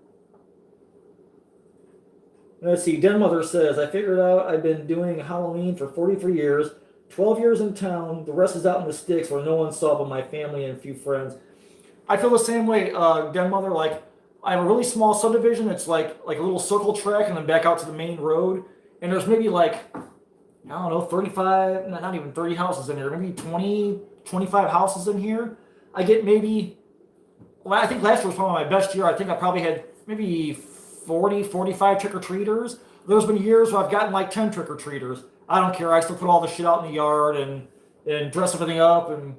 Let's see. Den Mother says, I figured out I've been doing Halloween for 43 years, 12 years in town. The rest is out in the sticks where no one saw but my family and a few friends. I feel the same way, Den Mother. Like, I have a really small subdivision. It's like a little circle track and then back out to the main road. And there's maybe like, I don't know, 35, not even 30 houses in here. Maybe 20, 25 houses in here. I get maybe, well, I think last year was probably my best year. I think I probably had maybe 40, 45 trick-or-treaters. There's been years where I've gotten like 10 trick-or-treaters. I don't care. I still put all the shit out in the yard and dress everything up and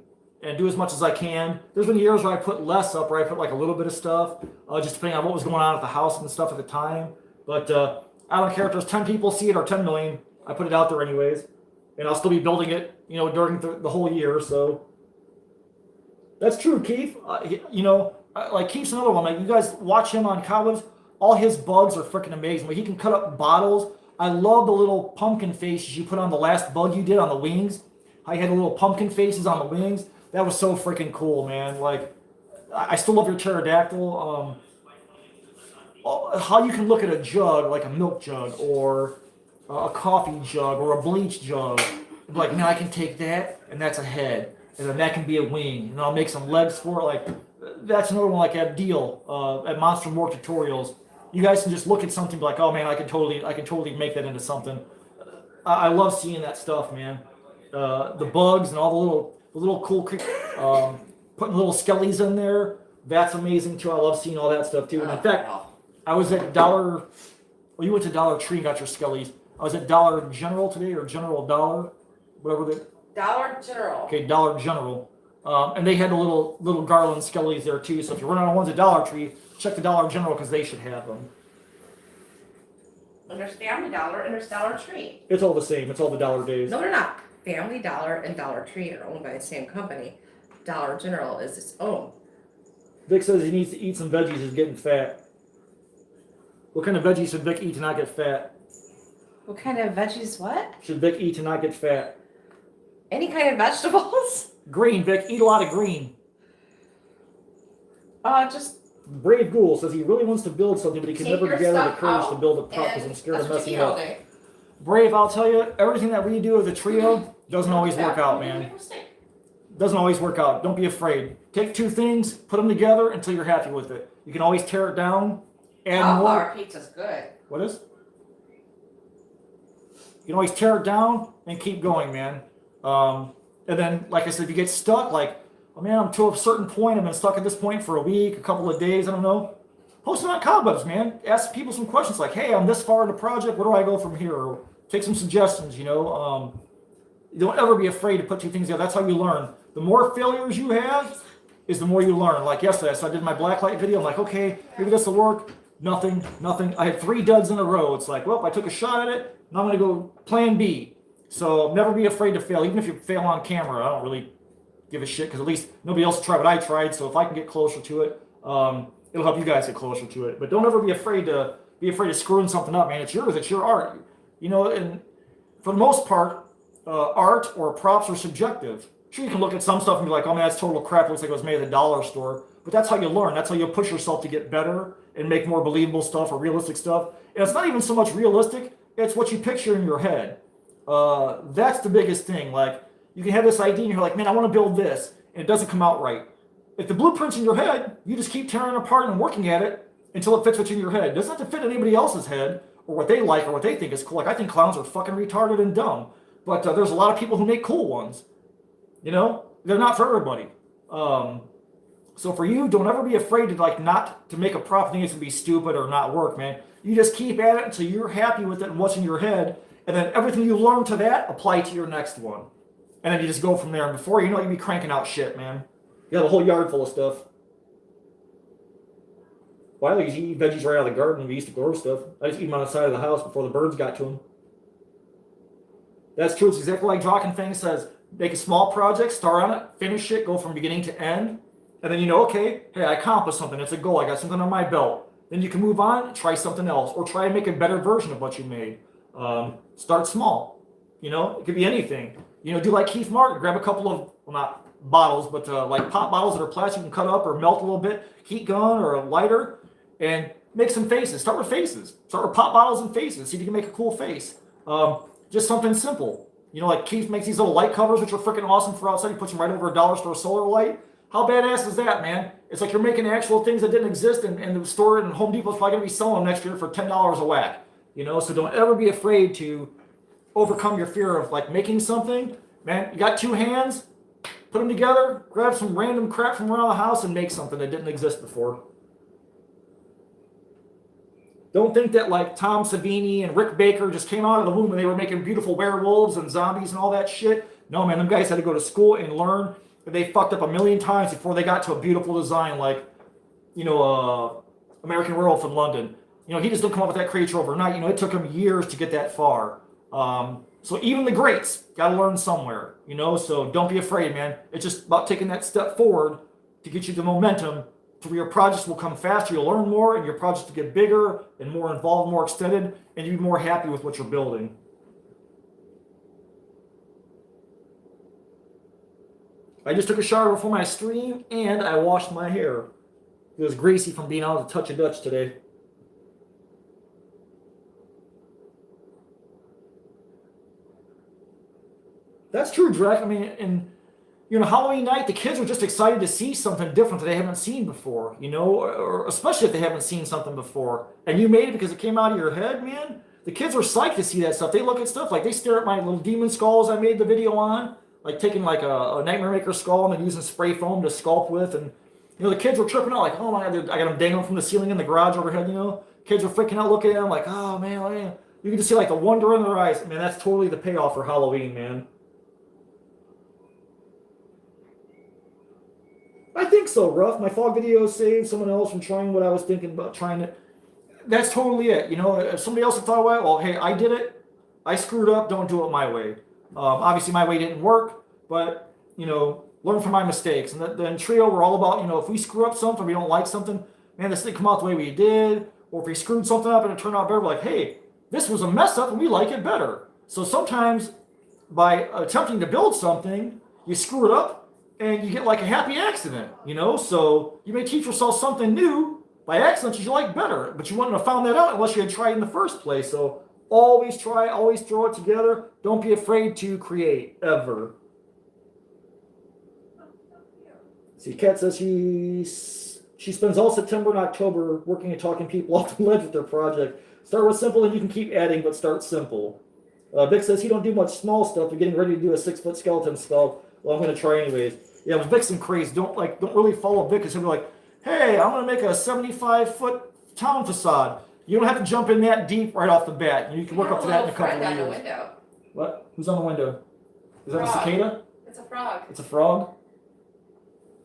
do as much as I can. There's been years where I put less up, where I put like a little bit of stuff, just depending on what was going on at the house and stuff at the time. But I don't care if there's 10 people see it or 10 million. I put it out there anyways. And I'll still be building it, you know, during the whole year. So that's true, Keith. You know, like Keith's another one. Like, you guys watch him on Cobwebs. All his bugs are freaking amazing. Like, he can cut up bottles. I love the little pumpkin faces you put on the last bug you did on the wings. How you had the little pumpkin faces on the wings. That was so freaking cool, man. Like, I still love your pterodactyl. How you can look at a jug, like a milk jug, or a coffee jug, or a bleach jug. Like, man, I can take that, and that's a head. And then that can be a wing. And I'll make some legs for it. Like, that's another one like Abdeel at Monster More Tutorials. You guys can just look at something and be like, oh, man, I can totally make that into something. I love seeing that stuff, man. The bugs and all the little cool putting little skellies in there. That's amazing too. I love seeing all that stuff too. And in fact, I was at you went to Dollar Tree and got your skellies. I was at Dollar General today, or General Dollar, whatever they. Dollar General. Okay, Dollar General. And they had the little garland skellies there too. So if you're running on ones at Dollar Tree, check the Dollar General because they should have them. And there's Family Dollar and there's Dollar Tree. It's all the same. It's all the dollar days. No, they're not. Family Dollar and Dollar Tree are owned by the same company. Dollar General is its own. Vic says he needs to eat some veggies. He's getting fat. What kind of veggies should Vic eat to not get fat? What kind of veggies? What? Should Vic eat to not get fat? Any kind of vegetables? Green, Vic. Eat a lot of green. Just. Brave Ghoul says he really wants to build something, but he can Take never your gather the stuff courage out to build a prop because I'm scared of that's what messing you eat all up. day. Brave, I'll tell you, everything that we do as a trio doesn't always work out, man. Doesn't always work out. Don't be afraid. Take 2 things, put them together until you're happy with it. You can always tear it down. And Cauliflower pizza's good. What is? You can always tear it down and keep going, man. And then, like I said, if you get stuck, like, oh man, I'm to a certain point. I've been stuck at this point for a week, a couple of days. I don't know. Post it on Cobwebs, man. Ask people some questions like, hey, I'm this far in the project. Where do I go from here? Or take some suggestions, you know. Don't ever be afraid to put two things together. That's how you learn. The more failures you have is the more you learn. Like yesterday, so I did my blacklight video. I'm like, okay, maybe this will work. Nothing. I had 3 duds in a row. It's like, well, I took a shot at it. Now I'm going to go plan B. So never be afraid to fail. Even if you fail on camera, I don't really give a shit because at least nobody else tried what I tried. So if I can get closer to it, it'll help you guys get closer to it. But don't ever be afraid of screwing something up, man. It's yours. It's your art. You know, and for the most part, art or props are subjective. Sure, you can look at some stuff and be like, oh man, that's total crap. It looks like it was made at the dollar store. But that's how you learn. That's how you push yourself to get better and make more believable stuff or realistic stuff. And it's not even so much realistic. It's what you picture in your head. That's the biggest thing. Like, you can have this idea and you're like, man, I want to build this. And it doesn't come out right. If the blueprint's in your head, you just keep tearing it apart and working at it until it fits what's in your head. It doesn't have to fit anybody else's head or what they like or what they think is cool. Like, I think clowns are fucking retarded and dumb. But there's a lot of people who make cool ones. You know? They're not for everybody. So for you, don't ever be afraid to not to make a prop think it's going to be stupid or not work, man. You just keep at it until you're happy with it and what's in your head. And then everything you learn to that, apply to your next one. And then you just go from there. And before you know it, you'll be cranking out shit, man. You got a whole yard full of stuff. Well, I used to eat veggies right out of the garden. We used to grow stuff. I just eat them on the side of the house before the birds got to them. That's true. It's exactly like Jock and Fang says. Make a small project, start on it, finish it, go from beginning to end. And then you know, okay, hey, I accomplished something. It's a goal. I got something on my belt. Then you can move on, try something else, or try and make a better version of what you made. Start small. You know, it could be anything. You know, do like Keith Martin. Grab a couple of, well, not bottles, but like pop bottles that are plastic and cut up or melt a little bit, heat gun or a lighter, and make some faces. Start with faces. Start with pop bottles and faces. See if you can make a cool face. Just something simple. You know, like Keith makes these little light covers, which are freaking awesome for outside. He puts them right over a dollar store solar light. How badass is that, man? It's like you're making actual things that didn't exist, and the store in Home Depot's probably going to be selling them next year for $10 a whack. You know, so don't ever be afraid to overcome your fear of like making something. Man, you got 2 hands, put them together, grab some random crap from around the house and make something that didn't exist before. Don't think that like Tom Savini and Rick Baker just came out of the womb and they were making beautiful werewolves and zombies and all that shit. No, man, them guys had to go to school and learn. They fucked up a million times before they got to a beautiful design like, you know, American Werewolf in London. You know, he just didn't come up with that creature overnight. You know, it took him years to get that far. So even the greats got to learn somewhere, you know, so don't be afraid, man. It's just about taking that step forward to get you the momentum to where your projects will come faster, you'll learn more, and your projects will get bigger and more involved, more extended, and you'll be more happy with what you're building. I just took a shower before my stream, and I washed my hair. It was greasy from being out to touch a Dutch today. That's true, Drek. I mean, and you know, Halloween night, the kids are just excited to see something different that they haven't seen before, you know, or especially if they haven't seen something before. And you made it because it came out of your head, man. The kids are psyched to see that stuff. They look at stuff like they stare at my little demon skulls I made the video on, like taking like a Nightmare Maker skull and then using spray foam to sculpt with. And, you know, the kids were tripping out like, oh my God, I got them dangling from the ceiling in the garage overhead, you know. Kids were freaking out looking at them like, oh man. You can just see like the wonder in their eyes. Man, that's totally the payoff for Halloween, man. I think so, Ruff. My fog video saved someone else from trying what I was thinking about trying it. That's totally it. You know, if somebody else had thought, well, hey, I did it. I screwed up. Don't do it my way. Obviously, my way didn't work, but, you know, learn from my mistakes. And then Trio, we're all about, you know, if we screw up something, we don't like something, man, this didn't come out the way we did. Or if we screwed something up and it turned out better, we're like, hey, this was a mess up and we like it better. So sometimes by attempting to build something, you screw it up, and you get like a happy accident, you know? So you may teach yourself something new by accident that you like better, but you wouldn't have found that out unless you had tried in the first place. So always try, always throw it together. Don't be afraid to create, ever. See, Kat says She spends all September and October working and talking people off the ledge with their project. Start with simple and you can keep adding, but start simple. Vic says he don't do much small stuff, but getting ready to do a 6-foot skeleton skull. Well, I'm going to try anyways. Yeah, but Vic's some crazy. Don't really follow Vic because he'll be like, hey, I'm going to make a 75-foot town facade. You don't have to jump in that deep right off the bat. You can work up to that in a couple of years. Window. What? Who's on the window? Is that a Frog. cicada? It's a frog. It's a frog?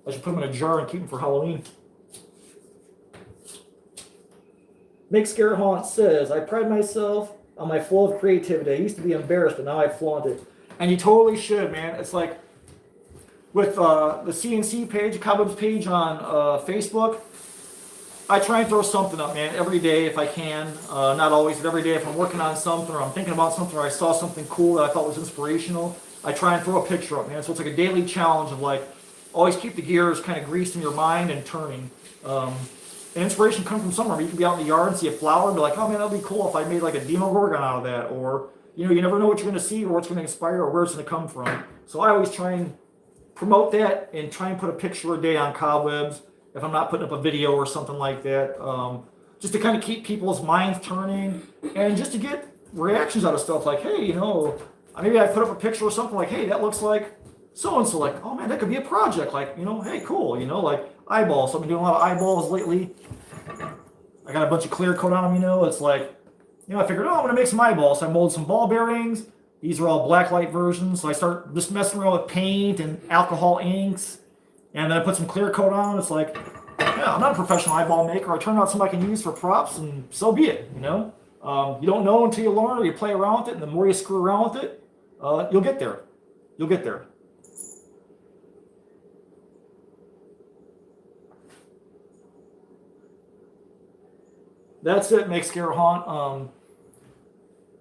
I should put him in a jar and keep him for Halloween. Make Scare Haunt says, I pride myself on my flow of creativity. I used to be embarrassed, but now I flaunt it. And you totally should, man. It's like with the CNC page, Cobwebs page on Facebook, I try and throw something up, man, every day if I can. Not always, but every day if I'm working on something or I'm thinking about something or I saw something cool that I thought was inspirational, I try and throw a picture up, man. So it's like a daily challenge of like, always keep the gears kind of greased in your mind and turning. And inspiration comes from somewhere. You can be out in the yard and see a flower and be like, oh man, that'd be cool if I made like a Demogorgon out of that. Or, you know, you never know what you're going to see or what's going to inspire or where it's going to come from. So I always try and promote that and try and put a picture a day on Cobwebs if I'm not putting up a video or something like that. Just to kind of keep people's minds turning and just to get reactions out of stuff like, hey, you know, maybe I put up a picture or something like, hey, that looks like so-and-so, like, oh man, that could be a project, like, you know, hey, cool, you know, like eyeballs. So I've been doing a lot of eyeballs lately. I got a bunch of clear coat on them, you know, it's like, you know, I figured, oh, I'm gonna make some eyeballs. So I molded some ball bearings. These are all blacklight versions. So I start just messing around with paint and alcohol inks. And then I put some clear coat on. It's like, yeah, I'm not a professional eyeball maker. I turned out something I can use for props and so be it, you know. You don't know until you learn or you play around with it. And the more you screw around with it, you'll get there. You'll get there. That's it, Make Scare Haunt.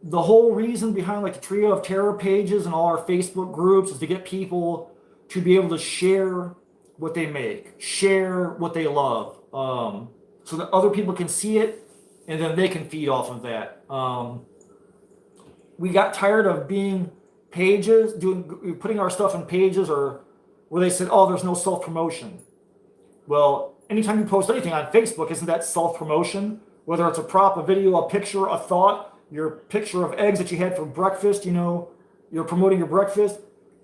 The whole reason behind like the Trio of Terror pages and all our Facebook groups is to get people to be able to share what they make, share what they love, so that other people can see it and then they can feed off of that. We got tired of being pages, putting our stuff in pages or where they said, oh, there's no self-promotion. Well, anytime you post anything on Facebook, isn't that self-promotion? Whether it's a prop, a video, a picture, a thought, your picture of eggs that you had for breakfast, you know, you're promoting your breakfast.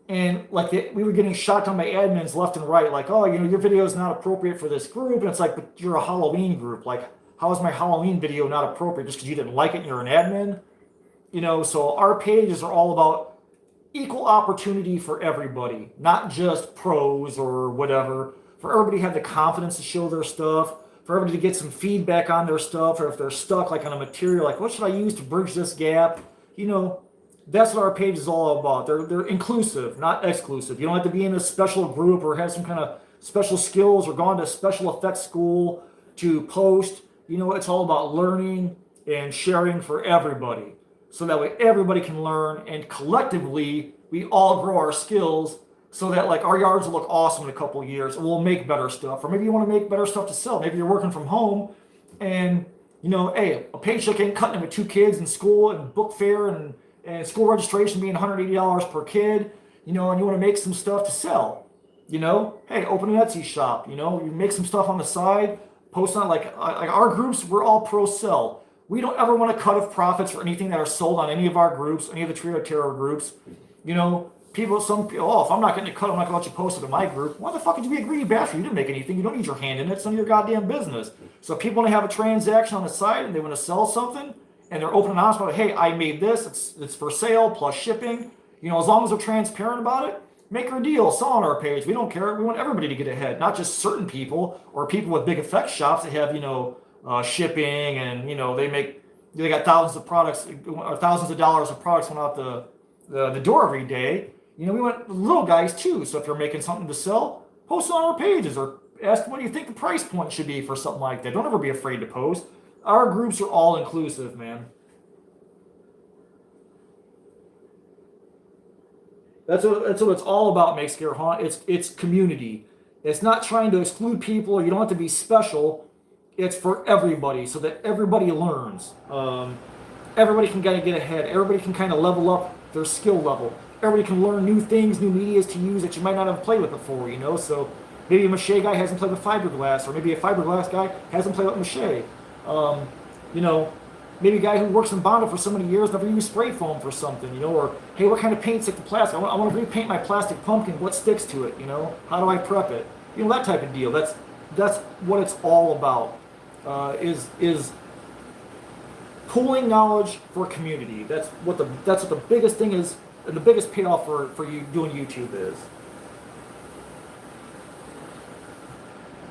And like we were getting shot down by admins left and right, like, oh, you know, your video is not appropriate for this group. And it's like, but you're a Halloween group. Like, how is my Halloween video not appropriate just because you didn't like it and you're an admin? You know, so our pages are all about equal opportunity for everybody, not just pros or whatever. For everybody to have the confidence to show their stuff, for everybody to get some feedback on their stuff, or if they're stuck like on a material, like what should I use to bridge this gap? You know, that's what our page is all about. They're inclusive, not exclusive. You don't have to be in a special group or have some kind of special skills or gone to special effects school to post. You know, it's all about learning and sharing for everybody. So that way everybody can learn and collectively we all grow our skills so that like our yards will look awesome in a couple of years and we'll make better stuff. Or maybe you want to make better stuff to sell. Maybe you're working from home and, you know, hey, a paycheck ain't cutting it with 2 kids in school and book fare and school registration being $180 per kid, you know, and you want to make some stuff to sell, you know, hey, open an Etsy shop, you know, you make some stuff on the side, post on like our groups, we're all pro sell. We don't ever want to cut off profits for anything that are sold on any of our groups, any of the Trio Terror groups, you know. Some people, oh, if I'm not getting a cut, I'm not going to let you post it in my group. Why the fuck would you be a greedy bastard? You didn't make anything. You don't need your hand in it. It's none of your goddamn business. So if people want to have a transaction on the side and they want to sell something and they're open and honest about it, hey, I made this. It's for sale plus shipping. You know, as long as they're transparent about it, make her a deal. Sell on our page. We don't care. We want everybody to get ahead, not just certain people or people with big effects shops that have, you know, shipping and, you know, they got thousands of products or thousands of dollars of products going out the door every day. You know, we want little guys too. So if you're making something to sell, post it on our pages or ask what do you think the price point should be for something like that. Don't ever be afraid to post. Our groups are all inclusive, man. That's what it's all about, Make Scare Haunt. It's community. It's not trying to exclude people. You don't have to be special. It's for everybody so that everybody learns. Everybody can kind of get ahead. Everybody can kind of level up their skill level. Everybody can learn new things, new medias to use that you might not have played with before, you know? So Maybe a mache guy hasn't played with fiberglass, or maybe a fiberglass guy hasn't played with mache. You know, maybe a guy who works in Bondo for so many years never used spray foam for something, you know, or hey, what kind of paint sticks to plastic? I want to repaint my plastic pumpkin. What sticks to it? You know, how do I prep it? You know, that type of deal. That's what it's all about. Is pooling knowledge for community. That's what the biggest thing is, and the biggest payoff for you doing YouTube is.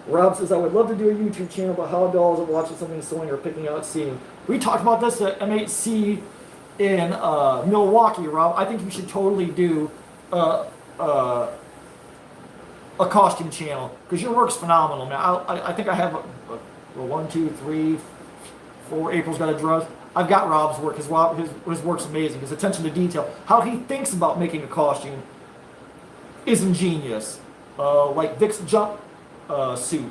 Rob says, I would love to do a YouTube channel about how dolls are watching something sewing or picking out seam. We talked about this at M8C in Milwaukee, Rob. I think you should totally do a costume channel because your work's phenomenal, man. I think I have a 1, 2, 3, 4. April's got a dress. I've got Rob's work. His work's amazing. His attention to detail. How he thinks about making a costume is ingenious. Like Vic's jump suit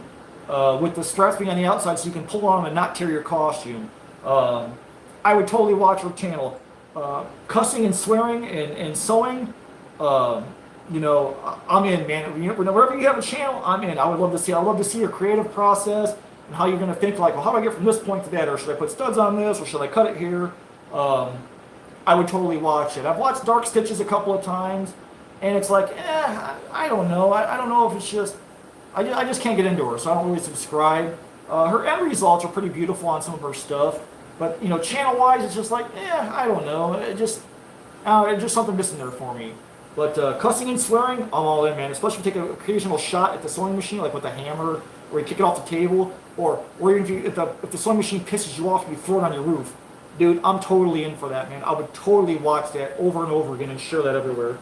with the straps being on the outside so you can pull on them and not tear your costume. I would totally watch your channel. Cussing and swearing and sewing, you know, I'm in, man. Whenever you have a channel, I'm in. I would love to see. I love to see your creative process and how you're going to think like, well, how do I get from this point to that? Or should I put studs on this? Or should I cut it here? I would totally watch it. I've watched Dark Stitches a couple of times, and it's like, I don't know. I don't know if it's just, I just can't get into her, so I don't really subscribe. Her end results are pretty beautiful on some of her stuff, but you know, channel-wise, it's just like, I don't know. It's just something missing there for me. But cussing and swearing, I'm all in, man. Especially if you take an occasional shot at the sewing machine, like with a hammer, or you kick it off the table, or even if the sewing machine pisses you off and you throw it on your roof. Dude, I'm totally in for that, man. I would totally watch that over and over again and share that everywhere.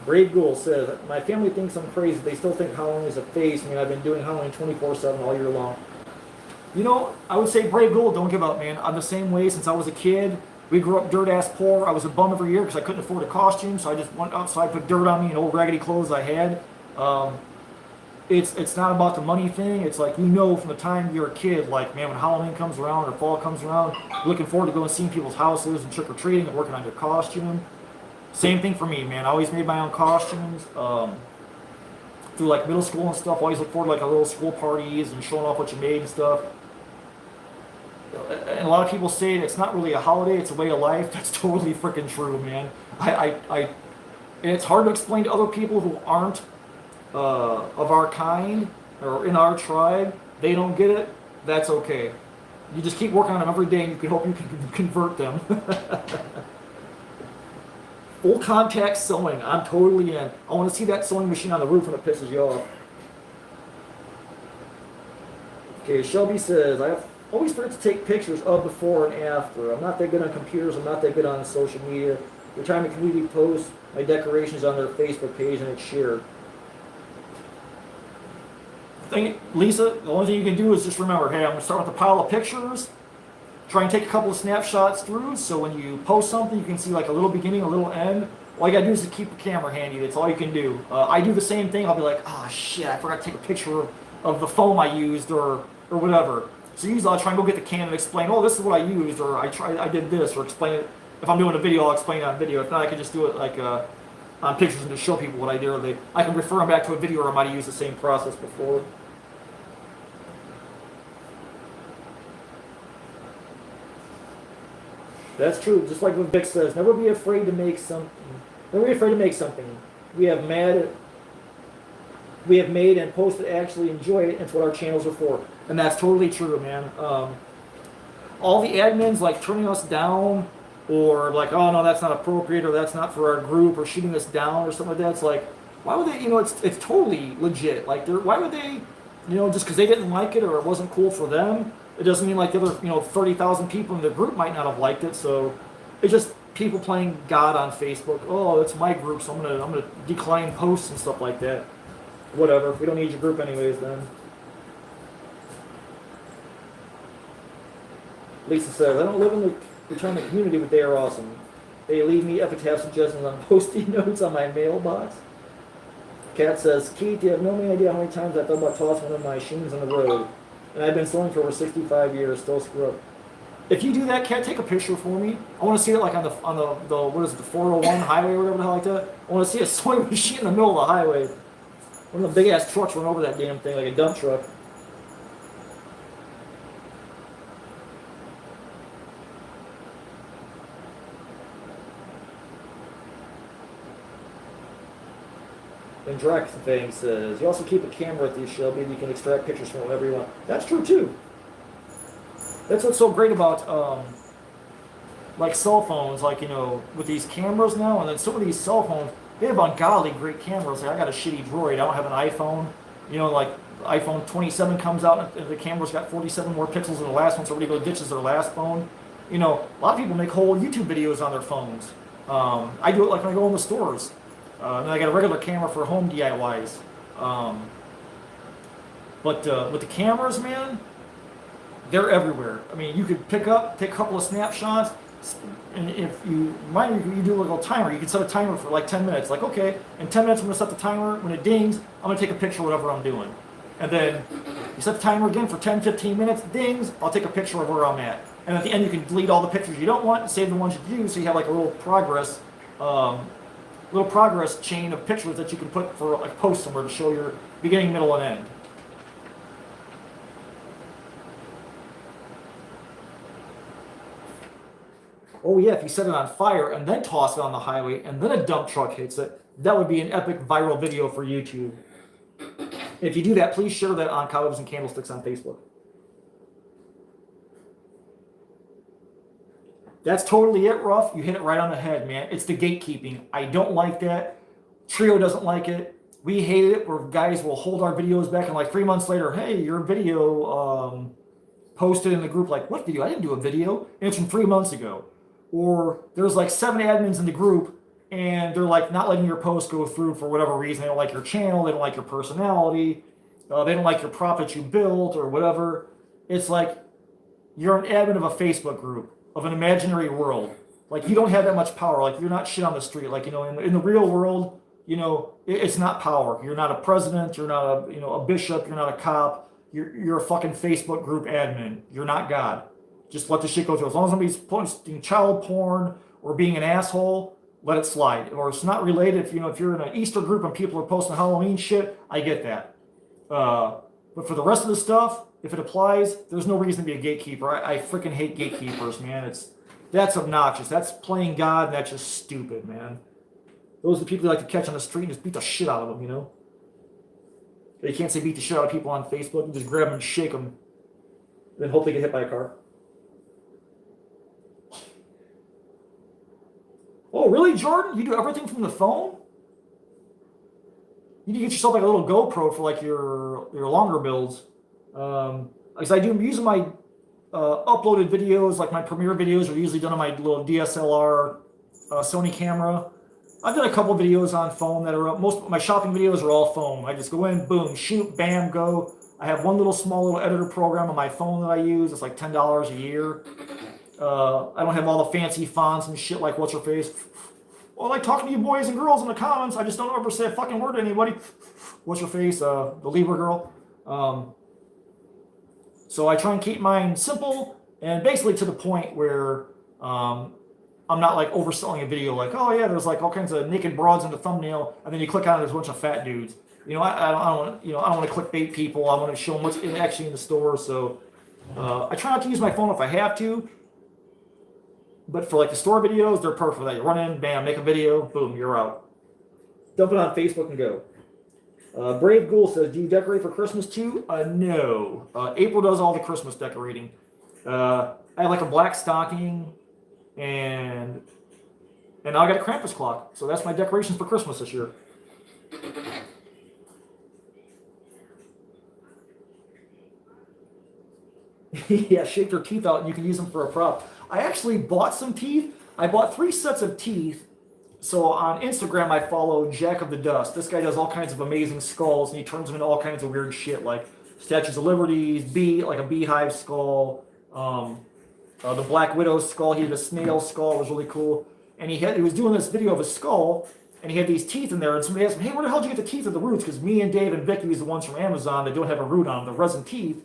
Brave Ghoul says, my family thinks I'm crazy. They still think Halloween is a phase. I mean, I've been doing Halloween 24/7 all year long. You know, I would say Brave Ghoul, don't give up, man. I'm the same way since I was a kid. We grew up dirt-ass poor. I was a bum every year because I couldn't afford a costume, so I just went outside, put dirt on me and old raggedy clothes I had. It's not about the money thing. It's like, you know, from the time you're a kid, like, man, when Halloween comes around or fall comes around, you're looking forward to going and seeing people's houses and trick-or-treating and working on your costume. Same thing for me, man. I always made my own costumes. Through like middle school and stuff, always look forward to like a little school parties and showing off what you made and stuff. And a lot of people say it's not really a holiday, it's a way of life. That's totally freaking true, man. And it's hard to explain to other people who aren't of our kind or in our tribe. They don't get it. That's okay. You just keep working on them every day, and you can hope you can convert them. Full contact sewing. I'm totally in. I want to see that sewing machine on the roof when it pisses you off. Okay, Shelby says, I always forget to take pictures of before and after. I'm not that good on computers. I'm not that good on social media. Retirement community posts my decorations on their Facebook page and it's shared. Lisa, the only thing you can do is just remember, hey, I'm going to start with a pile of pictures. Try and take a couple of snapshots through, so when you post something, you can see like a little beginning, a little end. All you gotta do is to keep the camera handy. That's all you can do. I do the same thing. I'll be like, oh shit, I forgot to take a picture of the foam I used or whatever. So usually I'll try and go get the can and explain, oh, this is what I used, or I did this, or explain it. If I'm doing a video, I'll explain it on video. If not, I can just do it like on pictures and just show people what I did. Or I can refer them back to a video, or I might have used the same process before. That's true. Just like what Vic says, never be afraid to make something. Never be afraid to make something. We have made and posted actually enjoy it. It's what our channels are for, and that's totally true, man. All the admins like turning us down, or like, oh no, that's not appropriate, or that's not for our group, or shooting us down, or something like that. It's like, why would they? You know, it's totally legit. Like, why would they? You know, just because they didn't like it or it wasn't cool for them. It doesn't mean like the other, 30,000 people in the group might not have liked it. So it's just people playing God on Facebook. Oh, it's my group, so I'm gonna decline posts and stuff like that. Whatever. We don't need your group anyways then. Lisa says, I don't live in the retirement community, but they are awesome. They leave me epitaph suggestions on Post-it notes on my mailbox. Kat says, Keith, you have no idea how many times I thought about tossing one of my machines on the road. And I've been sewing for over 65 years, still screw up. If you do that, Kat, take a picture for me. I want to see it like on the what is it, the 401 highway or whatever the hell like that. I want to see a sewing machine in the middle of the highway. One of the big ass trucks run over that damn thing like a dump truck. And Drex thing says, you also keep a camera at these shows, maybe you can extract pictures from whatever you want. That's true too. That's what's so great about like cell phones, like, you know, with these cameras now, and then some of these cell phones, they have ungodly great cameras. Like, I got a shitty Droid, I don't have an iPhone. You know, like iPhone 27 comes out and the camera's got 47 more pixels than the last one, so everybody goes ditches their last phone. You know, a lot of people make whole YouTube videos on their phones. I do it like when I go in the stores. And I got a regular camera for home DIYs. But with the cameras, man, they're everywhere. I mean, you could take a couple of snapshots, and if you do a little timer. You can set a timer for like 10 minutes. Like, okay, in 10 minutes I'm gonna set the timer. When it dings, I'm gonna take a picture of whatever I'm doing. And then you set the timer again for 10, 15 minutes, dings, I'll take a picture of where I'm at. And at the end you can delete all the pictures you don't want and save the ones you do, so you have like a little progress chain of pictures that you can put for like post somewhere to show your beginning, middle, and end. Oh yeah, if you set it on fire and then toss it on the highway and then a dump truck hits it, that would be an epic viral video for YouTube. If you do that, please share that on Cobwebs and Candlesticks on Facebook. That's totally it, Ruff. You hit it right on the head, man. It's the gatekeeping. I don't like that. Trio doesn't like it. We hate it where guys will hold our videos back and like 3 months later, hey, your video posted in the group. Like, what video? I didn't do a video. And it's from 3 months ago. Or there's like 7 admins in the group and they're like not letting your post go through for whatever reason. They don't like your channel. They don't like your personality. They don't like your profit you built or whatever. It's like you're an admin of a Facebook group of an imaginary world. Like, you don't have that much power. Like, you're not shit on the street. Like, you know, in the real world, you know, it's not power. You're not a president. You're not a, you know, a bishop. You're not a cop. You're a fucking Facebook group admin. You're not God. Just let the shit go through. As long as somebody's posting child porn or being an asshole, let it slide. Or it's not related. If, you know, if you're in an Easter group and people are posting Halloween shit, I get that. But for the rest of the stuff, if it applies, there's no reason to be a gatekeeper. I freaking hate gatekeepers, man. That's obnoxious. That's playing God, and that's just stupid, man. Those are the people you like to catch on the street and just beat the shit out of them, you know? You can't say beat the shit out of people on Facebook. You just grab them and shake them, then hope they get hit by a car. Oh, really, Jordan? You do everything from the phone? You need to get yourself like a little GoPro for like your longer builds. Because I do using my uploaded videos, like my premiere videos are usually done on my little DSLR Sony camera. I've done a couple videos on phone that are most of my shopping videos are all phone. I just go in, boom, shoot, bam, go. I have one small little editor program on my phone that I use. It's like $10 a year. I don't have all the fancy fonts and shit like what's her face. Well, I like talking to you boys and girls in the comments. I just don't ever say a fucking word to anybody. What's her face? The Libra girl. So I try and keep mine simple and basically to the point where I'm not like overselling a video like, oh yeah, there's like all kinds of naked broads in the thumbnail, and then you click on it, there's a bunch of fat dudes. You know, I don't want to clickbait people. I want to show them what's actually in the store. So I try not to use my phone if I have to. But for like the store videos, they're perfect for that. You run in, bam, make a video, boom, you're out. Dump it on Facebook and go. Brave Ghoul says, do you decorate for Christmas too? No. April does all the Christmas decorating. I have like a black stocking, and now I got a Krampus clock. So that's my decorations for Christmas this year. Yeah, shake their teeth out and you can use them for a prop. I actually bought some teeth. I bought 3 sets of teeth. So on Instagram, I follow Jack of the Dust. This guy does all kinds of amazing skulls, and he turns them into all kinds of weird shit, like Statues of Liberty, like a beehive skull, the Black Widow skull. He did a snail skull. It was really cool. And he was doing this video of a skull, and he had these teeth in there. And somebody asked him, hey, where the hell did you get the teeth of the roots? Because me and Dave and Vicky is the ones from Amazon that don't have a root on them. They're resin teeth,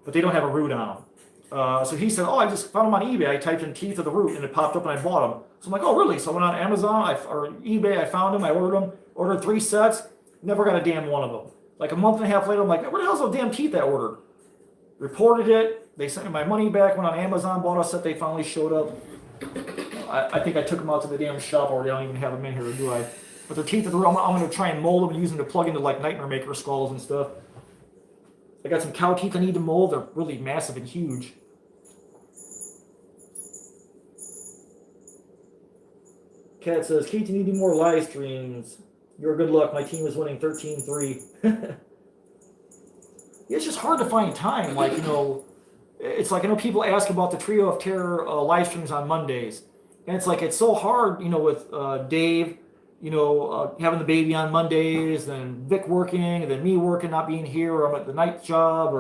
but they don't have a root on them. So he said, "Oh, I just found them on eBay. I typed in teeth of the root, and it popped up, and I bought them." So I'm like, "Oh, really?" So I went on Amazon or eBay. I found them. I ordered them. Ordered 3 sets. Never got a damn one of them. Like a month and a half later, I'm like, "Where the hell's those damn teeth I ordered?" Reported it. They sent me my money back. Went on Amazon, bought a set. They finally showed up. I think I took them out to the damn shop already. I don't even have them in here, do I? But the teeth of the root, I'm going to try and mold them and use them to plug into like Nightmare Maker skulls and stuff. I got some cow teeth I need to mold. They're really massive and huge. Cat says, Keith, you need to do more live streams. You're good luck. My team is winning 13-3. It's just hard to find time. Like, it's like, I know people ask about the Trio of Terror live streams on Mondays. And it's like, it's so hard, with Dave, having the baby on Mondays, and Vic working, and then me working, not being here, or I'm at the night job,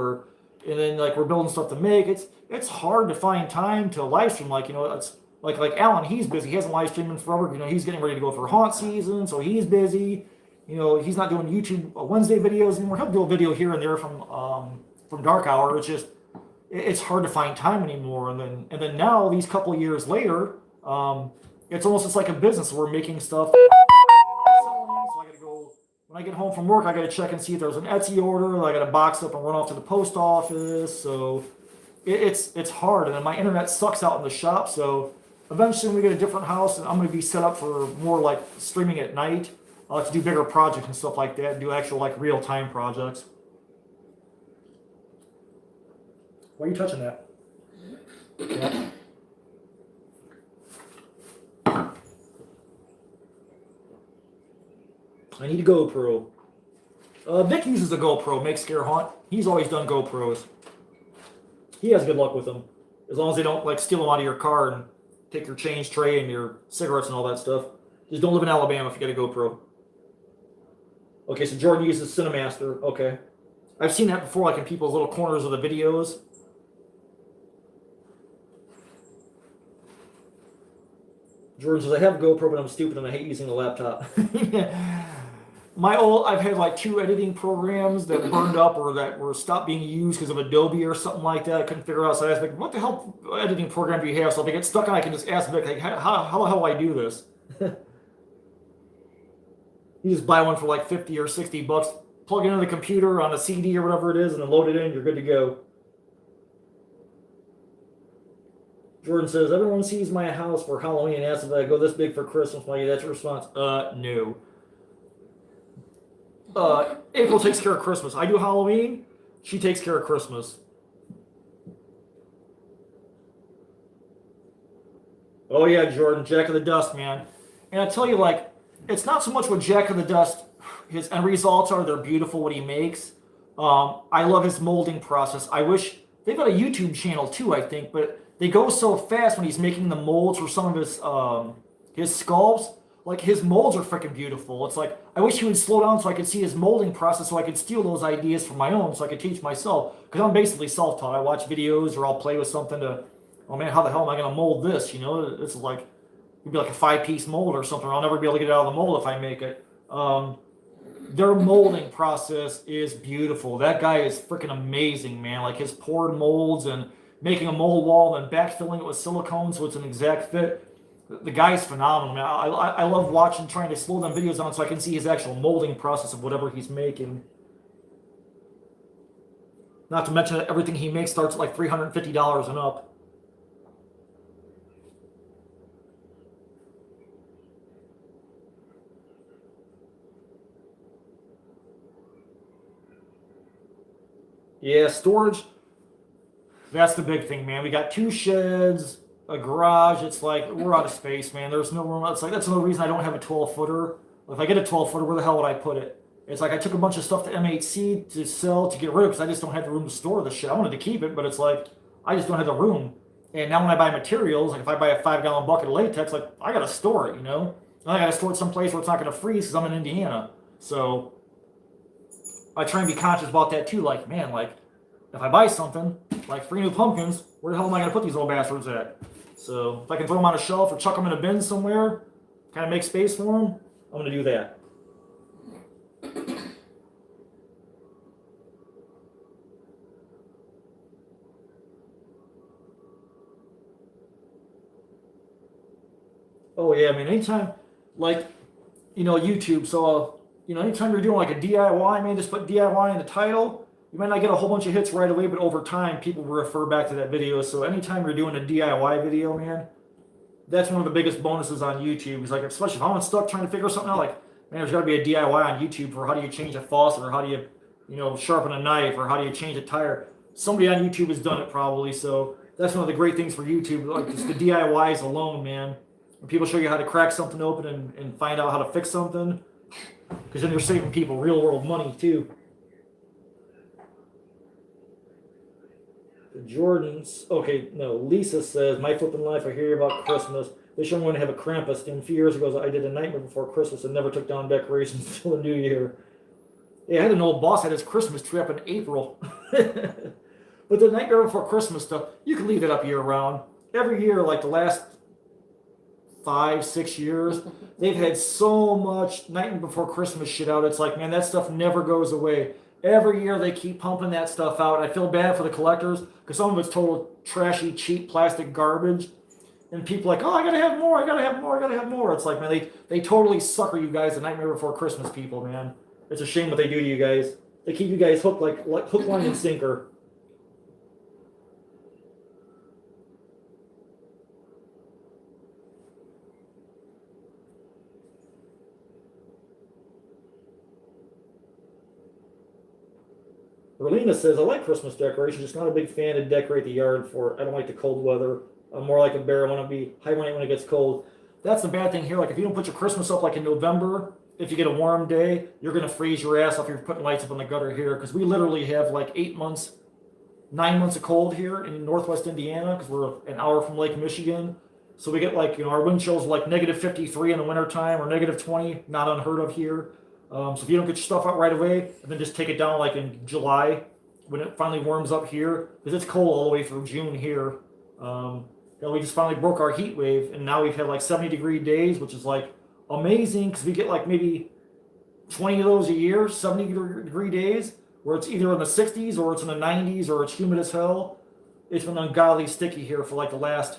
and then like we're building stuff to make. It's hard to find time to live stream. Like, it's like Alan, he's busy. He hasn't live streamed in forever. He's getting ready to go for haunt season, so he's busy. He's not doing YouTube Wednesday videos anymore. He'll do a video here and there from Dark Hour. It's just it's hard to find time anymore. And then now these couple of years later, it's almost just like a business. We're making stuff. So I gotta go when I get home from work. I gotta check and see if there's an Etsy order. I gotta box up and run off to the post office. So it's hard. And then my internet sucks out in the shop. So eventually, when we get a different house, and I'm gonna be set up for more like streaming at night. To do bigger projects and stuff like that, and do actual like real time projects. Why are you touching that? Yeah. I need a GoPro. Vic uses a GoPro, makes scare hunt. He's always done GoPros. He has good luck with them, as long as they don't like steal them out of your car and take your change tray and your cigarettes and all that stuff. Just don't live in Alabama if you get a GoPro. Okay, so Jordan uses Cinemaster. Okay. I've seen that before, like in people's little corners of the videos. Jordan says, I have a GoPro, but I'm stupid and I hate using the laptop. I've had like 2 editing programs that burned up or that were stopped being used because of Adobe or something like that. I couldn't figure out. So I asked Vic, what the hell editing program do you have? So if I get stuck on it, I can just ask Vic, like, how the hell do I do this? You just buy one for like 50 or 60 bucks, plug it into the computer on a CD or whatever it is, and then load it in, you're good to go. Jordan says, everyone sees my house for Halloween and asks if I go this big for Christmas. Like, that's your response. No. April takes care of Christmas. I do Halloween. She takes care of Christmas. Oh yeah, Jordan, Jack of the Dust, man. And I tell you, like, it's not so much what Jack of the Dust, his end results are. They're beautiful, what he makes. I love his molding process. I wish, they've got a YouTube channel too, I think, but they go so fast when he's making the molds for some of his sculpts. Like, his molds are freaking beautiful. It's like, I wish he would slow down so I could see his molding process, so I could steal those ideas for my own, so I could teach myself. Because I'm basically self-taught. I watch videos or I'll play with something to, oh man, how the hell am I going to mold this? This is like, it'd be like a 5-piece mold or something. I'll never be able to get it out of the mold if I make it. Their molding process is beautiful. That guy is freaking amazing, man. Like, his poured molds and making a mold wall and then backfilling it with silicone so it's an exact fit. The guy's phenomenal, man. I love watching, trying to slow them videos down so I can see his actual molding process of whatever he's making. Not to mention that everything he makes starts at like $350 and up. Yeah, storage. That's the big thing, man. We got 2 sheds, a garage. It's like, we're out of space, man. There's no room. It's like, that's another reason I don't have a 12-footer. If I get a 12-footer, where the hell would I put it? It's like I took a bunch of stuff to MHC to sell, to get rid of, because I just don't have the room to store the shit. I wanted to keep it, but it's like, I just don't have the room. And now when I buy materials, like if I buy a 5-gallon bucket of latex, like, I got to store it, And I got to store it someplace where it's not going to freeze because I'm in Indiana. So I try and be conscious about that too. Like, man, like, if I buy something, like 3 new pumpkins, where the hell am I going to put these little bastards at? So if I can throw them on a shelf or chuck them in a bin somewhere, kind of make space for them, I'm going to do that. Oh yeah, I mean, anytime, like, YouTube. So, anytime you're doing like a DIY, man, just put DIY in the title. You might not get a whole bunch of hits right away, but over time, people will refer back to that video. So, anytime you're doing a DIY video, man, that's one of the biggest bonuses on YouTube. Is like, especially if I'm stuck trying to figure something out, like, man, there's got to be a DIY on YouTube for how do you change a faucet, or how do you, sharpen a knife, or how do you change a tire. Somebody on YouTube has done it probably. So that's one of the great things for YouTube, like just the DIYs alone, man. When people show you how to crack something open and find out how to fix something, because then you're saving people real world money too. The Jordans. Okay, no. Lisa says, my flipping life, I hear about Christmas. This year I'm going to have a Krampus. And a few years ago, I did a nightmare before Christmas and never took down decorations until the new year. Yeah, I had an old boss had his Christmas tree up in April. But the nightmare before Christmas stuff, you can leave it up year round. Every year, like the last 5-6 years, they've had so much Nightmare Before Christmas shit out. It's like, man, that stuff never goes away. Every year they keep pumping that stuff out. I feel bad for the collectors because some of it's total trashy, cheap plastic garbage. And people are like, oh, I gotta have more, I gotta have more, I gotta have more. It's like, man, they totally sucker you guys, the Nightmare Before Christmas people, man. It's a shame what they do to you guys. They keep you guys hooked like hook, line, and sinker. Relina says, I like Christmas decorations, just not a big fan to decorate the yard for. I don't like the cold weather. I'm more like a bear. I want to be hibernate when it gets cold. That's the bad thing here. Like, if you don't put your Christmas up like in November, if you get a warm day, you're going to freeze your ass off if you're putting lights up in the gutter here. Because we literally have like 8 months, 9 months of cold here in northwest Indiana because we're an hour from Lake Michigan. So we get like, our wind chills are like negative 53 in the wintertime or negative 20, not unheard of here. So if you don't get your stuff out right away, and then just take it down like in July when it finally warms up here, because it's cold all the way through June here. We just finally broke our heat wave, and now we've had like 70-degree days, which is like amazing because we get like maybe 20 of those a year, 70-degree days, where it's either in the 60s or it's in the 90s or it's humid as hell. It's been ungodly sticky here for like the last.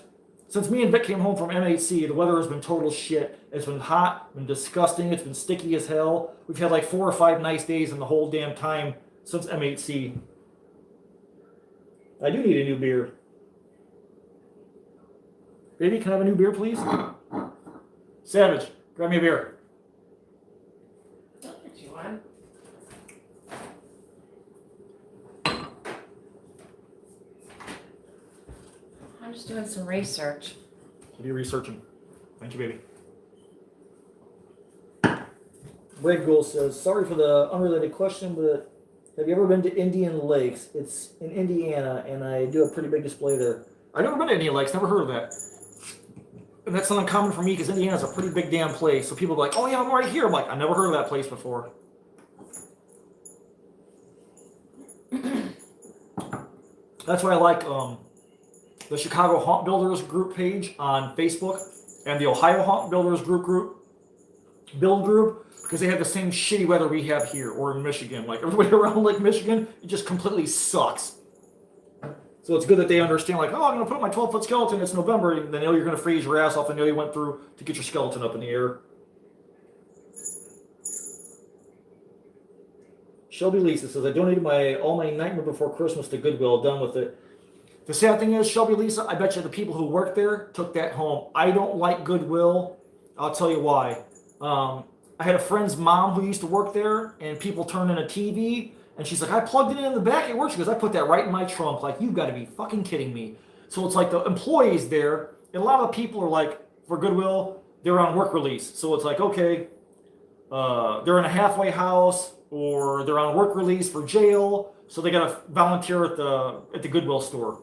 Since me and Vic came home from MHC, the weather has been total shit. It's been hot, been disgusting, it's been sticky as hell. We've had like 4 or 5 nice days in the whole damn time since MHC. I do need a new beer. Baby, can I have a new beer, please? Savage, grab me a beer. I'll get you one. I'm just doing some research. What are you researching? Thank you, baby. Brave Gould says, sorry for the unrelated question, but have you ever been to Indian Lakes? It's in Indiana, and I do a pretty big display there. I've never been to Indian Lakes, never heard of that. And that's not uncommon for me because Indiana's a pretty big damn place. So people are like, oh yeah, I'm right here. I'm like, I never heard of that place before. That's why I like the Chicago Haunt Builders group page on Facebook and the Ohio Haunt Builders build group, because they have the same shitty weather we have here or in Michigan. Like everybody around Lake Michigan, it just completely sucks. So it's good that they understand, like, oh, I'm going to put up my 12-foot skeleton. It's November. And they know you're going to freeze your ass off. They know you went through to get your skeleton up in the air. Shelby Lisa says, I donated all my Nightmare Before Christmas to Goodwill. Done with it. The sad thing is, Shelby Lisa, I bet you the people who work there took that home. I don't like Goodwill. I'll tell you why. I had a friend's mom who used to work there, and people turned in a TV. And she's like, I plugged it in the back at work. She goes, I put that right in my trunk. Like, you've got to be fucking kidding me. So it's like the employees there, and a lot of the people are like, for Goodwill, they're on work release. So it's like, okay, they're in a halfway house, or they're on work release for jail. So they got to volunteer at the Goodwill store.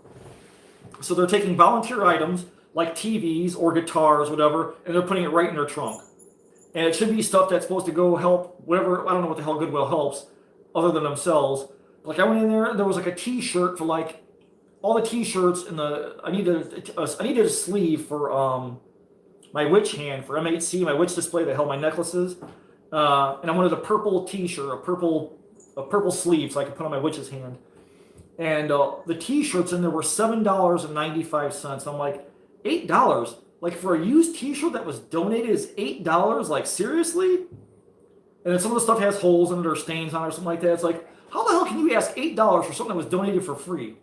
So they're taking volunteer items like TVs or guitars, whatever, and they're putting it right in their trunk. And it should be stuff that's supposed to go help whatever. I don't know what the hell Goodwill helps, other than themselves. Like I went in there, and there was like a T-shirt for like all the T-shirts, and I needed a sleeve for my witch hand for MHC, my witch display that held my necklaces, and I wanted a purple T-shirt, a purple sleeve, so I could put on my witch's hand. And the T-shirts in there were $7.95. I'm like, $8. Like for a used T-shirt that was donated is $8. Like seriously? And then some of the stuff has holes in it or stains on it or something like that. It's like, how the hell can you ask $8 for something that was donated for free?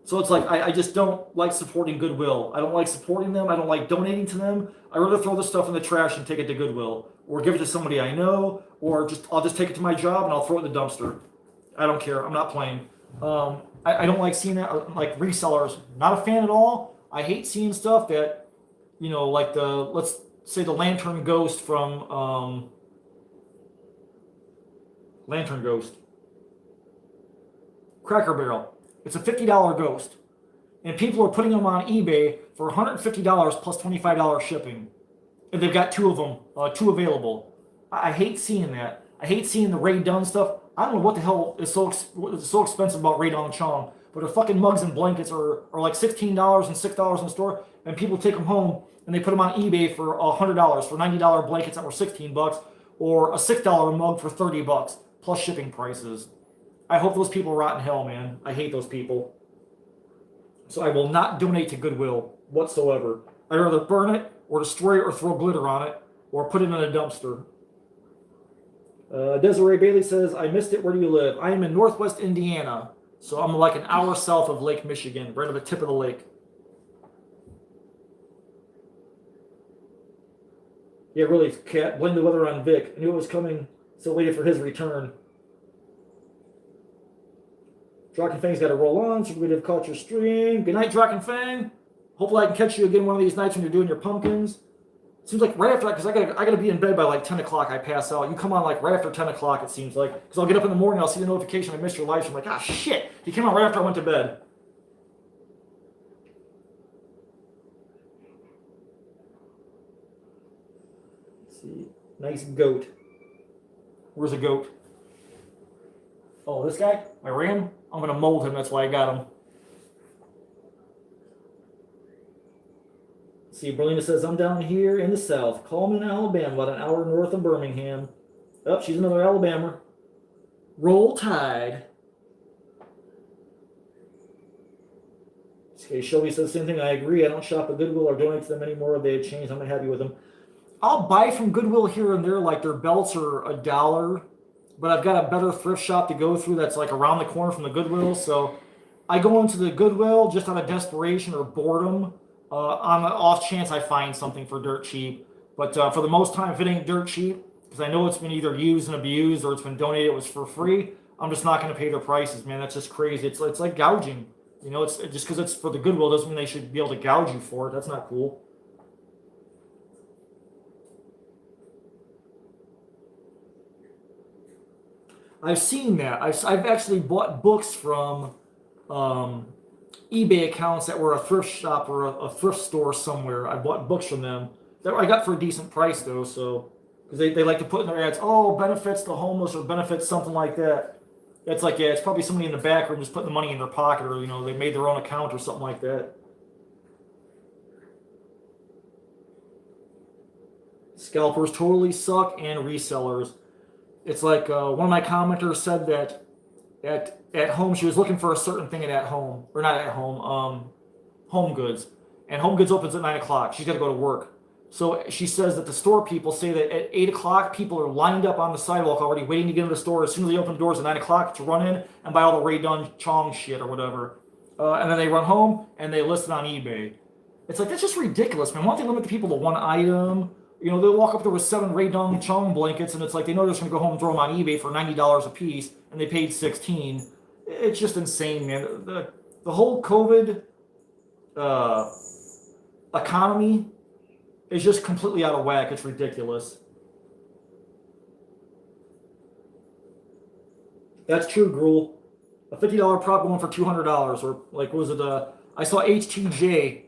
So it's like, I just don't like supporting Goodwill. I don't like supporting them. I don't like donating to them. I'd rather throw the stuff in the trash and take it to Goodwill. Or give it to somebody I know. Or I'll just take it to my job and I'll throw it in the dumpster. I don't care. I'm not playing. I don't like seeing that. Like resellers, not a fan at all. I hate seeing stuff that, like let's say the Lantern Ghost from Lantern Ghost. Cracker Barrel. It's a $50 ghost. And people are putting them on eBay for $150 plus $25 shipping. And they've got two of them, two available. I hate seeing that. I hate seeing the Ray Dunn stuff. I don't know what the hell is so expensive about Ray Dunn Chong, but the fucking mugs and blankets are like $16 and $6 in the store, and people take them home and they put them on eBay for $100 for $90 blankets that were $16, or a $6 mug for $30 plus shipping prices. I hope those people rot in hell, man. I hate those people. So I will not donate to Goodwill whatsoever. I'd rather burn it or destroy it or throw glitter on it or put it in a dumpster. Desiree Bailey says, I missed it. Where do you live? I am in Northwest Indiana. So I'm like an hour south of Lake Michigan, right at the tip of the lake. Yeah, really, Cat. Blame the weather on Vic. I knew it was coming, so waited for his return. Drock and Fang's got to roll on, so we'd have caught your stream. Good night, Drock and Fang. Hopefully I can catch you again one of these nights when you're doing your pumpkins. Seems like right after that, because I gotta be in bed by like 10 o'clock, I pass out. You come on like right after 10 o'clock, it seems like. Because I'll get up in the morning, I'll see the notification, I missed your live stream. I'm like, ah, shit. He came on right after I went to bed. Let's see. Nice goat. Where's the goat? Oh, this guy? My ram? I'm going to mold him. That's why I got him. Let's see, Berlina says, I'm down here in the south. Coleman, Alabama, about an hour north of Birmingham. Oh, she's another Alabama. Roll Tide. Okay, Shelby says the same thing. I agree. I don't shop at Goodwill or donate to them anymore. They had changed. I'm not happy with them. I'll buy from Goodwill here and there, like their belts are $1. But I've got a better thrift shop to go through that's like around the corner from the Goodwill. So I go into the Goodwill just out of desperation or boredom on the off chance I find something for dirt cheap. But for the most time, if it ain't dirt cheap, because I know it's been either used and abused or it's been donated, it was for free, I'm just not going to pay their prices, man. That's just crazy. It's like gouging. It's just because it's for the Goodwill doesn't mean they should be able to gouge you for it. That's not cool. I've seen that. I've actually bought books from eBay accounts that were a thrift shop or a thrift store somewhere. I bought books from them that I got for a decent price though. So because they like to put in their ads, oh, benefits the homeless or benefits something like that. It's like, yeah, it's probably somebody in the back room just putting the money in their pocket, or they made their own account or something like that. Scalpers totally suck, and resellers. It's like one of my commenters said that at home she was looking for a certain thing at home, or not at home, Home Goods, and Home Goods opens at 9 o'clock. She's got to go to work. So she says that the store people say that at 8 o'clock, people are lined up on the sidewalk already waiting to get into the store as soon as they open the doors at 9 o'clock to run in and buy all the Ray Dunn Chong shit or whatever. And then they run home and they list it on eBay. It's like, that's just ridiculous, man. Why don't they limit the people to one item? They'll walk up there with 7 Ray Dunn Chong blankets, and it's like they know they're just going to go home and throw them on eBay for $90 a piece, and they paid $16. It's just insane, man. The whole COVID economy is just completely out of whack. It's ridiculous. That's true, Gruel. A $50 prop going for $200, or like, what was it? I saw HTJ.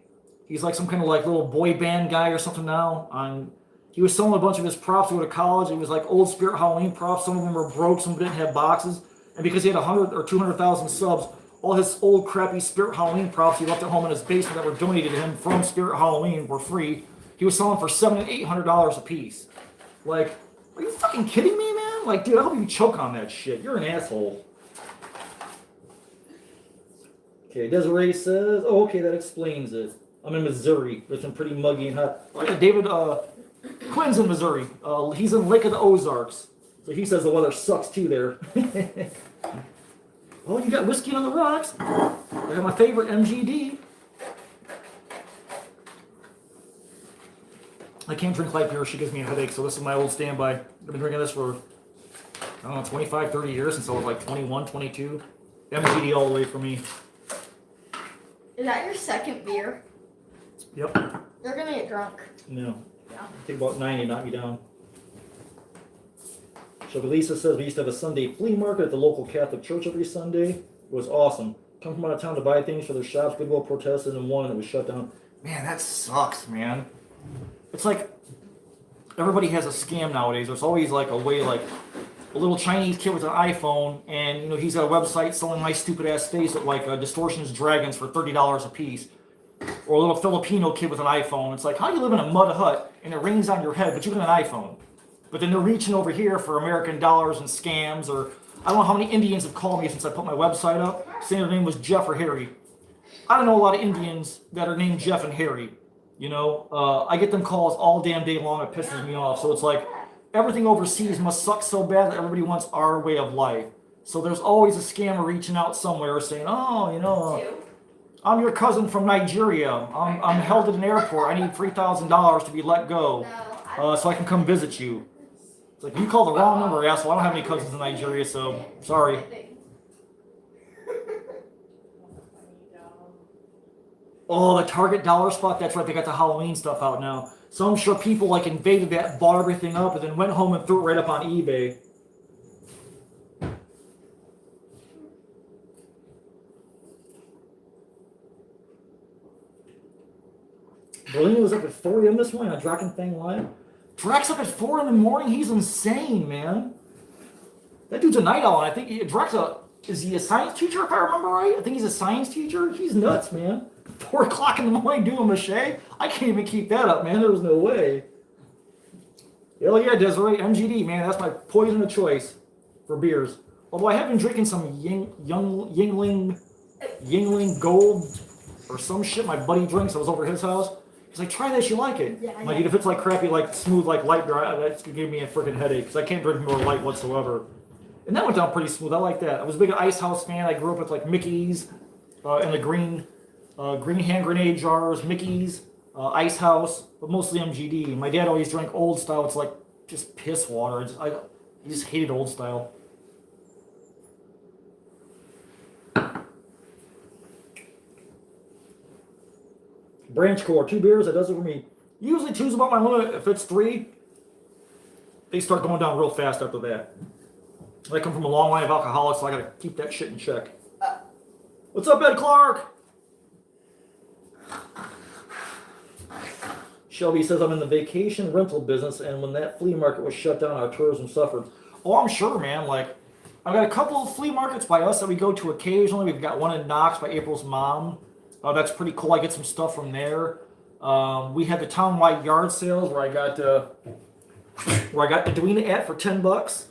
He's like some kind of like little boy band guy or something now. He was selling a bunch of his props to go to college. It was like old Spirit Halloween props. Some of them were broke, some didn't have boxes. And because he had 100 or 200,000 subs, all his old crappy Spirit Halloween props he left at home in his basement that were donated to him from Spirit Halloween were free. He was selling for $700 and $800 a piece. Like, are you fucking kidding me, man? Like, dude, I hope you choke on that shit. You're an asshole. Okay, Desiree says, oh, okay, that explains it. I'm in Missouri. It's been pretty muggy and hot. David Quinn's in Missouri. He's in Lake of the Ozarks. So he says the weather sucks too there. Oh, you got whiskey on the rocks. I got my favorite MGD. I can't drink light beer. She gives me a headache. So this is my old standby. I've been drinking this for, I don't know, 25, 30 years since I was like 21, 22. MGD all the way for me. Is that your second beer? Yep. You're gonna get drunk. No. Yeah. Take about 9 to knock me down. So Lisa says we used to have a Sunday flea market at the local Catholic church every Sunday. It was awesome. Come from out of town to buy things for their shops. Goodwill protested and won, and it was shut down. Man, that sucks, man. It's like everybody has a scam nowadays. There's always like a way, like a little Chinese kid with an iPhone, and you know he's got a website selling my stupid ass face with like distortions dragons for $30 a piece. Or a little Filipino kid with an iPhone. It's like, how do you live in a mud hut and it rains on your head, but you got an iPhone? But then they're reaching over here for American dollars and scams, or I don't know how many Indians have called me since I put my website up, saying their name was Jeff or Harry. I don't know a lot of Indians that are named Jeff and Harry. You know, I get them calls all damn day long. It pisses me off. So it's like, everything overseas must suck so bad that everybody wants our way of life. So there's always a scammer reaching out somewhere saying, oh, you know, I'm your cousin from Nigeria. I'm held at an airport. I need $3,000 to be let go so I can come visit you. It's like, you called the wrong number, asshole. I don't have any cousins in Nigeria, so sorry. Oh, the Target dollar spot. That's right. They got the Halloween stuff out now. So I'm sure people like invaded that, bought everything up, and then went home and threw it right up on eBay. Berlina was up at 4 a.m. this morning on Drakenfang Live. Drax up at 4 in the morning? He's insane, man. That dude's a night owl. I think Drax, is he a science teacher if I remember right? I think he's a science teacher. He's nuts, man. 4 o'clock in the morning doing mache? I can't even keep that up, man. There's no way. Hell yeah, Desiree. MGD, man. That's my poison of choice for beers. Although I have been drinking some Yingling Gold or some shit my buddy drinks. I was over at his house. He's like, try this, you like it. Yeah, I'm like, if it's like crappy, like smooth, like light beer, that's gonna give me a freaking headache because I can't drink more light whatsoever. And that went down pretty smooth. I like that. I was a big Ice House fan. I grew up with like Mickey's and the green hand grenade jars, Mickey's, Ice House, but mostly MGD. My dad always drank old style. It's like just piss water. I just hated old style. Branch core, 2 beers, that does it for me. Usually 2's about my limit. If it's 3, they start going down real fast after that. I come from a long line of alcoholics, so I gotta keep that shit in check. What's up, Ed Clark? Shelby says, I'm in the vacation rental business, and when that flea market was shut down, our tourism suffered. Oh, I'm sure, man. Like, I've got a couple of flea markets by us that we go to occasionally. We've got one in Knox by April's mom. That's pretty cool. I get some stuff from there. We had the town-wide yard sales where I got Edwina at for $10.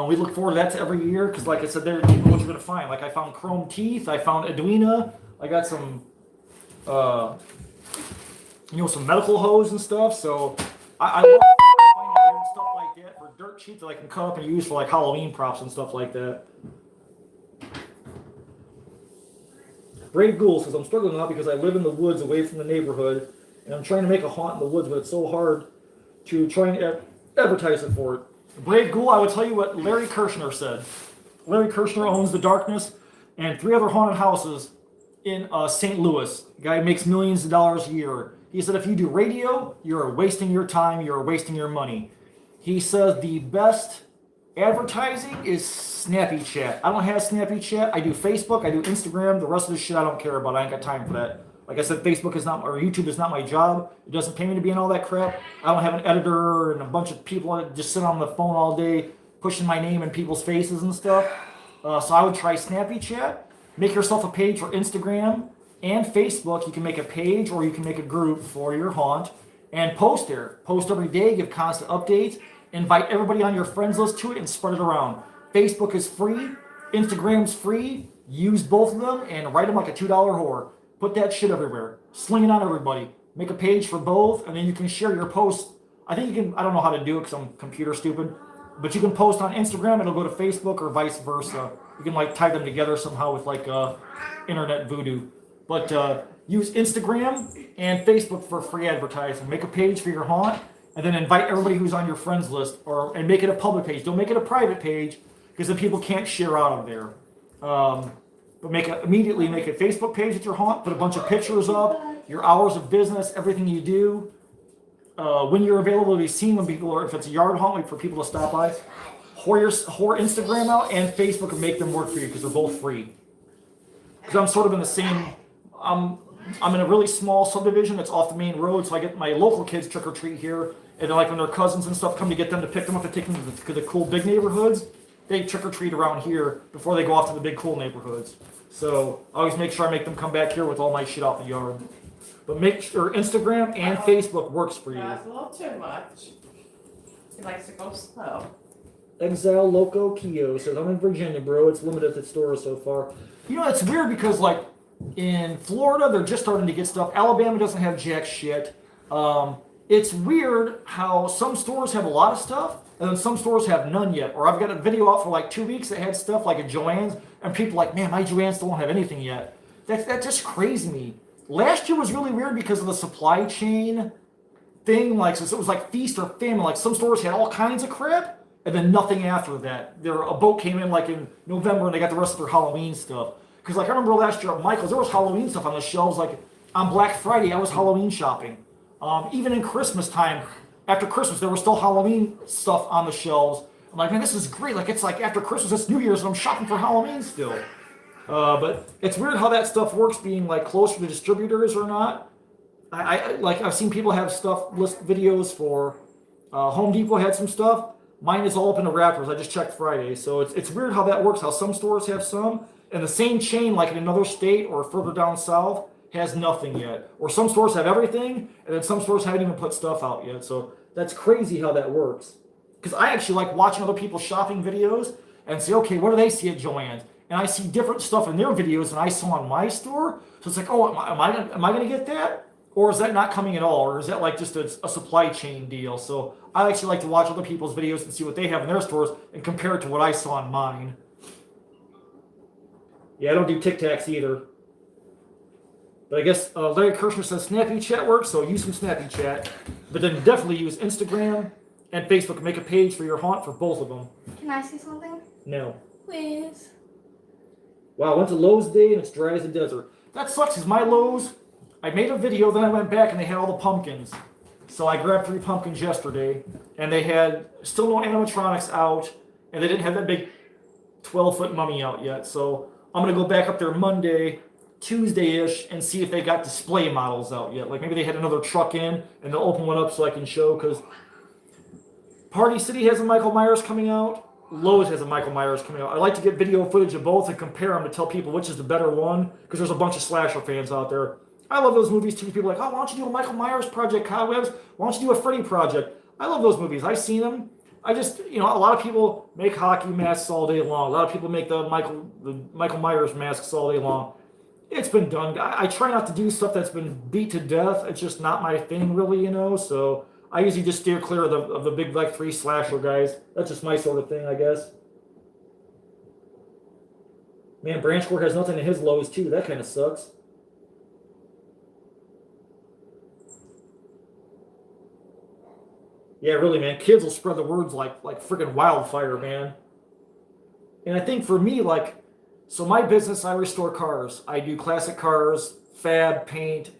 We look forward to that every year because, like I said, there you know what you're gonna find. Like I found chrome teeth. I found Edwina. I got some, some medical hose and stuff. So I love finding stuff like that for dirt cheap that I can cut up and use for like Halloween props and stuff like that. Brave Ghoul says, I'm struggling now because I live in the woods away from the neighborhood, and I'm trying to make a haunt in the woods, but it's so hard to try and advertise it for it. Brave Ghoul, I will tell you what Larry Kirshner said. Larry Kirshner owns The Darkness and 3 other haunted houses in St. Louis. The guy makes millions of dollars a year. He said, if you do radio, you're wasting your time, you're wasting your money. He says the best advertising is Snappy Chat. I don't have Snappy Chat. I do Facebook. I do Instagram. The rest of the shit I don't care about. I ain't got time for that. Like I said, Facebook is not, or YouTube is not my job. It doesn't pay me to be in all that crap. I don't have an editor and a bunch of people that just sit on the phone all day pushing my name in people's faces and stuff. So I would try Snappy Chat. Make yourself a page for Instagram and Facebook. You can make a page or you can make a group for your haunt and post there. Post every day. Give constant updates. Invite everybody on your friends list to it and spread it around. Facebook is free. Instagram's free. Use both of them and write them like a $2 whore. Put that shit everywhere. Sling it on everybody. Make a page for both, and then you can share your posts. I think you can, I don't know how to do it because I'm computer stupid, but you can post on Instagram, it'll go to Facebook or vice versa. You can like tie them together somehow with like internet voodoo. But use Instagram and Facebook for free advertising. Make a page for your haunt, and then invite everybody who's on your friends list, and make it a public page. Don't make it a private page because then people can't share out of there. But immediately make a Facebook page with your haunt. Put a bunch of pictures up, your hours of business, everything you do, when you're available to be seen, when people are, if it's a yard haunt, like for people to stop by. Whore Instagram out and Facebook and make them work for you because they're both free. Because I'm sort of in the same. I'm in a really small subdivision that's off the main road, so I get my local kids trick or treat here, and then like when their cousins and stuff come to get them to pick them up to take them to the cool big neighborhoods, they trick or treat around here before they go off to the big cool neighborhoods. So I always make sure I make them come back here with all my shit out the yard. But make sure Instagram and Facebook works for you. That's a little too much. He likes to go slow. Exile Loco Kio says, I'm in Virginia, bro. It's limited at stores so far. You know, it's weird because, like, in Florida, they're just starting to get stuff. Alabama doesn't have jack shit. It's weird how some stores have a lot of stuff, and then some stores have none yet. Or I've got a video out for like 2 weeks that had stuff like at Joann's, and people are like, man, my Joann's still don't have anything yet. That just crazy me. Last year was really weird because of the supply chain thing. Like, so it was like feast or famine. Like, some stores had all kinds of crap, and then nothing after that. A boat came in like in November, and they got the rest of their Halloween stuff. Because like I remember last year at Michael's, there was Halloween stuff on the shelves. Like on Black Friday, I was Halloween shopping. Even in Christmas time, after Christmas, there was still Halloween stuff on the shelves. I'm like, man, this is great. Like, it's like after Christmas, it's New Year's, and I'm shopping for Halloween still. But it's weird how that stuff works, being like closer to distributors or not. I've seen people have stuff list videos for Home Depot had some stuff. Mine is all up in the wrappers. I just checked Friday, so it's weird how that works. How some stores have some, and the same chain, like in another state or further down south, has nothing yet. Or some stores have everything, and then some stores haven't even put stuff out yet. So that's crazy how that works. Because I actually like watching other people's shopping videos and say, okay, what do they see at Joann's? And I see different stuff in their videos than I saw in my store. So it's like, oh, am I going to get that? Or is that not coming at all? Or is that like just a supply chain deal? So I actually like to watch other people's videos and see what they have in their stores and compare it to what I saw in mine. Yeah, I don't do Tic Tacs either. But I guess Larry Kirshner says Snappy Chat works, so use some Snappy Chat. But then definitely use Instagram and Facebook and make a page for your haunt for both of them. Can I see something? No. Please. Wow, I went to Lowe's today and it's dry as a desert. That sucks because my Lowe's, I made a video, then I went back and they had all the pumpkins. So I grabbed 3 pumpkins yesterday, and they had still no animatronics out, and they didn't have that big 12-foot mummy out yet. So I'm going to go back up there Monday, Tuesday-ish, and see if they got display models out yet. Like maybe they had another truck in, and they'll open one up so I can show, because Party City has a Michael Myers coming out. Lowe's has a Michael Myers coming out. I like to get video footage of both and compare them to tell people which is the better one, because there's a bunch of slasher fans out there. I love those movies too. People are like, oh, why don't you do a Michael Myers project, Cobwebs? Why don't you do a Freddy project? I love those movies. I've seen them. I just, a lot of people make hockey masks all day long. A lot of people make the Michael Myers masks all day long. It's been done. I try not to do stuff that's been beat to death. It's just not my thing, really, So I usually just steer clear of the big, like, 3 slasher guys. That's just my sort of thing, I guess. Man, Branchcourt has nothing in his Lowe's, too. That kind of sucks. Yeah, really, man. Kids will spread the words like freaking wildfire, man. And I think for me, so my business, I restore cars. I do classic cars, fab, paint,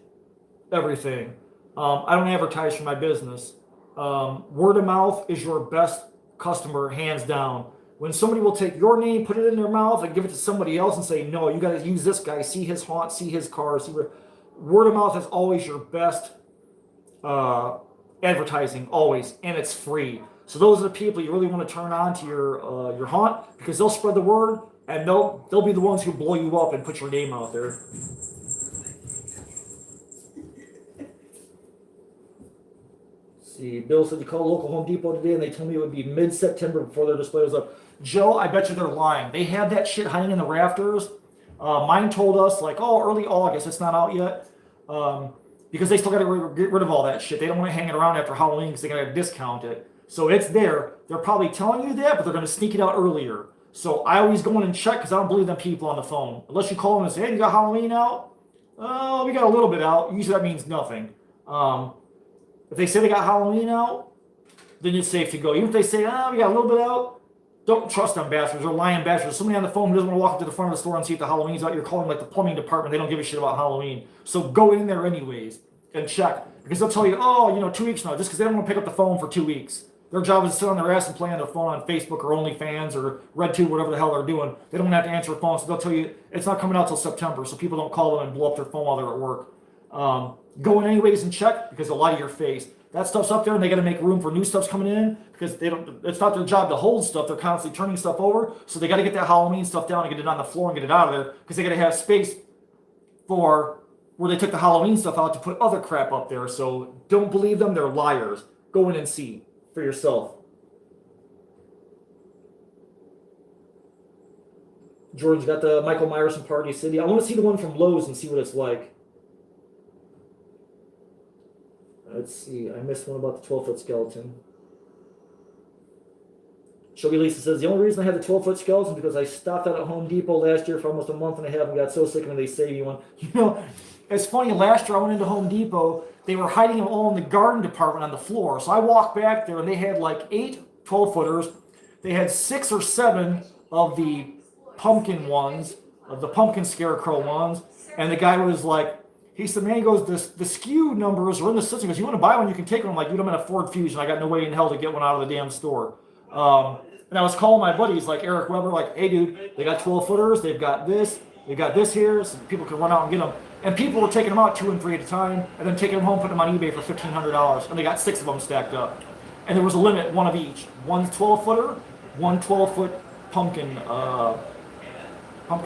everything. I don't advertise for my business. Word of mouth is your best customer, hands down. When somebody will take your name, put it in their mouth, and give it to somebody else and say, no, you got to use this guy, see his haunt, see his cars. Word of mouth is always your best advertising, always, and it's free. So those are the people you really want to turn on to your haunt, because they'll spread the word, and they'll be the ones who blow you up and put your name out there. See, Bill said you called local Home Depot today, and they told me it would be mid-September before their display was up. Joe, I bet you they're lying. They had that shit hanging in the rafters Mine told us like, oh, early August. It's not out yet. Because they still got to get rid of all that shit. They don't want to hang it around after Halloween because they got to discount it. So it's there. They're probably telling you that, but they're going to sneak it out earlier. So I always go in and check because I don't believe them people on the phone. Unless you call them and say, hey, you got Halloween out? Oh, we got a little bit out. Usually that means nothing. If they say they got Halloween out, then it's safe to go. Even if they say, we got a little bit out, don't trust them bastards. They're lying bastards. Somebody on the phone who doesn't want to walk up to the front of the store and see if the Halloween's out, you're calling like the plumbing department. They don't give a shit about Halloween. So go in there anyways and check. Because they'll tell you, 2 weeks now, just because they don't want to pick up the phone for 2 weeks. Their job is to sit on their ass and play on their phone on Facebook or OnlyFans or RedTube, whatever the hell they're doing. They don't have to answer a phone, so they'll tell you it's not coming out till September, so people don't call them and blow up their phone while they're at work. Go in anyways and check because they'll lie to your face. That stuff's up there and they got to make room for new stuff's coming in because it's not their job to hold stuff. They're constantly turning stuff over, so they got to get that Halloween stuff down and get it on the floor and get it out of there because they got to have space for where they took the Halloween stuff out to put other crap up there. So don't believe them. They're liars. Go in and see for yourself. Jordan's got the Michael Myers from Party City. I want to see the one from Lowe's and see what it's like. Let's see. I missed one about the 12-foot skeleton. Shogi Lisa says, the only reason I had the 12-foot skeleton is because I stopped out at Home Depot last year for almost a month and a half and got so sick of them they saved me one. You know, it's funny. Last year I went into Home Depot. They were hiding them all in the garden department on the floor. So I walked back there and they had like 8 12-footers. They had 6 or 7 of the pumpkin ones, of the pumpkin scarecrow ones, and the guy was like, he said, man, he goes, the SKU numbers are in the system. He goes, you want to buy one, you can take one. I'm like, dude, I'm in a Ford Fusion. I got no way in hell to get one out of the damn store. And I was calling my buddies like Eric Weber, like, hey, dude, they got 12-footers. They've got this here, so people can run out and get them. And people were taking them out 2 and 3 at a time, and then taking them home, putting them on eBay for $1,500. And they got 6 of them stacked up. And there was a limit, one of each. One 12-footer, one 12-foot pumpkin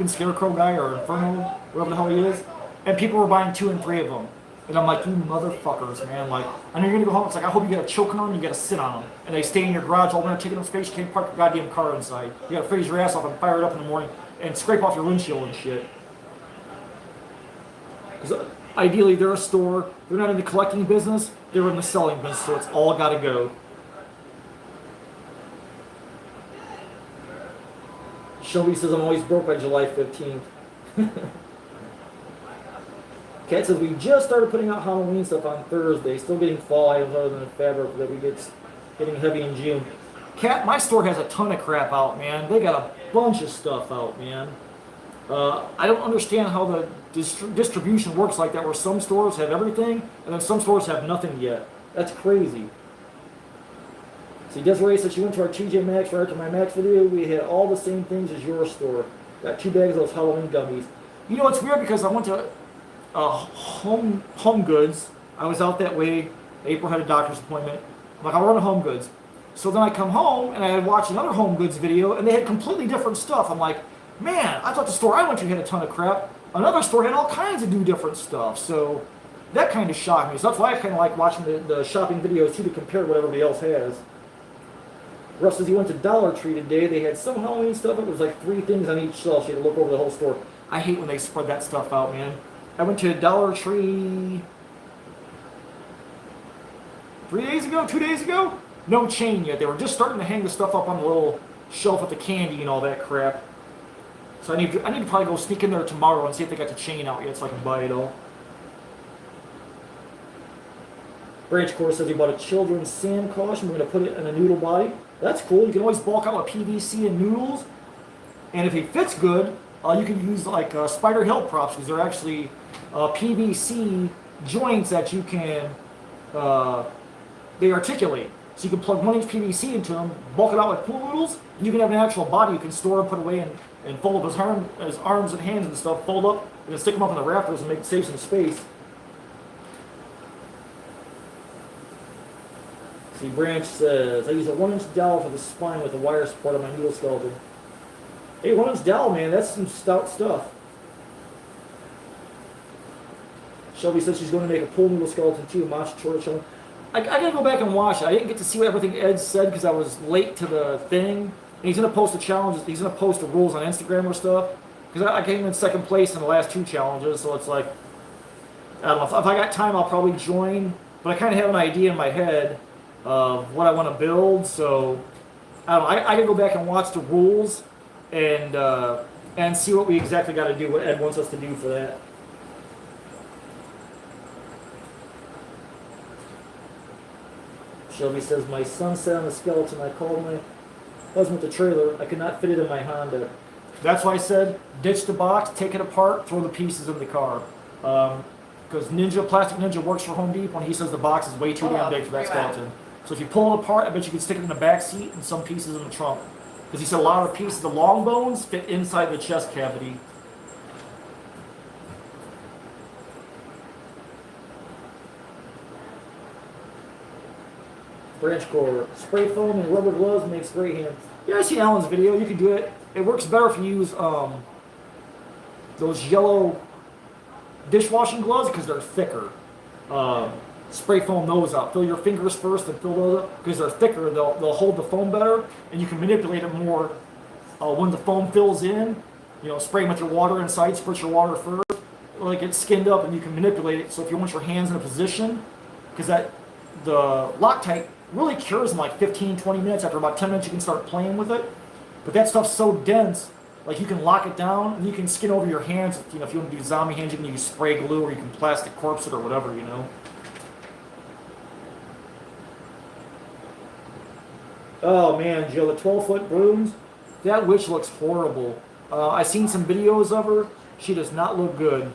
scarecrow guy or inferno, whatever the hell he is. And people were buying 2 and 3 of them. And I'm like, you motherfuckers, man. Like, I know you're going to go home. It's like, I hope you get a choke on them, you got to sit on them. And they stay in your garage all winter, taking them space. You can't park your goddamn car inside. You got to freeze your ass off and fire it up in the morning and scrape off your windshield and shit. Because ideally, they're a store. They're not in the collecting business. They're in the selling business, so it's all got to go. Shelby says, I'm always broke by July 15th. Kat says, we just started putting out Halloween stuff on Thursday. Still getting fall items other than the fabric that we get getting heavy in June. Kat, my store has a ton of crap out, man. They got a bunch of stuff out, man. I don't understand how the distribution works like that, where some stores have everything, and then some stores have nothing yet. That's crazy. See, Desiree said she went to our TJ Maxx right after my Max video. We had all the same things as your store. Got 2 bags of those Halloween gummies. You know, it's weird because I went to Home Goods. I was out that way. April had a doctor's appointment. I'm like, I'll run to Home Goods. So then I come home and I watched another Home Goods video and they had completely different stuff. I'm like, man, I thought the store I went to had a ton of crap. Another store had all kinds of new different stuff. So that kind of shocked me. So that's why I kind of like watching the shopping videos too, to compare what everybody else has. Russ says he went to Dollar Tree today. They had some Halloween stuff. It was like 3 things on each shelf. You had to look over the whole store. I hate when they spread that stuff out, man. I went to Dollar Tree 2 days ago. No chain yet. They were just starting to hang the stuff up on the little shelf with the candy and all that crap. So I need to probably go sneak in there tomorrow and see if they got the chain out yet so I can buy it all. Branch Core says he bought a children's sand caution. We're going to put it in a noodle body. That's cool. You can always bulk out with PVC and noodles. And if it fits good, you can use like Spider Hill props, because they're actually PVC joints that you can, they articulate. So you can plug 1-inch PVC into them, bulk it out with pool noodles, and you can have an actual body you can store and put away and fold up his arms and hands and stuff, fold up, and then stick them up in the rafters and save some space. See, Branch says, I use a 1-inch dowel for the spine with a wire support on my noodle skeleton. Hey, 1-inch dowel, man, that's some stout stuff. Shelby says she's going to make a pool noodle skeleton too, matcha chorizo. I gotta go back and watch it. I didn't get to see what everything Ed said because I was late to the thing. And he's gonna post the challenges. He's gonna post the rules on Instagram or stuff. because I came in second place in the last 2 challenges, so it's like, I don't know, if I got time, I'll probably join, but I kind of have an idea in my head of what I want to build, so I don't know, I can go back and watch the rules and see what we exactly got to do, what Ed wants us to do for that. Shelby says, my son sat on the skeleton. I called my husband with the trailer. I could not fit it in my Honda. That's why I said, ditch the box, take it apart, throw the pieces in the car. Because Plastic Ninja works for Home Depot, and he says the box is way too damn big for that skeleton. So if you pull it apart, I bet you can stick it in the back seat and some pieces in the trunk. Because he said a lot of pieces, the long bones, fit inside the chest cavity. Branch core. Spray foam and rubber gloves makes great hands. Yeah, I see Alan's video. You can do it. It works better if you use those yellow dishwashing gloves because they're thicker. Spray foam those up. Fill your fingers first and fill those up because they're thicker. They'll hold the foam better and you can manipulate it more when the foam fills in. You know, spray them with your water inside. Spritz your water first. Like it's skinned up and you can manipulate it. So if you want your hands in a position, because the Loctite really cures in like 15-20 minutes. After about 10 minutes you can start playing with it, but that stuff's so dense, like you can lock it down and you can skin over your hands. You know, if you want to do zombie hands, you can use spray glue or you can plastic corpse it or whatever, you know. Oh man, Jill, the 12-foot brooms, that witch looks horrible. I've seen some videos of her. She does not look good.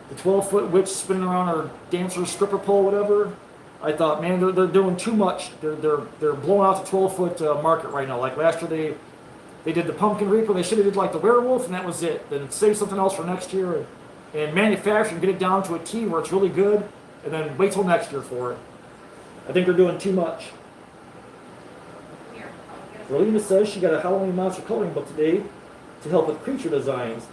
The 12-foot witch spinning around her dancer stripper pole, whatever. I thought, man, they're doing too much. They're blowing out the 12-foot market right now. Like last year, they did the pumpkin reaper. They should have did like the werewolf, and that was it. Then save something else for next year and manufacture and get it down to a T where it's really good, and then wait till next year for it. I think they're doing too much. Rolina says she got a Halloween monster coloring book today to help with creature designs.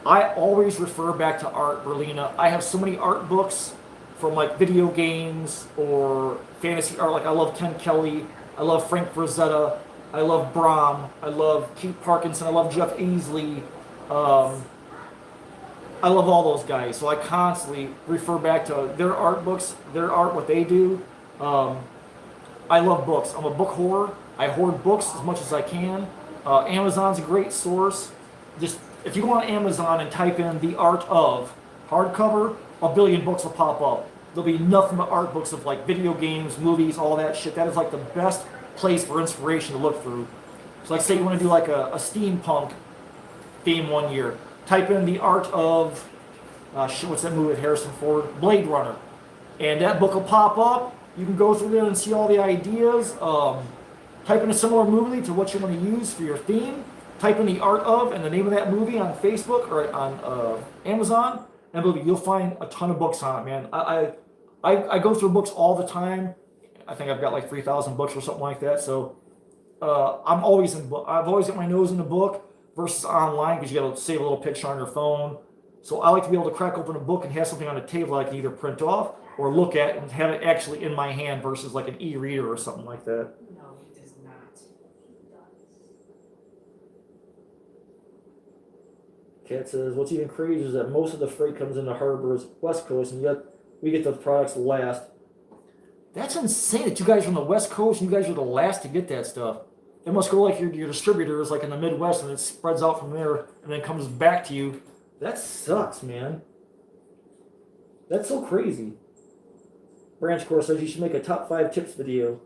I always refer back to art, Rolina. I have so many art books from like video games or fantasy art. Like I love Ken Kelly, I love Frank Frazetta, I love Brom, I love Keith Parkinson, I love Jeff Easley. I love all those guys. So I constantly refer back to their art books, their art, what they do. I love books. I'm a book hoarder. I hoard books as much as I can. Amazon's a great source. Just if you go on Amazon and type in the art of hardcover, a billion books will pop up. There'll be nothing but art books of like video games, movies, all that shit. That is like the best place for inspiration to look through. So like say you want to do like a steampunk theme one year. Type in the art of, what's that movie with Harrison Ford? Blade Runner. And that book will pop up. You can go through there and see all the ideas. Type in a similar movie to what you want to use for your theme. Type in the art of and the name of that movie on Facebook or on Amazon. And you'll find a ton of books on it, man. I go through books all the time. I think I've got like 3,000 books or something like that. So I'm always in book. I've always got my nose in the book versus online because you got to save a little picture on your phone. So I like to be able to crack open a book and have something on the table I can either print off or look at and have it actually in my hand versus like an e-reader or something like that. No, he does not. Kat says, what's even crazier is that most of the freight comes into harbors West Coast, and yet we get the products last. That's insane that you guys are on the West Coast and you guys are the last to get that stuff. It must go like your distributors like in the Midwest and it spreads out from there and then comes back to you. That sucks, man. That's so crazy. Branch Core says you should make a top 5 tips video.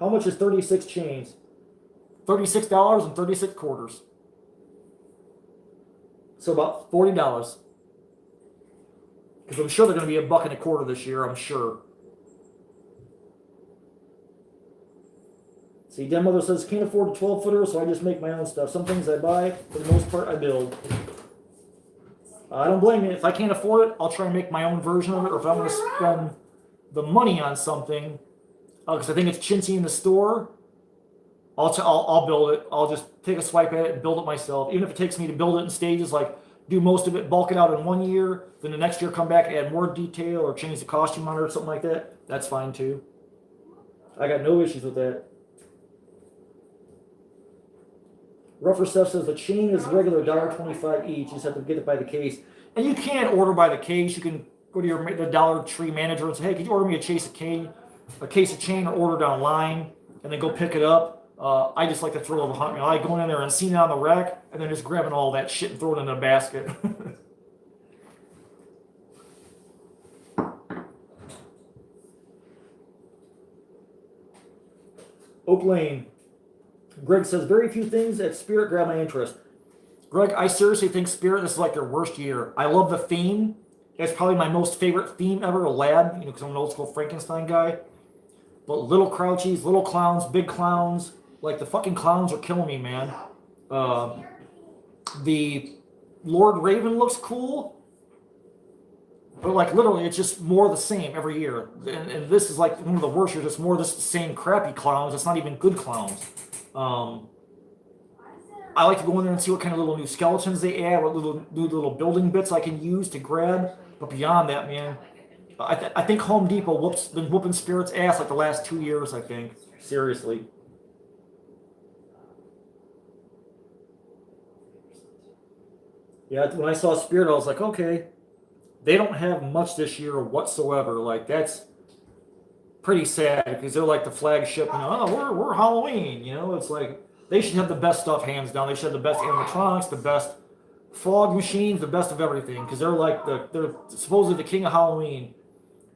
How much is 36 chains? $36 and 36 quarters. So about $40. Because I'm sure they're going to be $1.25 this year, I'm sure. See, Den Mother says, can't afford a 12-footer, so I just make my own stuff. Some things I buy, for the most part, I build. I don't blame you. If I can't afford it, I'll try and make my own version of it. Or if I'm going to spend the money on something, because I think it's chintzy in the store, I'll build it. I'll just take a swipe at it and build it myself. Even if it takes me to build it in stages, like do most of it, bulk it out in 1 year, then the next year come back, add more detail, or change the costume on it or something like that. That's fine too. I got no issues with that. Rougher Stuff says the chain is regular $1.25 each. You just have to get it by the case. And you can't order by the case. You can go to the Dollar Tree manager and say, hey, could you order me a case of chain or order it online and then go pick it up. I just like to throw it behind me. I like going in there and seeing it on the rack and then just grabbing all that shit and throwing it in a basket. Oak Lane. Greg says, very few things at Spirit grab my interest. Greg, I seriously think Spirit, this is like their worst year. I love the theme. It's probably my most favorite theme ever, Aladdin, because I'm an old school Frankenstein guy. But little Crouchies, little clowns, big clowns, like the fucking clowns are killing me, man. The Lord Raven looks cool. But like literally, it's just more of the same every year. And this is like one of the worst years. It's more of just the same crappy clowns. It's not even good clowns. I like to go in there and see what kind of little new skeletons they add, what little building bits I can use to grab. But beyond that, man, I think Home Depot been whooping Spirit's ass like the last 2 years, I think. Seriously. Yeah, when I saw Spirit, I was like, okay. They don't have much this year whatsoever. Like, that's pretty sad because they're like the flagship. We're Halloween. It's like they should have the best stuff hands down. They should have the best animatronics, the best fog machines, the best of everything because they're like they're supposedly the king of Halloween.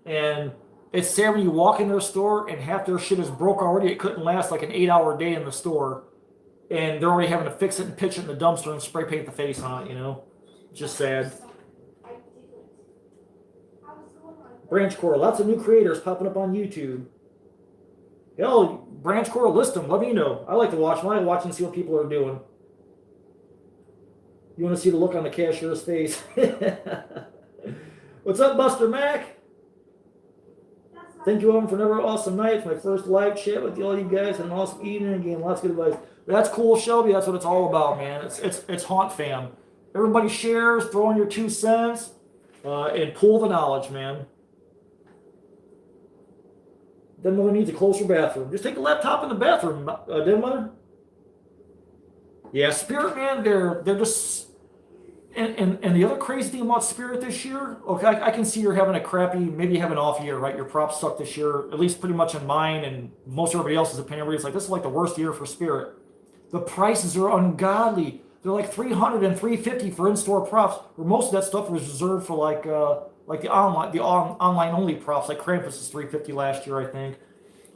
And it's sad when you walk in their store and half their shit is broke already. It couldn't last like an 8-hour day in the store, and they're already having to fix it and pitch it in the dumpster and spray paint the face on it. Just sad. Branch Core, lots of new creators popping up on YouTube. Hell, Branch Core, list them. Let me know. I like to watch them. I like to watch and see what people are doing. You want to see the look on the cashier's face? What's up, Buster Mac? Thank you all for another awesome night. It's my first live chat with all you guys. Had an awesome evening again. Lots of good advice. But that's cool, Shelby. That's what it's all about, man. It's Haunt Fam. Everybody shares, throw in your 2 cents, and pull the knowledge, man. Den Mother needs a closer bathroom. Just take a laptop in the bathroom, Den Mother. Yeah, Spirit, man, they're just... And the other crazy thing about Spirit this year, okay, I can see you're having a crappy, maybe you have an off year, right? Your props suck this year, at least pretty much in mine and most everybody else's opinion. Everybody's like, this is like the worst year for Spirit. The prices are ungodly. They're like $300 and $350 for in-store props, where most of that stuff was reserved for like the online only props, like Krampus is $350 last year, I think.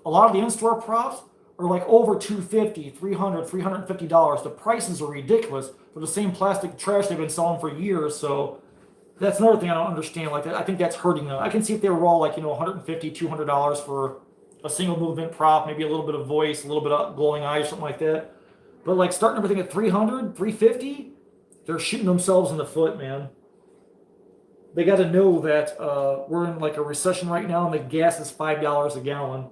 A lot of the in-store props are like over $250, $300, $350. The prices are ridiculous for the same plastic trash they've been selling for years. So that's another thing I don't understand. Like that, I think that's hurting them. I can see if they were all like $150, $200 for a single movement prop, maybe a little bit of voice, a little bit of glowing eyes, something like that. But like starting everything at $300, $350, they're shooting themselves in the foot, man. They got to know that we're in like a recession right now, and the gas is $5 a gallon.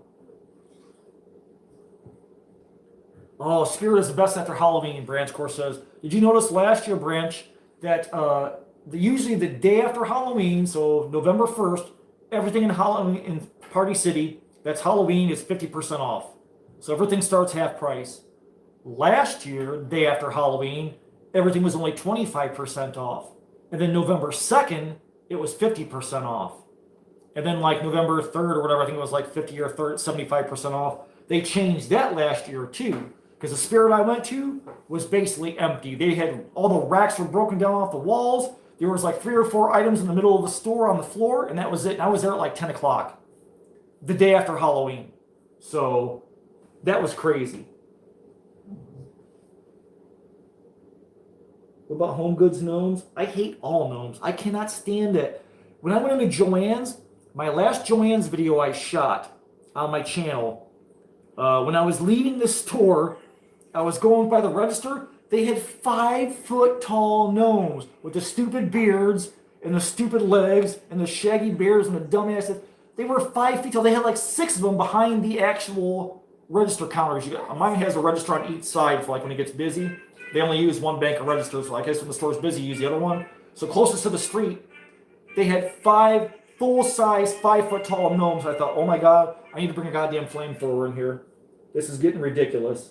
Oh, Spirit is the best after Halloween, Branch Core says. Did you notice last year, Branch, that usually the day after Halloween, so November 1st, everything in Party City, that's Halloween, is 50% off. So everything starts half price. Last year, day after Halloween, everything was only 25% off. And then November 2nd, it was 50% off. And then like November 3rd or whatever, I think it was like 50 or 75% off. They changed that last year too. Because the Spirit I went to was basically empty. They had, all the racks were broken down off the walls. There was like 3 or 4 items in the middle of the store on the floor, and that was it. And I was there at like 10 o'clock, the day after Halloween. So that was crazy. What about Home Goods gnomes? I hate all gnomes. I cannot stand it. When I went into Joann's, my last Joann's video I shot on my channel, when I was leaving the store, I was going by the register. They had 5-foot-tall gnomes with the stupid beards and the stupid legs and the shaggy bears and the dumbasses. They were 5 feet tall. They had like 6 of them behind the actual register counters. Mine has a register on each side for like when it gets busy. They only use one bank of registers. So I guess when the store's busy, use the other one. So closest to the street, they had 5 full-size 5-foot-tall gnomes. I thought, oh my God, I need to bring a goddamn flamethrower in here. This is getting ridiculous.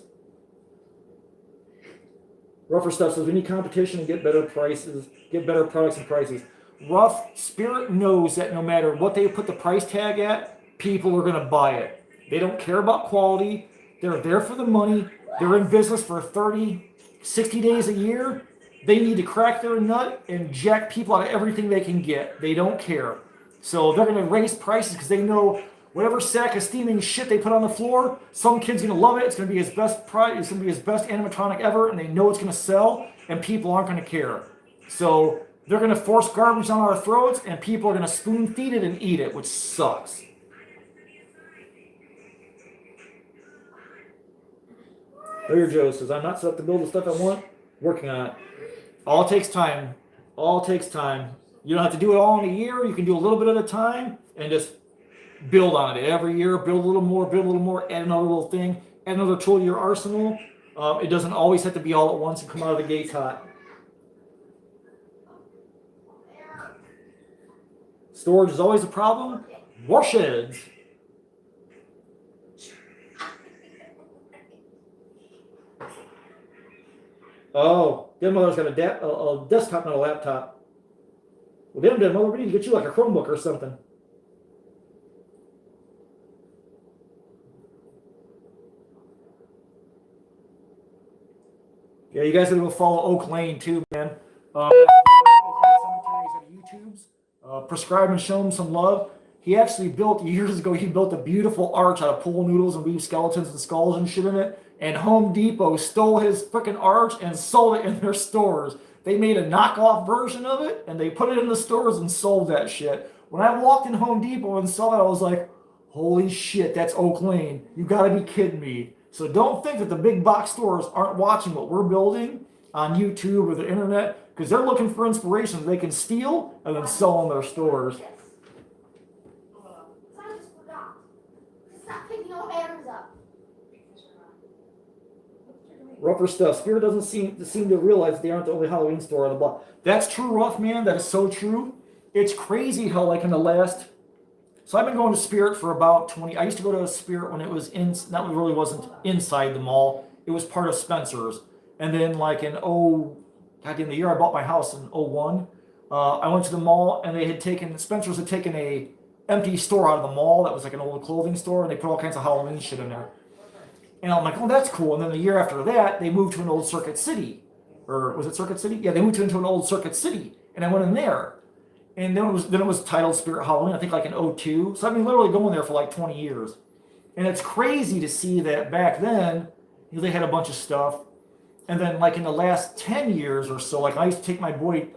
Rougher Stuff says we need competition and get better prices, get better products and prices. Rough Spirit knows that no matter what they put the price tag at, people are going to buy it. They don't care about quality. They're there for the money. They're in business for 30, 60 days a year. They need to crack their nut and jack people out of everything they can get. They don't care. So they're going to raise prices because they know whatever sack of steaming shit they put on the floor, some kid's going to love it. It's going to be his best price. It's going to be his best animatronic ever, and they know it's going to sell, and people aren't going to care. So they're going to force garbage on our throats, and people are going to spoon feed it and eat it, which sucks. There Joe says, I'm not set up to build the stuff I want. Working on it. All takes time. All takes time. You don't have to do it all in a year. You can do a little bit at a time and just build on it every year. Build a little more, add another little thing, add another tool to your arsenal. It doesn't always have to be all at once and come out of the gates hot. Storage is always a problem. Warsheds. Oh, Dead Mother's got a desktop, not a laptop. Well, damn, Dead Mother, we need to get you like a Chromebook or something. Yeah, you guys gotta go follow Oak Lane too, man. Oak Lane Cemetery, he's got YouTubes. Prescribe and show him some love. He actually built, years ago, he built a beautiful arch out of pool noodles and weave skeletons and skulls and shit in it. And Home Depot stole his freaking arch and sold it in their stores. They made a knockoff version of it and they put it in the stores and sold that shit. When I walked in Home Depot and saw that, I was like, holy shit, that's Oak Lane. You gotta be kidding me. So don't think that the big box stores aren't watching what we're building on YouTube or the internet, because they're looking for inspiration they can steal and then sell in their stores. Stop picking your hairs up. Rougher Stuff. Spirit doesn't seem to realize they aren't the only Halloween store on the block. That's true, Rough, man. That is so true. It's crazy how, like, in the last... So I've been going to Spirit for about 20... I used to go to Spirit when it was in... That really wasn't inside the mall. It was part of Spencer's. And then, like, in goddamn, the year I bought my house in 01, I went to the mall, and they had taken... Spencer's had taken a empty store out of the mall that was like an old clothing store, and they put all kinds of Halloween shit in there. And I'm like, oh, that's cool. And then the year after that, they moved to an old Circuit City. Or was it Circuit City? Yeah, they moved into an old Circuit City. And I went in there. And then it was titled Spirit Halloween, I think like in 02. So I've been literally going there for like 20 years. And it's crazy to see that back then, they had a bunch of stuff. And then like in the last 10 years or so, like I used to take my boy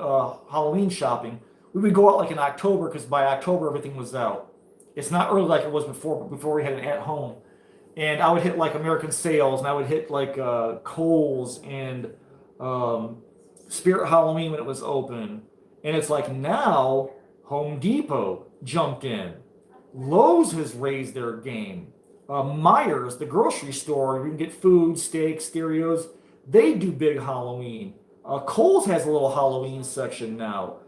Halloween shopping. We would go out like in October, because by October everything was out. It's not early like it was before we had it at home. And I would hit like American Sales, and I would hit like Kohl's and Spirit Halloween when it was open. And it's like now Home Depot jumped in. Lowe's has raised their game. Myers, the grocery store, you can get food, steaks, stereos. They do big Halloween. Kohl's has a little Halloween section now.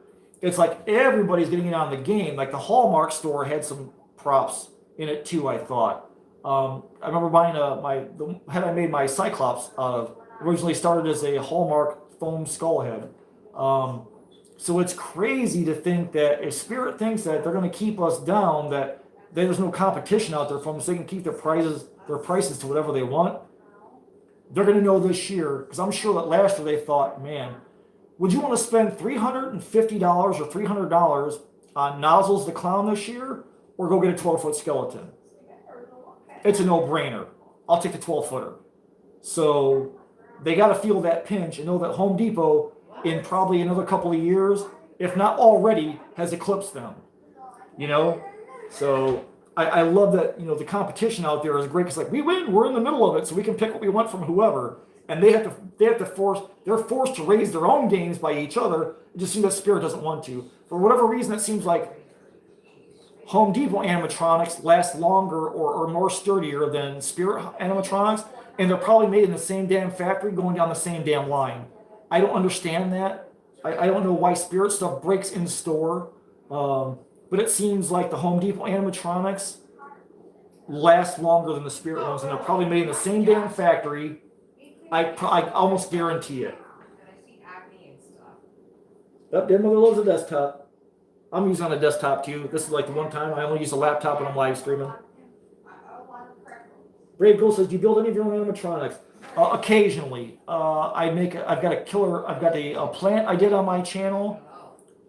It's like everybody's getting in on the game. Like the Hallmark store had some props in it too, I thought. I remember buying the head I made my Cyclops out of originally started as a Hallmark foam skull head. So it's crazy to think that if Spirit thinks that they're going to keep us down, that there's no competition out there for them, so they can keep their prices to whatever they want. They're going to know this year, because I'm sure that last year they thought, man, would you want to spend $350 or $300 on Nozzles the Clown this year, or go get a 12-foot skeleton? It's a no-brainer. I'll take the 12-footer. So they got to feel that pinch and know that Home Depot, in probably another couple of years, if not already, has eclipsed them. You know? So I love that, the competition out there is great, because like we win, we're in the middle of it, so we can pick what we want from whoever. And they're forced to raise their own games by each other. It just seems that Spirit doesn't want to. For whatever reason, it seems like Home Depot animatronics last longer or more sturdier than Spirit animatronics, and they're probably made in the same damn factory going down the same damn line. I don't understand that. I don't know why Spirit stuff breaks in store, but it seems like the Home Depot animatronics last longer than the Spirit ones, and they're probably made in the same damn factory. I almost guarantee it. Yep, dead mother loves a desktop. I'm using on a desktop too. This is like the one time I only use a laptop when I'm live streaming. Brave Ghost says, "Do you build any of your own animatronics?" Occasionally. I've got a killer. I've got a plant I did on my channel.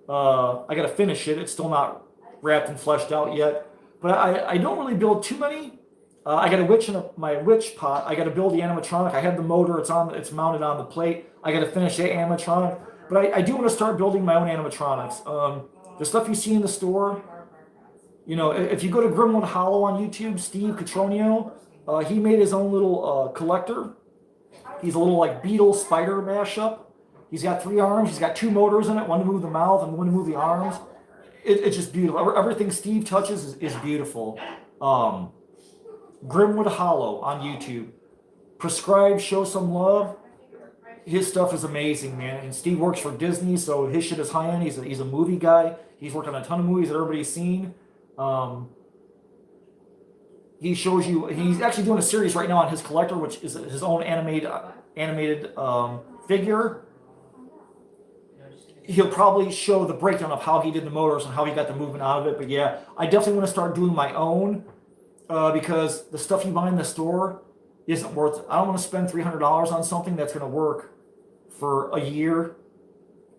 I got to finish it. It's still not wrapped and fleshed out yet. But I don't really build too many. I got a witch in my witch pot. I got to build the animatronic. I have the motor. It's mounted on the plate. I got to finish that animatronic. But I do want to start building my own animatronics. The stuff you see in the store, you know, if you go to Grimwood Hollow on YouTube, Steve Catronio, he made his own little collector. He's a little like beetle spider mashup. He's got 3 arms. He's got 2 motors in it, one to move the mouth and one to move the arms. It's just beautiful. Everything Steve touches is beautiful. Grimwood Hollow on YouTube. Prescribe, show some love. His stuff is amazing, man. And Steve works for Disney, so his shit is high end. He's a movie guy. He's worked on a ton of movies that everybody's seen. He shows you. He's actually doing a series right now on his collector, which is his own animated figure. He'll probably show the breakdown of how he did the motors and how he got the movement out of it. But yeah, I definitely want to start doing my own because the stuff you buy in the store isn't worth it. I don't want to spend $300 on something that's going to work for a year,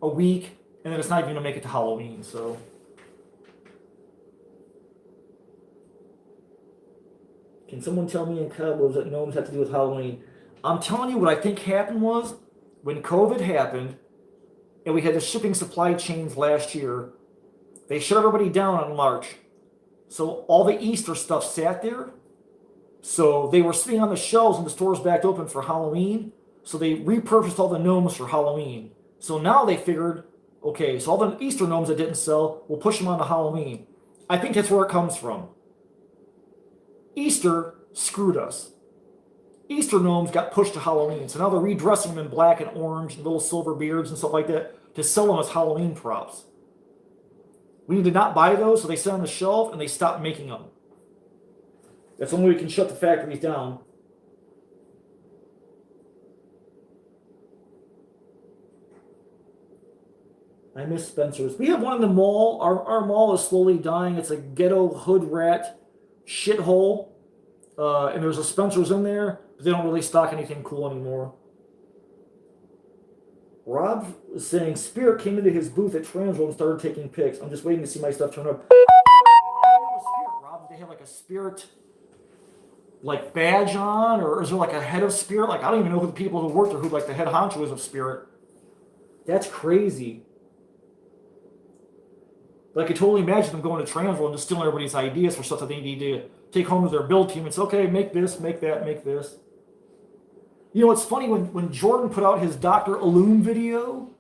a week, and then it's not even going to make it to Halloween. So. Can someone tell me in cobwebs that gnomes have to do with Halloween? I'm telling you what I think happened was when COVID happened and we had the shipping supply chains last year, they shut everybody down in March. So all the Easter stuff sat there. So they were sitting on the shelves and the stores backed open for Halloween. So they repurposed all the gnomes for Halloween. So now they figured, okay, so all the Easter gnomes that didn't sell, we'll push them on to Halloween. I think that's where it comes from. Easter screwed us. Easter gnomes got pushed to Halloween, so now they're redressing them in black and orange and little silver beards and stuff like that to sell them as Halloween props. We did not buy those, so they sit on the shelf and they stopped making them. That's the only way we can shut the factories down. I miss Spencer's. We have one in the mall. Our mall is slowly dying. It's a ghetto hood rat shithole. And there's a Spencer's in there, but they don't really stock anything cool anymore. Rob was saying Spirit came into his booth at Transworld and started taking pics. I'm just waiting to see my stuff turn up. Rob, do they have like a Spirit like badge on, or is there like a head of Spirit? Like I don't even know who the people who work there, who like the head honcho is of Spirit. That's crazy. But I could totally imagine them going to Transworld and just stealing everybody's ideas for stuff that they need to take home to their build team and say, okay, make this, make that, make this. You know, it's funny when Jordan put out his Dr. Illume video,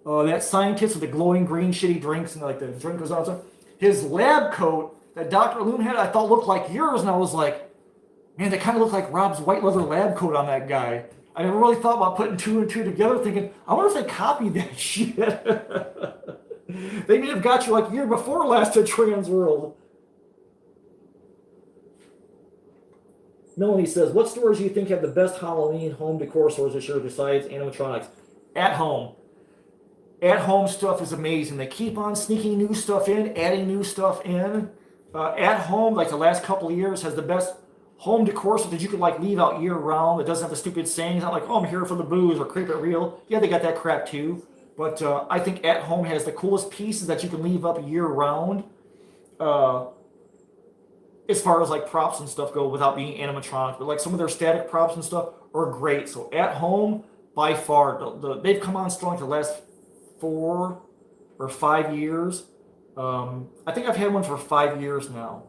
that scientist with the glowing green shit he drinks and like the drink goes out, his lab coat that Dr. Illume had, I thought looked like yours, and I was like, man, that kind of looked like Rob's white leather lab coat on that guy. I never really thought about putting 2 and 2 together, thinking, I wonder if they copied that shit. They may have got you like a year before last at Transworld. Melanie says, what stores do you think have the best Halloween home decor stores this year besides animatronics? At Home. At Home stuff is amazing. They keep on sneaking new stuff in, adding new stuff in. At Home, like the last couple of years, has the best home decor stuff that you could like leave out year round. It doesn't have the stupid sayings, not like, oh, I'm here for the booze or Creep It Real. Yeah, they got that crap too. But I think At Home has the coolest pieces that you can leave up year round. As far as like props and stuff go without being animatronic, but like some of their static props and stuff are great. So At Home, by far, they've come on strong the last 4 or 5 years. I think I've had one for 5 years now.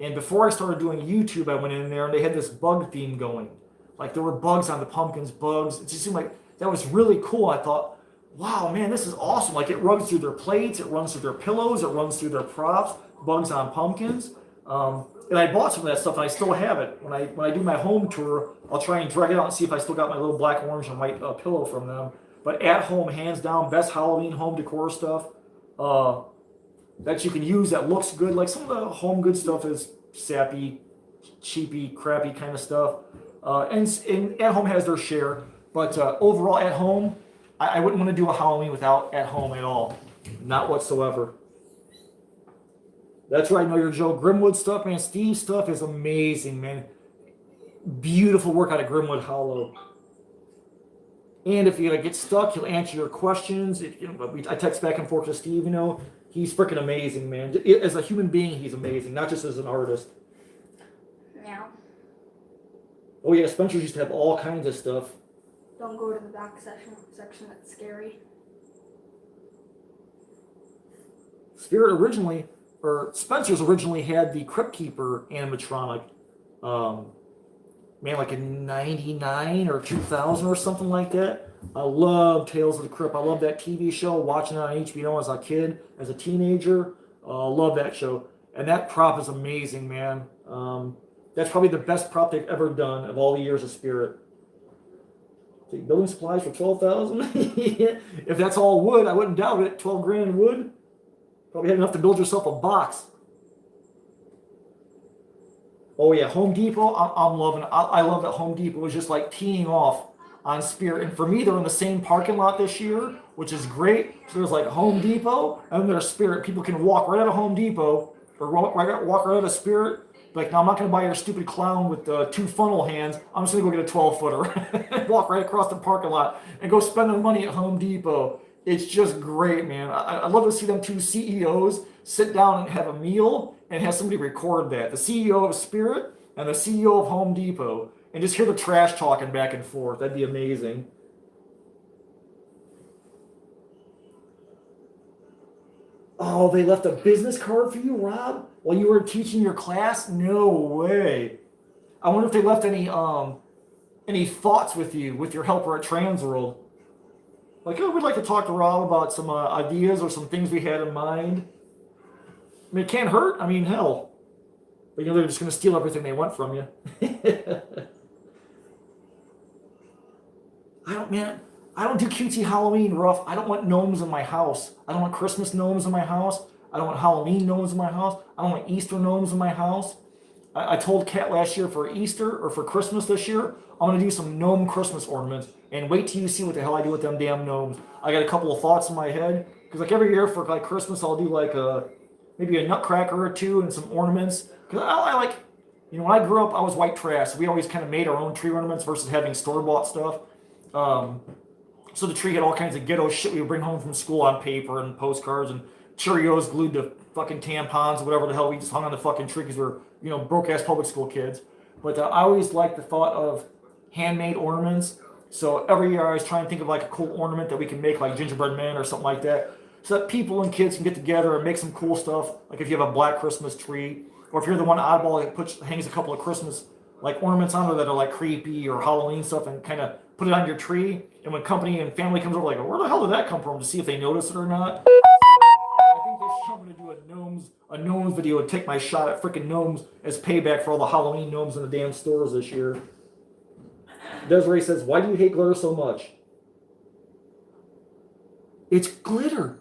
And before I started doing YouTube, I went in there and they had this bug theme going. Like there were bugs on the pumpkins, bugs. It just seemed like that was really cool. I thought, wow, man, this is awesome. Like it runs through their plates, it runs through their pillows, it runs through their props, bugs on pumpkins. And I bought some of that stuff and I still have it. When I do my home tour, I'll try and drag it out and see if I still got my little black, orange, and white pillow from them. But At Home, hands down, best Halloween home decor stuff that you can use that looks good. Like some of the home good stuff is sappy, cheapy, crappy kind of stuff. And At Home has their share. But overall, At Home, I wouldn't want to do a Halloween without at home at all. Not whatsoever. That's right, know your Joe Grimwood stuff, man. Steve's stuff is amazing, man. Beautiful work out of Grimwood Hollow. And if you get stuck, he'll answer your questions. I text back and forth to Steve, he's freaking amazing, man. As a human being, he's amazing, not just as an artist. Yeah. Oh yeah, Spencer's used to have all kinds of stuff. Don't go to the back section. That's scary. Spencer's originally had the Crypt Keeper animatronic, like in '99 or 2000 or something like that. I love Tales of the Crypt. I love that TV show, watching it on HBO as a kid, as a teenager. Love that show. And that prop is amazing, man. That's probably the best prop they've ever done of all the years of Spirit. Take building supplies for $12,000. If that's all wood, I wouldn't doubt it. 12 grand in wood. Probably had enough to build yourself a box. Oh yeah, Home Depot. I'm loving it. I love that Home Depot was just like teeing off on Spirit. And for me, they're in the same parking lot this year, which is great. So there's like Home Depot and then there's Spirit. People can walk right out of Home Depot or walk right out of Spirit. Like, no, I'm not going to buy your stupid clown with 2 funnel hands. I'm just going to go get a 12-footer and walk right across the parking lot and go spend the money at Home Depot. It's just great, man. I love to see them 2 CEOs sit down and have a meal and have somebody record that. The CEO of Spirit and the CEO of Home Depot. And just hear the trash talking back and forth. That'd be amazing. Oh, they left a business card for you, Rob? While you were teaching your class? No way. I wonder if they left any thoughts with you, with your helper at Transworld. Like, we'd like to talk to Rob about some ideas or some things we had in mind. I mean, it can't hurt. I mean, hell. But they're just going to steal everything they want from you. I don't do cutesy Halloween, Ruff. I don't want gnomes in my house. I don't want Christmas gnomes in my house. I don't want Halloween gnomes in my house. I don't want Easter gnomes in my house. I told Kat last year for Easter or for Christmas this year, I'm going to do some gnome Christmas ornaments. And wait till you see what the hell I do with them damn gnomes. I got a couple of thoughts in my head. Because like every year for like Christmas, I'll do like maybe a nutcracker or 2 and some ornaments. Because I like, when I grew up, I was white trash. So we always kind of made our own tree ornaments versus having store-bought stuff. So the tree had all kinds of ghetto shit we would bring home from school on paper and postcards and Cheerios glued to fucking tampons or whatever the hell we just hung on the fucking tree because we're, broke-ass public school kids. But I always liked the thought of handmade ornaments. So every year I was trying to think of like a cool ornament that we can make like gingerbread men or something like that. So that people and kids can get together and make some cool stuff. Like if you have a black Christmas tree or if you're the one oddball that hangs a couple of Christmas like ornaments on there that are like creepy or Halloween stuff and kind of put it on your tree. And when company and family comes over, like, where the hell did that come from? To see if they notice it or not. I think this year I'm going to do a gnomes video and take my shot at freaking gnomes as payback for all the Halloween gnomes in the damn stores this year. Desiree says, why do you hate glitter so much? It's glitter.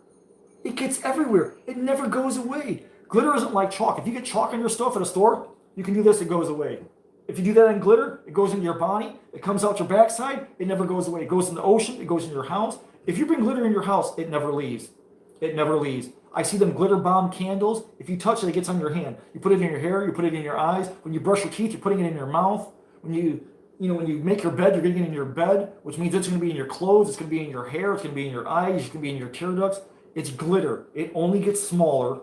It gets everywhere. It never goes away. Glitter isn't like chalk. If you get chalk on your stuff at a store, you can do this, it goes away. If you do that in glitter, it goes into your body, it comes out your backside, it never goes away. It goes in the ocean, it goes in your house. If you bring glitter in your house, it never leaves. It never leaves. I see them glitter bomb candles. If you touch it, it gets on your hand. You put it in your hair, you put it in your eyes. When you brush your teeth, you're putting it in your mouth. When you make your bed, you're getting it in your bed, which means it's going to be in your clothes, it's going to be in your hair, it's going to be in your eyes, it's going to be in your tear ducts. It's glitter. It only gets smaller,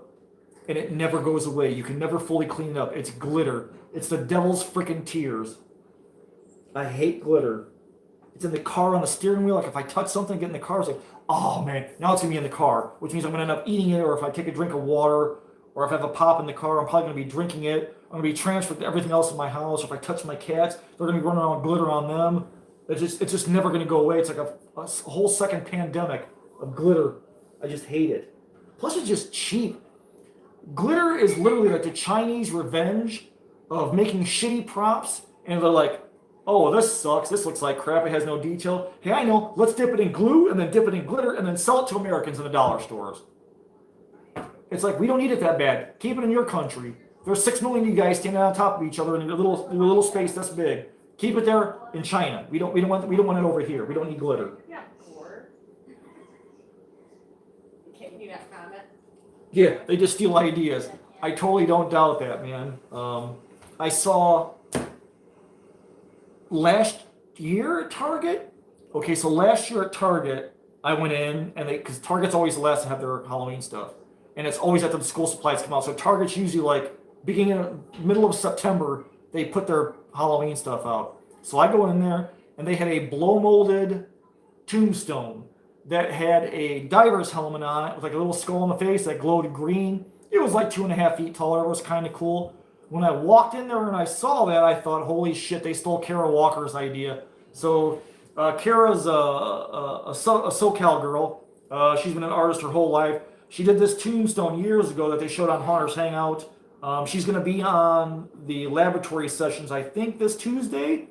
and it never goes away. You can never fully clean it up. It's glitter. It's the devil's freaking tears. I hate glitter. It's in the car on the steering wheel. Like if I touch something, get in the car, it's like, oh man, now it's gonna be in the car, which means I'm gonna end up eating it, or if I take a drink of water, or if I have a pop in the car, I'm probably gonna be drinking it. I'm gonna be transferred to everything else in my house. Or if I touch my cats, they're gonna be running around with glitter on them. It's just never gonna go away. It's like a whole second pandemic of glitter. I just hate it. Plus, it's just cheap. Glitter is literally like the Chinese revenge of making shitty props, and they're like, oh, this sucks, this looks like crap, it has no detail. Hey, I know, let's dip it in glue, and then dip it in glitter, and then sell it to Americans in the dollar stores. It's like, we don't need it that bad. Keep it in your country. There's 6 million of you guys standing on top of each other in a little space this big. Keep it there in China. We don't want it over here. We don't need glitter. Yeah, core. that comment. Yeah, they just steal ideas. I totally don't doubt that, man. I saw last year at Target. Okay, so last year at Target, I went in and because Target's always the last to have their Halloween stuff, and it's always after the school supplies come out. So Target's usually like middle of September, they put their Halloween stuff out. So I go in there and they had a blow molded tombstone that had a diver's helmet on it with like a little skull on the face that glowed green. It was like 2.5 feet taller. It was kind of cool. When I walked in there and I saw that, I thought, holy shit, they stole Kara Walker's idea. So Kara's a SoCal girl. She's been an artist her whole life. She did this tombstone years ago that they showed on Haunter's Hangout. She's going to be on the laboratory sessions, I think, this Tuesday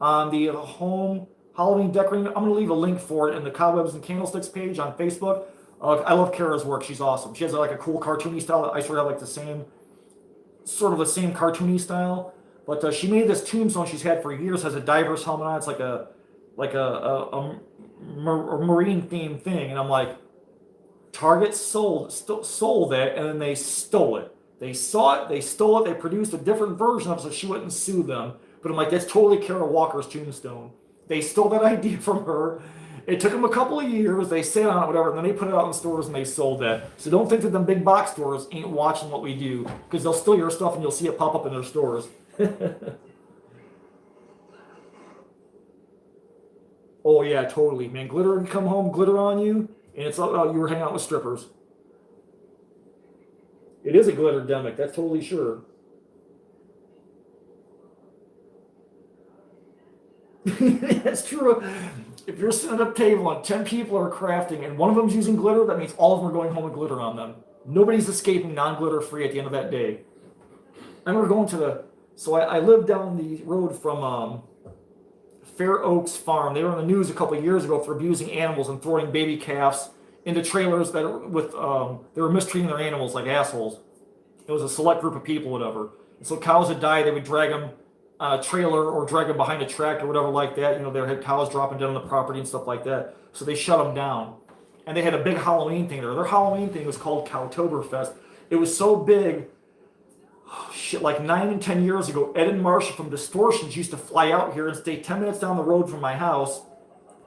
on the home Halloween decorating. I'm going to leave a link for it in the Cobwebs and Candlesticks page on Facebook. I love Kara's work. She's awesome. She has like a cool cartoony style. I sort of have like the same cartoony style. But she made this tombstone she's had for years. Has a diver's helmet on. It's like a marine themed thing. And I'm like, Target sold that, and then they stole it. They saw it. They stole it. They produced a different version of it so she wouldn't sue them. But I'm like, that's totally Kara Walker's tombstone. They stole that idea from her. It took them a couple of years. They sat on it, whatever, and then they put it out in stores and they sold that. So don't think that them big box stores ain't watching what we do, because they'll steal your stuff and you'll see it pop up in their stores. Oh yeah, totally, man. Glitter can come home, glitter on you, and it's all about you were hanging out with strippers. It is a glitter demic, that's totally sure. That's true. If you're sitting at a table and 10 people are crafting and one of them's using glitter, that means all of them are going home with glitter on them. Nobody's escaping non-glitter free at the end of that day. I remember going to I lived down the road from Fair Oaks Farm. They were in the news a couple of years ago for abusing animals and throwing baby calves into trailers that they were mistreating their animals like assholes. It was a select group of people, whatever. And so cows would die, they would drag them on a trailer or drag them behind a tractor or whatever like that. You know, they had cows dropping down on the property and stuff like that. So they shut them down. And they had a big Halloween thing there. Their Halloween thing was called Cowtoberfest. It was so big, like 9 and 10 years ago, Ed and Marsha from Distortions used to fly out here and stay 10 minutes down the road from my house.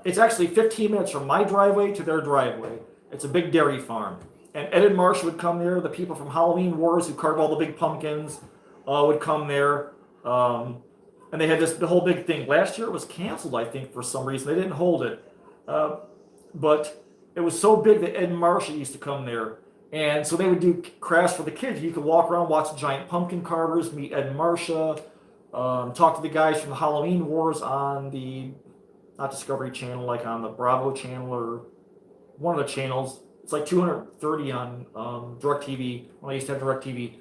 It's actually 15 minutes from my driveway to their driveway. It's a big dairy farm. And Ed and Marsha would come there. The people from Halloween Wars who carve all the big pumpkins would come there. And they had the whole big thing. Last year it was canceled, I think, for some reason. They didn't hold it. But it was so big that Ed and Marsha used to come there. And so they would do crafts for the kids. You could walk around, watch the giant pumpkin carvers, meet Ed and Marsha, talk to the guys from the Halloween Wars on the, not Discovery Channel, like on the Bravo Channel or one of the channels. It's like 230 on DirecTV, when I used to have DirecTV.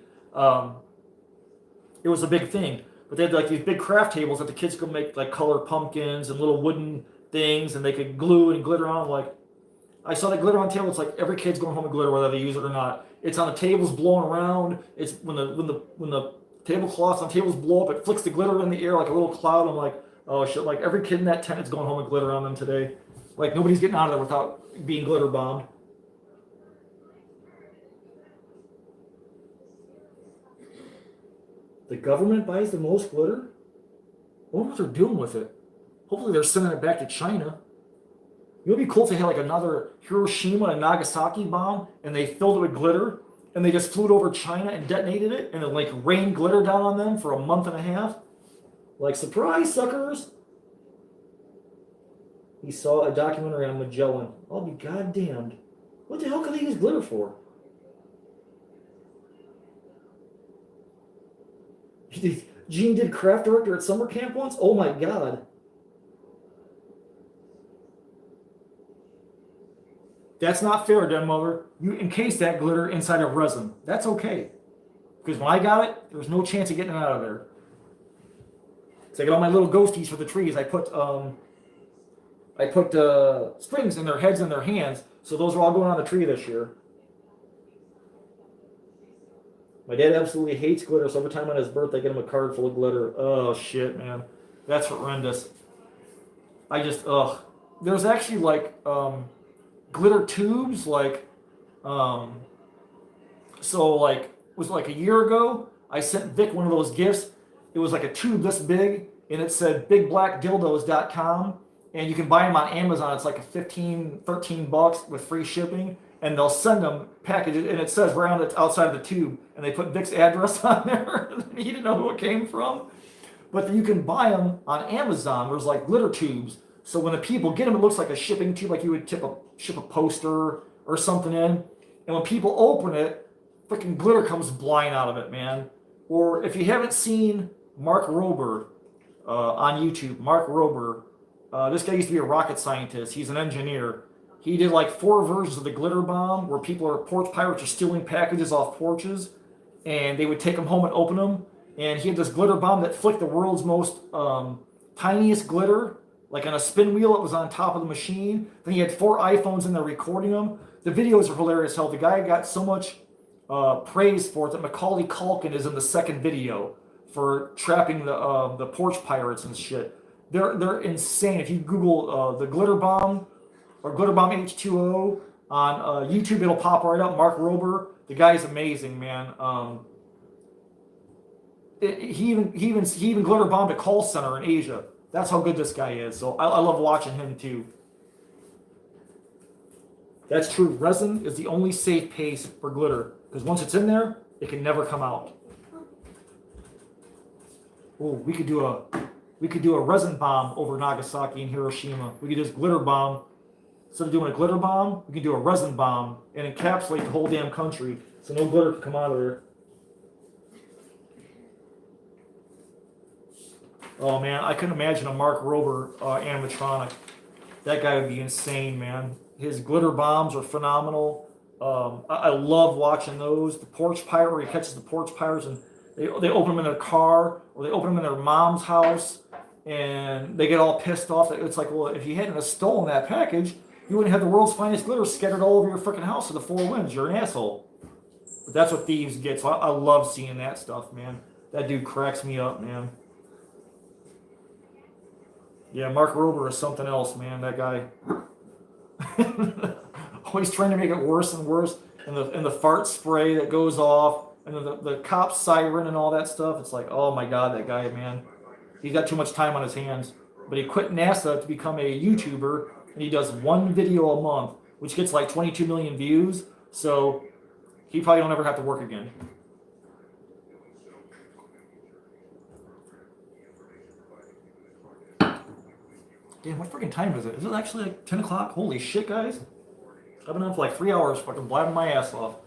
It was a big thing. But they had like these big craft tables that the kids could make like color pumpkins and little wooden things, and they could glue and glitter on. Like, I saw that glitter on the table. It's like every kid's going home with glitter, whether they use it or not. It's on the tables blowing around. It's when the tablecloths on tables blow up, it flicks the glitter in the air like a little cloud. I'm like, oh shit! Like every kid in that tent is going home with glitter on them today. Like nobody's getting out of there without being glitter bombed. The government buys the most glitter? I wonder what they're doing with it. Hopefully they're sending it back to China. It would be cool if they had like another Hiroshima and Nagasaki bomb and they filled it with glitter and they just flew it over China and detonated it and it like rained glitter down on them for a month and a half. Like, surprise, suckers! He saw a documentary on Magellan. I'll be goddamned. What the hell can they use glitter for? Gene did craft director at summer camp once? Oh my god. That's not fair, Den Mother. You encase that glitter inside of resin. That's okay. Because when I got it, there was no chance of getting it out of there. So I got all my little ghosties for the trees. I put strings in their heads and their hands. So those are all going on the tree this year. My dad absolutely hates glitter, so every time on his birthday, I get him a card full of glitter. Oh, shit, man. That's horrendous. There's actually, like, glitter tubes, like So like it was like a year ago, I sent Vic one of those gifts. It was like a tube this big, and it said bigblackdildos.com, and you can buy them on Amazon. It's like a 15, 13 bucks with free shipping, and they'll send them packages, and it says right on the outside of the tube, and they put Vic's address on there. You didn't know who it came from, but you can buy them on Amazon. There's like glitter tubes, so when the people get them, it looks like a shipping tube, like you would ship a poster or something in, and when people open it, freaking glitter comes blind out of it, man. Or if you haven't seen Mark Rober on YouTube, Mark Rober, this guy used to be a rocket scientist. He's an engineer. He did like 4 versions of the glitter bomb where porch pirates are stealing packages off porches, and they would take them home and open them. And he had this glitter bomb that flicked the world's most tiniest glitter, like on a spin wheel. It was on top of the machine. Then he had 4 iPhones in there recording them. The videos are hilarious. Hell, the guy got so much praise for it that Macaulay Culkin is in the second video for trapping the porch pirates and shit. They're insane. If you Google the glitter bomb or glitter bomb H2O on YouTube, it'll pop right up. Mark Rober, the guy's amazing, man. He even glitter bombed a call center in Asia. That's how good this guy is. So I love watching him too. That's true. Resin is the only safe paste for glitter, because once it's in there, it can never come out. Oh, we could do a resin bomb over Nagasaki and Hiroshima. We could just glitter bomb. Instead of doing a glitter bomb, we could do a resin bomb and encapsulate the whole damn country, so no glitter can come out of there. Oh man, I couldn't imagine a Mark Rober animatronic. That guy would be insane, man. His glitter bombs are phenomenal. I love watching those. The porch pirate, where he catches the porch pirates and they open them in their car, or they open them in their mom's house, and they get all pissed off. It's like, well, if you hadn't have stolen that package, you wouldn't have the world's finest glitter scattered all over your freaking house to the 4 winds. You're an asshole. But that's what thieves get. So I love seeing that stuff, man. That dude cracks me up, man. Yeah, Mark Rober is something else, man. That guy. Always trying to make it worse and worse. And the fart spray that goes off, and then the cop siren and all that stuff. It's like, oh my God, that guy, man. He's got too much time on his hands. But he quit NASA to become a YouTuber, and he does 1 video a month, which gets like 22 million views. So he probably don't ever have to work again. Damn, what freaking time is it? Is it actually like 10 o'clock? Holy shit, guys. I've been on for like 3 hours, fucking blabbing my ass off.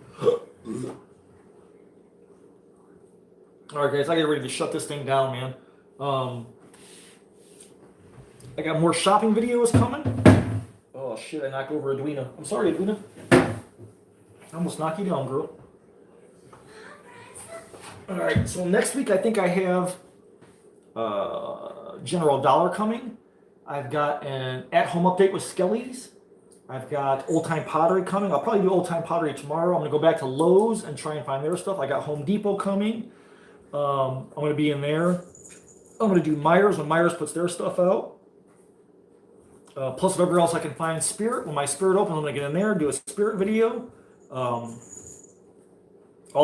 Alright, guys, I get ready to shut this thing down, man. I got more shopping videos coming. Oh shit, I knocked over Edwina. I'm sorry, Edwina. I almost knocked you down, girl. Alright, so next week I think I have General Dollar coming. I've got an at-home update with Skelly's. I've got Old Time Pottery coming. I'll probably do Old Time Pottery tomorrow. I'm going to go back to Lowe's and try and find their stuff. I got Home Depot coming. I'm going to be in there. I'm going to do Myers when Myers puts their stuff out. Plus whatever else I can find. Spirit. When my Spirit opens, I'm going to get in there and do a Spirit video. All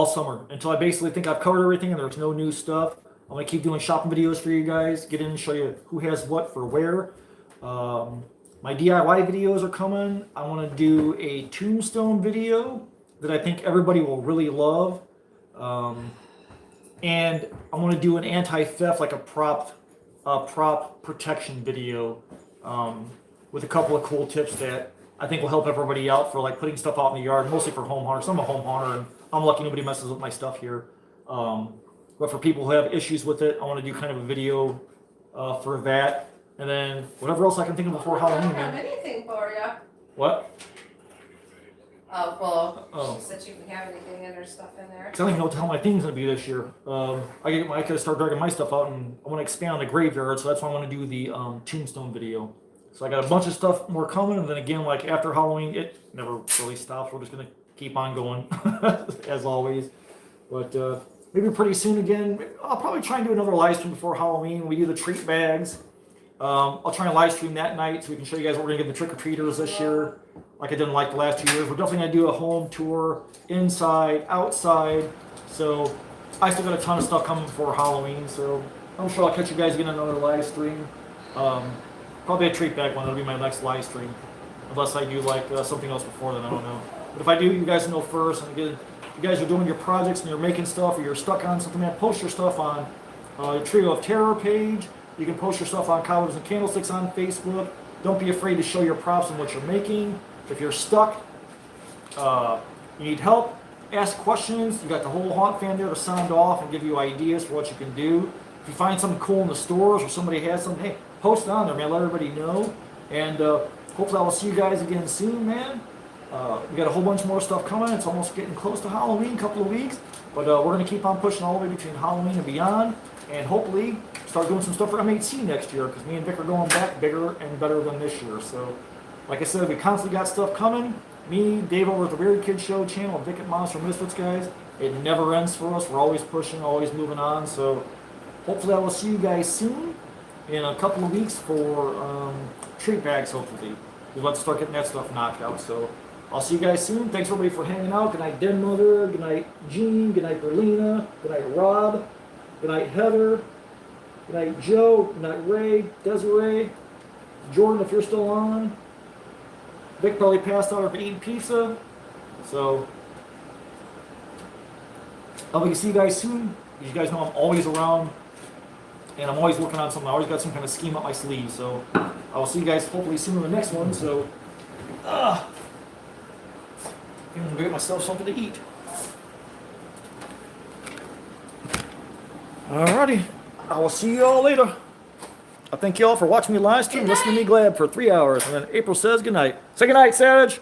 summer. Until I basically think I've covered everything and there's no new stuff. I'm going to keep doing shopping videos for you guys. Get in and show you who has what for where. My DIY videos are coming. I want to do a tombstone video that I think everybody will really love. And I want to do an anti-theft, like a prop protection video with a couple of cool tips that I think will help everybody out for like putting stuff out in the yard, mostly for home hunters. I'm a home hunter, and I'm lucky nobody messes with my stuff here. But for people who have issues with it, I want to do kind of a video for that. And then whatever else I can think of before Halloween. I don't have anything for you. What? She said she didn't have anything in her stuff in there. I don't even know what the hell my thing's going to be this year. I could start dragging my stuff out, and I want to expand on the graveyard, so that's why I want to do the tombstone video. So I got a bunch of stuff more coming, and then again, like after Halloween, it never really stops. We're just going to keep on going, as always. But maybe pretty soon again, I'll probably try and do another live stream before Halloween. We do the treat bags. I'll try and live stream that night so we can show you guys what we're going to give the trick-or-treaters this year. like I didn't like the last 2 years. We're definitely gonna do a home tour, inside, outside. So I still got a ton of stuff coming for Halloween. So I'm sure I'll catch you guys again on another live stream. Probably a treat back one. That'll be my next live stream, unless I do like something else before then. I don't know. But if I do, you guys know first. And again, if you guys are doing your projects and you're making stuff, or you're stuck on something, man, post your stuff on the Trio of Terror page. You can post your stuff on Cobblers and Candlesticks on Facebook. Don't be afraid to show your props and what you're making. If you're stuck, you need help, ask questions. You got the whole Haunt fan there to sound off and give you ideas for what you can do. If you find something cool in the stores or somebody has something, hey, post it on there, man. Let everybody know. And hopefully I will see you guys again soon, man. We got a whole bunch more stuff coming. It's almost getting close to Halloween, a couple of weeks. But we're going to keep on pushing all the way between Halloween and beyond. And hopefully start doing some stuff for M8C next year, because me and Vic are going back bigger and better than this year. So, like I said, we constantly got stuff coming. Me, Dave over at the Weird Kid Show channel, Vic at Monster Misfits, guys. It never ends for us. We're always pushing, always moving on. So, hopefully I will see you guys soon in a couple of weeks for treat bags, hopefully. We'd like to start getting that stuff knocked out. So, I'll see you guys soon. Thanks everybody for hanging out. Good night, Den Mother. Good night, Jean. Good night, Berlina. Good night, Rob. Good night, Heather. Good night, Joe. Good night, Ray. Desiree. Jordan, if you're still on. Vic probably passed out after eating pizza. So, I'll see you guys soon. As you guys know, I'm always around. And I'm always working on something. I always got some kind of scheme up my sleeve. So, I'll see you guys hopefully soon in the next one. So, I'm going to get myself something to eat. Alrighty. I will see you all later. I thank you all for watching me live stream, listening to me glab for 3 hours. And then April says goodnight. Say goodnight, Savage.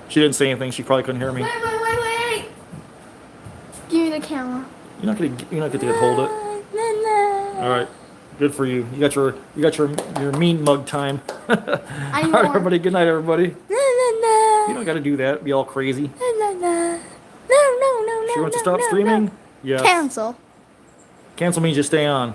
She didn't say anything. She probably couldn't hear me. Wait. Give me the camera. You're not gonna get to hold it. All right. Good for you. You got your mean mug time. All right, everybody. Good night, everybody. You don't got to do that. Be all crazy. No. She wants to stop streaming. Yes. Cancel. Cancel means you stay on.